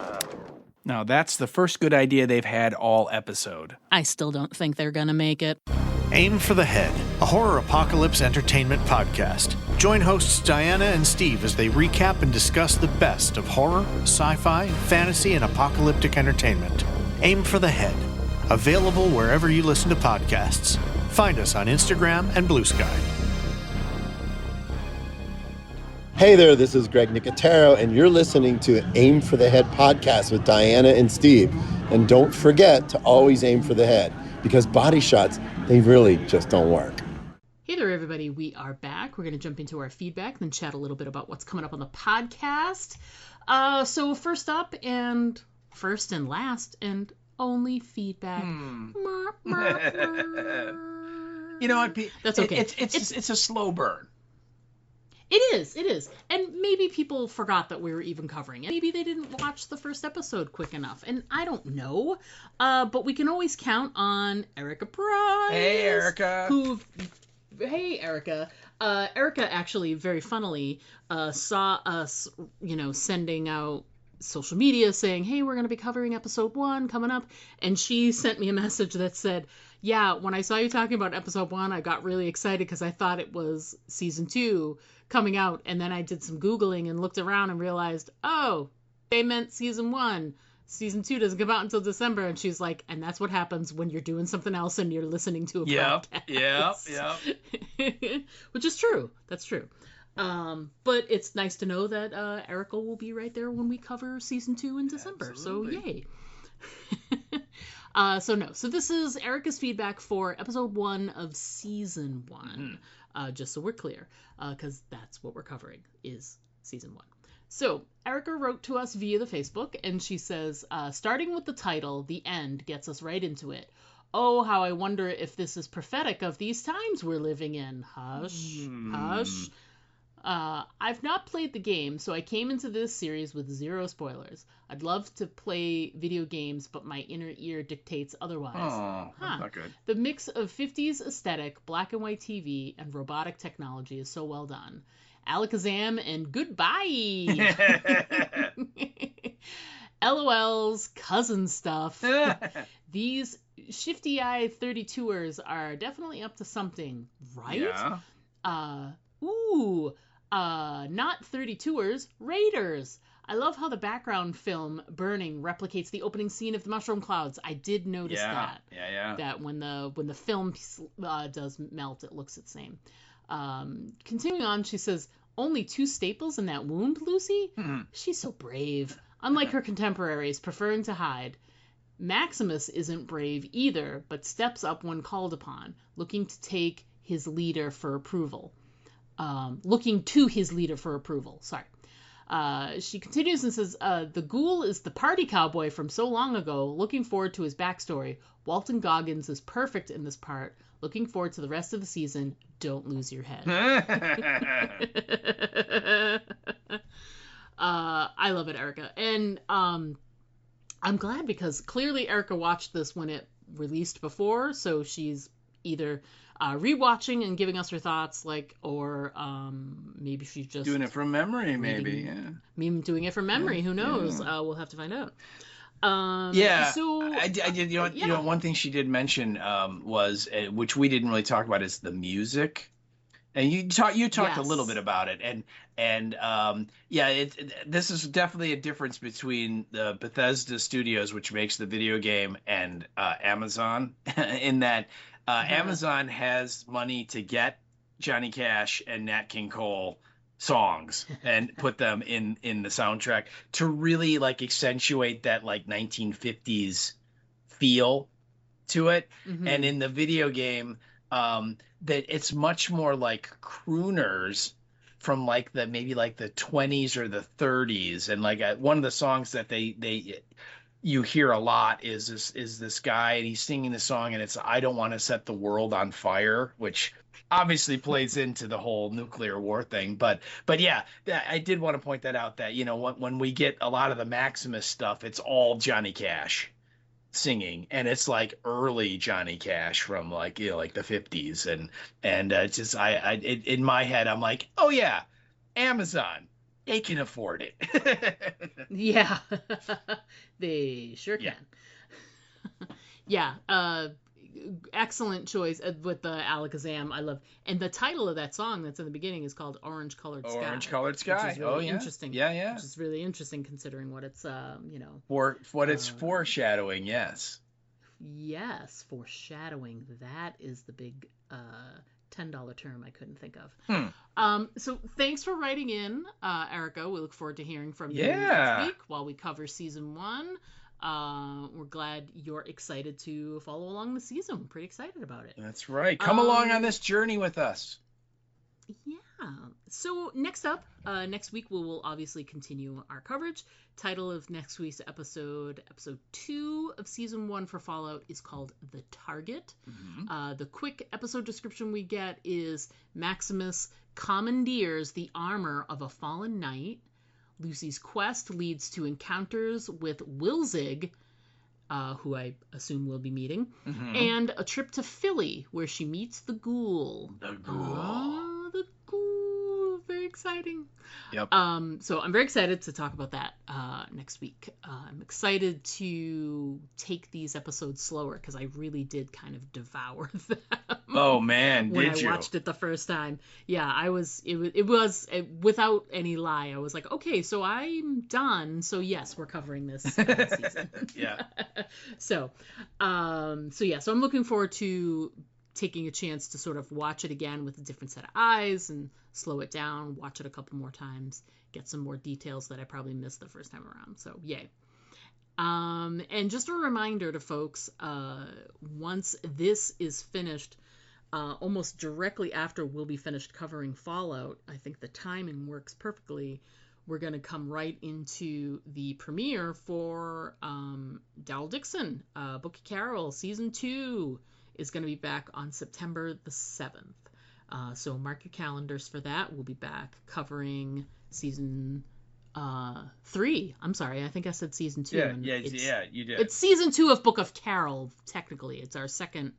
Now, that's the first good idea they've had all episode. I still don't think they're gonna make it. Aim for the Head, a horror apocalypse entertainment podcast. Join hosts Diana and Steve as they recap and discuss the best of horror, sci-fi, fantasy, and apocalyptic entertainment. Aim for the Head, available wherever you listen to podcasts. Find us on Instagram and Blue Sky. Hey there, this is Greg Nicotero, and you're listening to Aim for the Head podcast with Diana and Steve. And don't forget to always aim for the head, because body shots, they really just don't work. Hey there, everybody. We are back. We're going to jump into our feedback, then chat a little bit about what's coming up on the podcast. So first up, and first and last, and only feedback. You know what? That's okay. It's a slow burn. It is. And maybe people forgot that we were even covering it. Maybe they didn't watch the first episode quick enough. And I don't know. But we can always count on Erica Price. Hey, Erica. Who Hey, Erica. Erica actually, very funnily, saw us, sending out social media saying, hey, we're going to be covering episode 1 coming up. And she sent me a message that said, yeah, when I saw you talking about episode 1, I got really excited because I thought it was season 2 coming out. And then I did some Googling and looked around and realized, oh, they meant season 1. Season 2 doesn't come out until December. And she's like, and that's what happens when you're doing something else and you're listening to a podcast. Yep. Which is true. That's true. But it's nice to know that Erica will be right there when we cover season 2 in December. Absolutely. So yay. So this is Erica's feedback for episode 1 of season 1. Just so we're clear, because that's what we're covering is season 1. So Erica wrote to us via the Facebook, and she says, starting with the title, The End gets us right into it. Oh, how I wonder if this is prophetic of these times we're living in. Hush, hush. I've not played the game, so I came into this series with 0 spoilers. I'd love to play video games, but my inner ear dictates otherwise. Oh, that's not good. The mix of 50s aesthetic, black and white TV, and robotic technology is so well done. Alakazam and goodbye! LOL's cousin stuff. These shifty-eyed 32ers are definitely up to something, right? Yeah. Not 32ers, Raiders. I love how the background film Burning replicates the opening scene of the mushroom clouds. I did notice that. Yeah. That when the film does melt, it looks the same. Continuing on, she says, only 2 staples in that wound, Lucy? She's so brave. Unlike her contemporaries, preferring to hide. Maximus isn't brave either, but steps up when called upon, looking to his leader for approval. She continues and says, the ghoul is the party cowboy from so long ago. Looking forward to his backstory. Walton Goggins is perfect in this part. Looking forward to the rest of the season. Don't lose your head. I love it, Erica. And I'm glad because clearly Erica watched this when it released before, so she's either rewatching and giving us her thoughts, or maybe she's just doing it from memory, maybe. Maybe doing it from memory. Who knows? We'll have to find out. So I did. You know, one thing she did mention was, which we didn't really talk about, is the music. And you talked a little bit about it, and this is definitely a difference between the Bethesda Studios, which makes the video game, and Amazon, in that Amazon has money to get Johnny Cash and Nat King Cole songs and put them in the soundtrack to really accentuate that 1950s feel to it. And in the video game, that it's much more like crooners from maybe the 20s or the 30s. And one of the songs that you hear a lot is this guy, and he's singing the song, and it's I Don't Want to Set the World on Fire, which obviously plays into the whole nuclear war thing. But yeah, I did want to point that out, that when we get a lot of the Maximus stuff, it's all Johnny Cash singing, and it's early Johnny Cash from the 50s, and it's just in my head I'm like, oh yeah, Amazon, they can afford it. Yeah. They sure can. Excellent choice with the Alakazam. I love, and the title of that song that's in the beginning is called Orange Colored Sky. Orange Colored Sky. Which is really interesting. Yeah. Which is really interesting considering what it's for what it's foreshadowing. Yes, foreshadowing. That is the big $10 term I couldn't think of. So thanks for writing in, Erica. We look forward to hearing from you next week while we cover season 1. We're glad you're excited to follow along the season. We're pretty excited about it. That's right. Come along on this journey with us. Yeah. So next up, next week we will obviously continue our coverage. Title of next week's episode 2 of season 1 for Fallout, is called The Target. The quick episode description we get is Maximus commandeers the armor of a fallen knight. Lucy's quest leads to encounters with Wilzig, who I assume we'll be meeting, Mhm. and a trip to Philly where she meets the ghoul. The ghoul. The ghoul. Very exciting. Yep. So I'm very excited to talk about that next week. I'm excited to take these episodes slower because I really did kind of devour them. Oh man, when did I you? watched it the first time. Yeah, I was. It was without any lie. I was like, okay, so I'm done. So yes, we're covering this season. Yeah. So I'm looking forward to taking a chance to sort of watch it again with a different set of eyes and slow it down, watch it a couple more times, get some more details that I probably missed the first time around. So yay. And just a reminder to folks, once this is finished, almost directly after we'll be finished covering Fallout, I think the timing works perfectly. We're going to come right into the premiere for Daryl Dixon, Book of Carol, Season 2 is going to be back on September the 7th. So mark your calendars for that. We'll be back covering Season 3. I'm sorry, I think I said Season 2. Yeah, you did. It's Season 2 of Book of Carol, technically. It's our second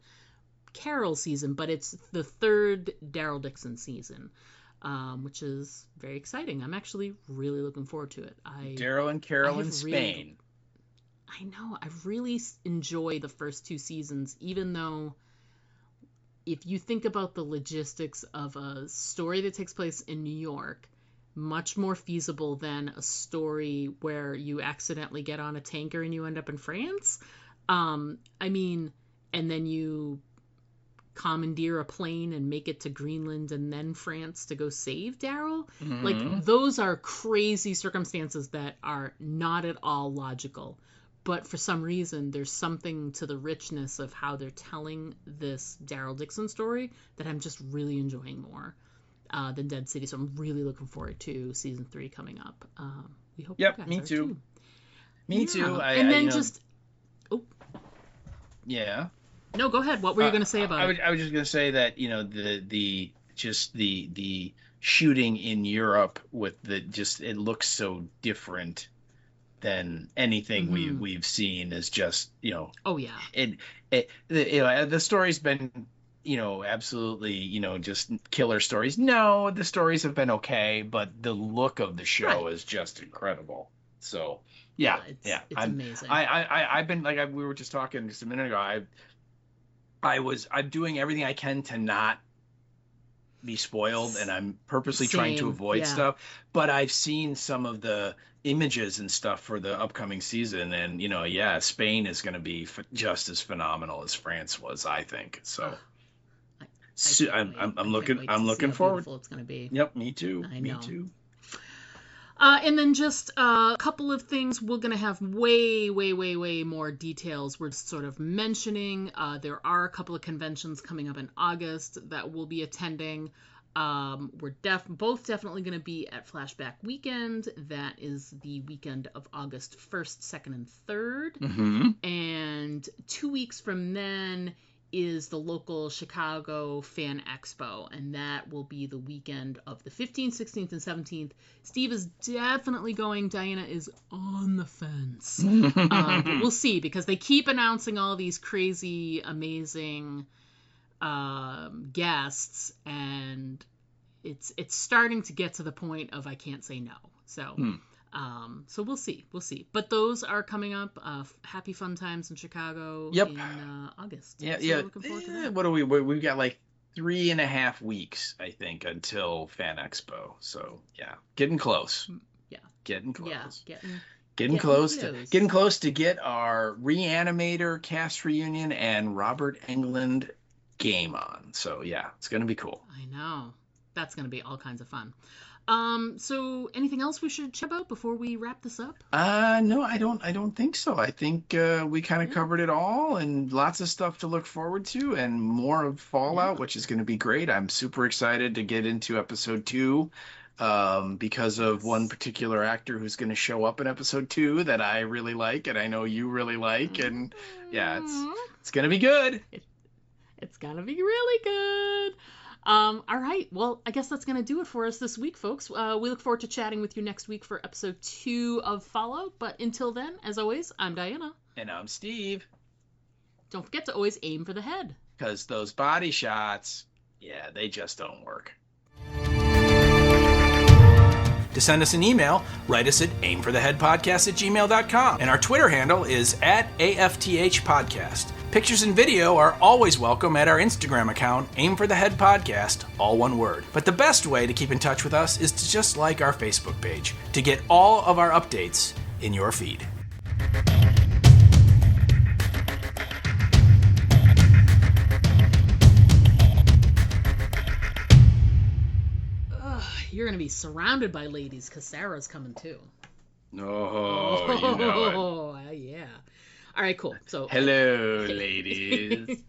Carol season, but it's the third Daryl Dixon season, which is very exciting. I'm actually really looking forward to it. Daryl and Carol in Spain. I know. I really enjoy the first 2 seasons, even though if you think about the logistics of a story that takes place in New York, much more feasible than a story where you accidentally get on a tanker and you end up in France. And then you commandeer a plane and make it to Greenland and then France to go save Daryl. Mm-hmm. Like, those are crazy circumstances that are not at all logical. But for some reason, there's something to the richness of how they're telling this Daryl Dixon story that I'm just really enjoying more than Dead City. So I'm really looking forward to Season 3 coming up. We hope you guys me are too. Me too. Yeah. No, go ahead. What were you going to say about it? I was just going to say that, the shooting in Europe with it looks so different than anything we've seen is just, Oh yeah. The story's been, absolutely, just killer stories. No, the stories have been okay, but the look of the show is just incredible. So yeah, it's amazing. I've been we were just talking just a minute ago. I'm doing everything I can to not be spoiled, and I'm purposely trying to avoid stuff. But I've seen some of the images and stuff for the upcoming season, and Spain is going to be just as phenomenal as France was, I think. So I'm looking forward. It's going to be. Yep, me too. I know. Me too. And then just a couple of things. We're going to have way more details. We're just sort of mentioning. There are a couple of conventions coming up in August that we'll be attending. We're both definitely going to be at Flashback Weekend. That is the weekend of August 1st, 2nd, and 3rd. Mm-hmm. And 2 weeks from then is the local Chicago Fan Expo, and that will be the weekend of the 15th, 16th, and 17th. Steve is definitely going. Diana is on the fence. But we'll see, because they keep announcing all these crazy, amazing guests, and it's starting to get to the point of I can't say no. So so we'll see. But those are coming up. Happy Fun Times in Chicago in August. Yeah. Looking forward to that. What do we've got 3.5 weeks, I think, until Fan Expo. So yeah, getting close. Yeah. Getting close. Yeah. Getting close to get our Reanimator cast reunion and Robert Englund game on. So yeah, it's gonna be cool. I know. That's gonna be all kinds of fun. So anything else we should chat about before we wrap this up? No, I don't think so. I think we kind of covered it all, and lots of stuff to look forward to, and more of Fallout, which is going to be great. I'm super excited to get into episode 2 because of one particular actor who's going to show up in episode 2 that I really like, and I know you really like, and yeah, it's going to be good. It's going to be really good. All right. Well, I guess that's going to do it for us this week, folks. We look forward to chatting with you next week for episode 2 of Fallout. But until then, as always, I'm Diana. And I'm Steve. Don't forget to always aim for the head. Because those body shots, yeah, they just don't work. To send us an email, write us at aimfortheheadpodcast@gmail.com. And our Twitter handle is @AFTH Podcast. Pictures and video are always welcome at our Instagram account, Aim for the Head Podcast, all one word. But the best way to keep in touch with us is to just like our Facebook page to get all of our updates in your feed. You're going to be surrounded by ladies because Sarah's coming too. Oh, you know it. Oh, yeah. All right, cool. So hello, ladies.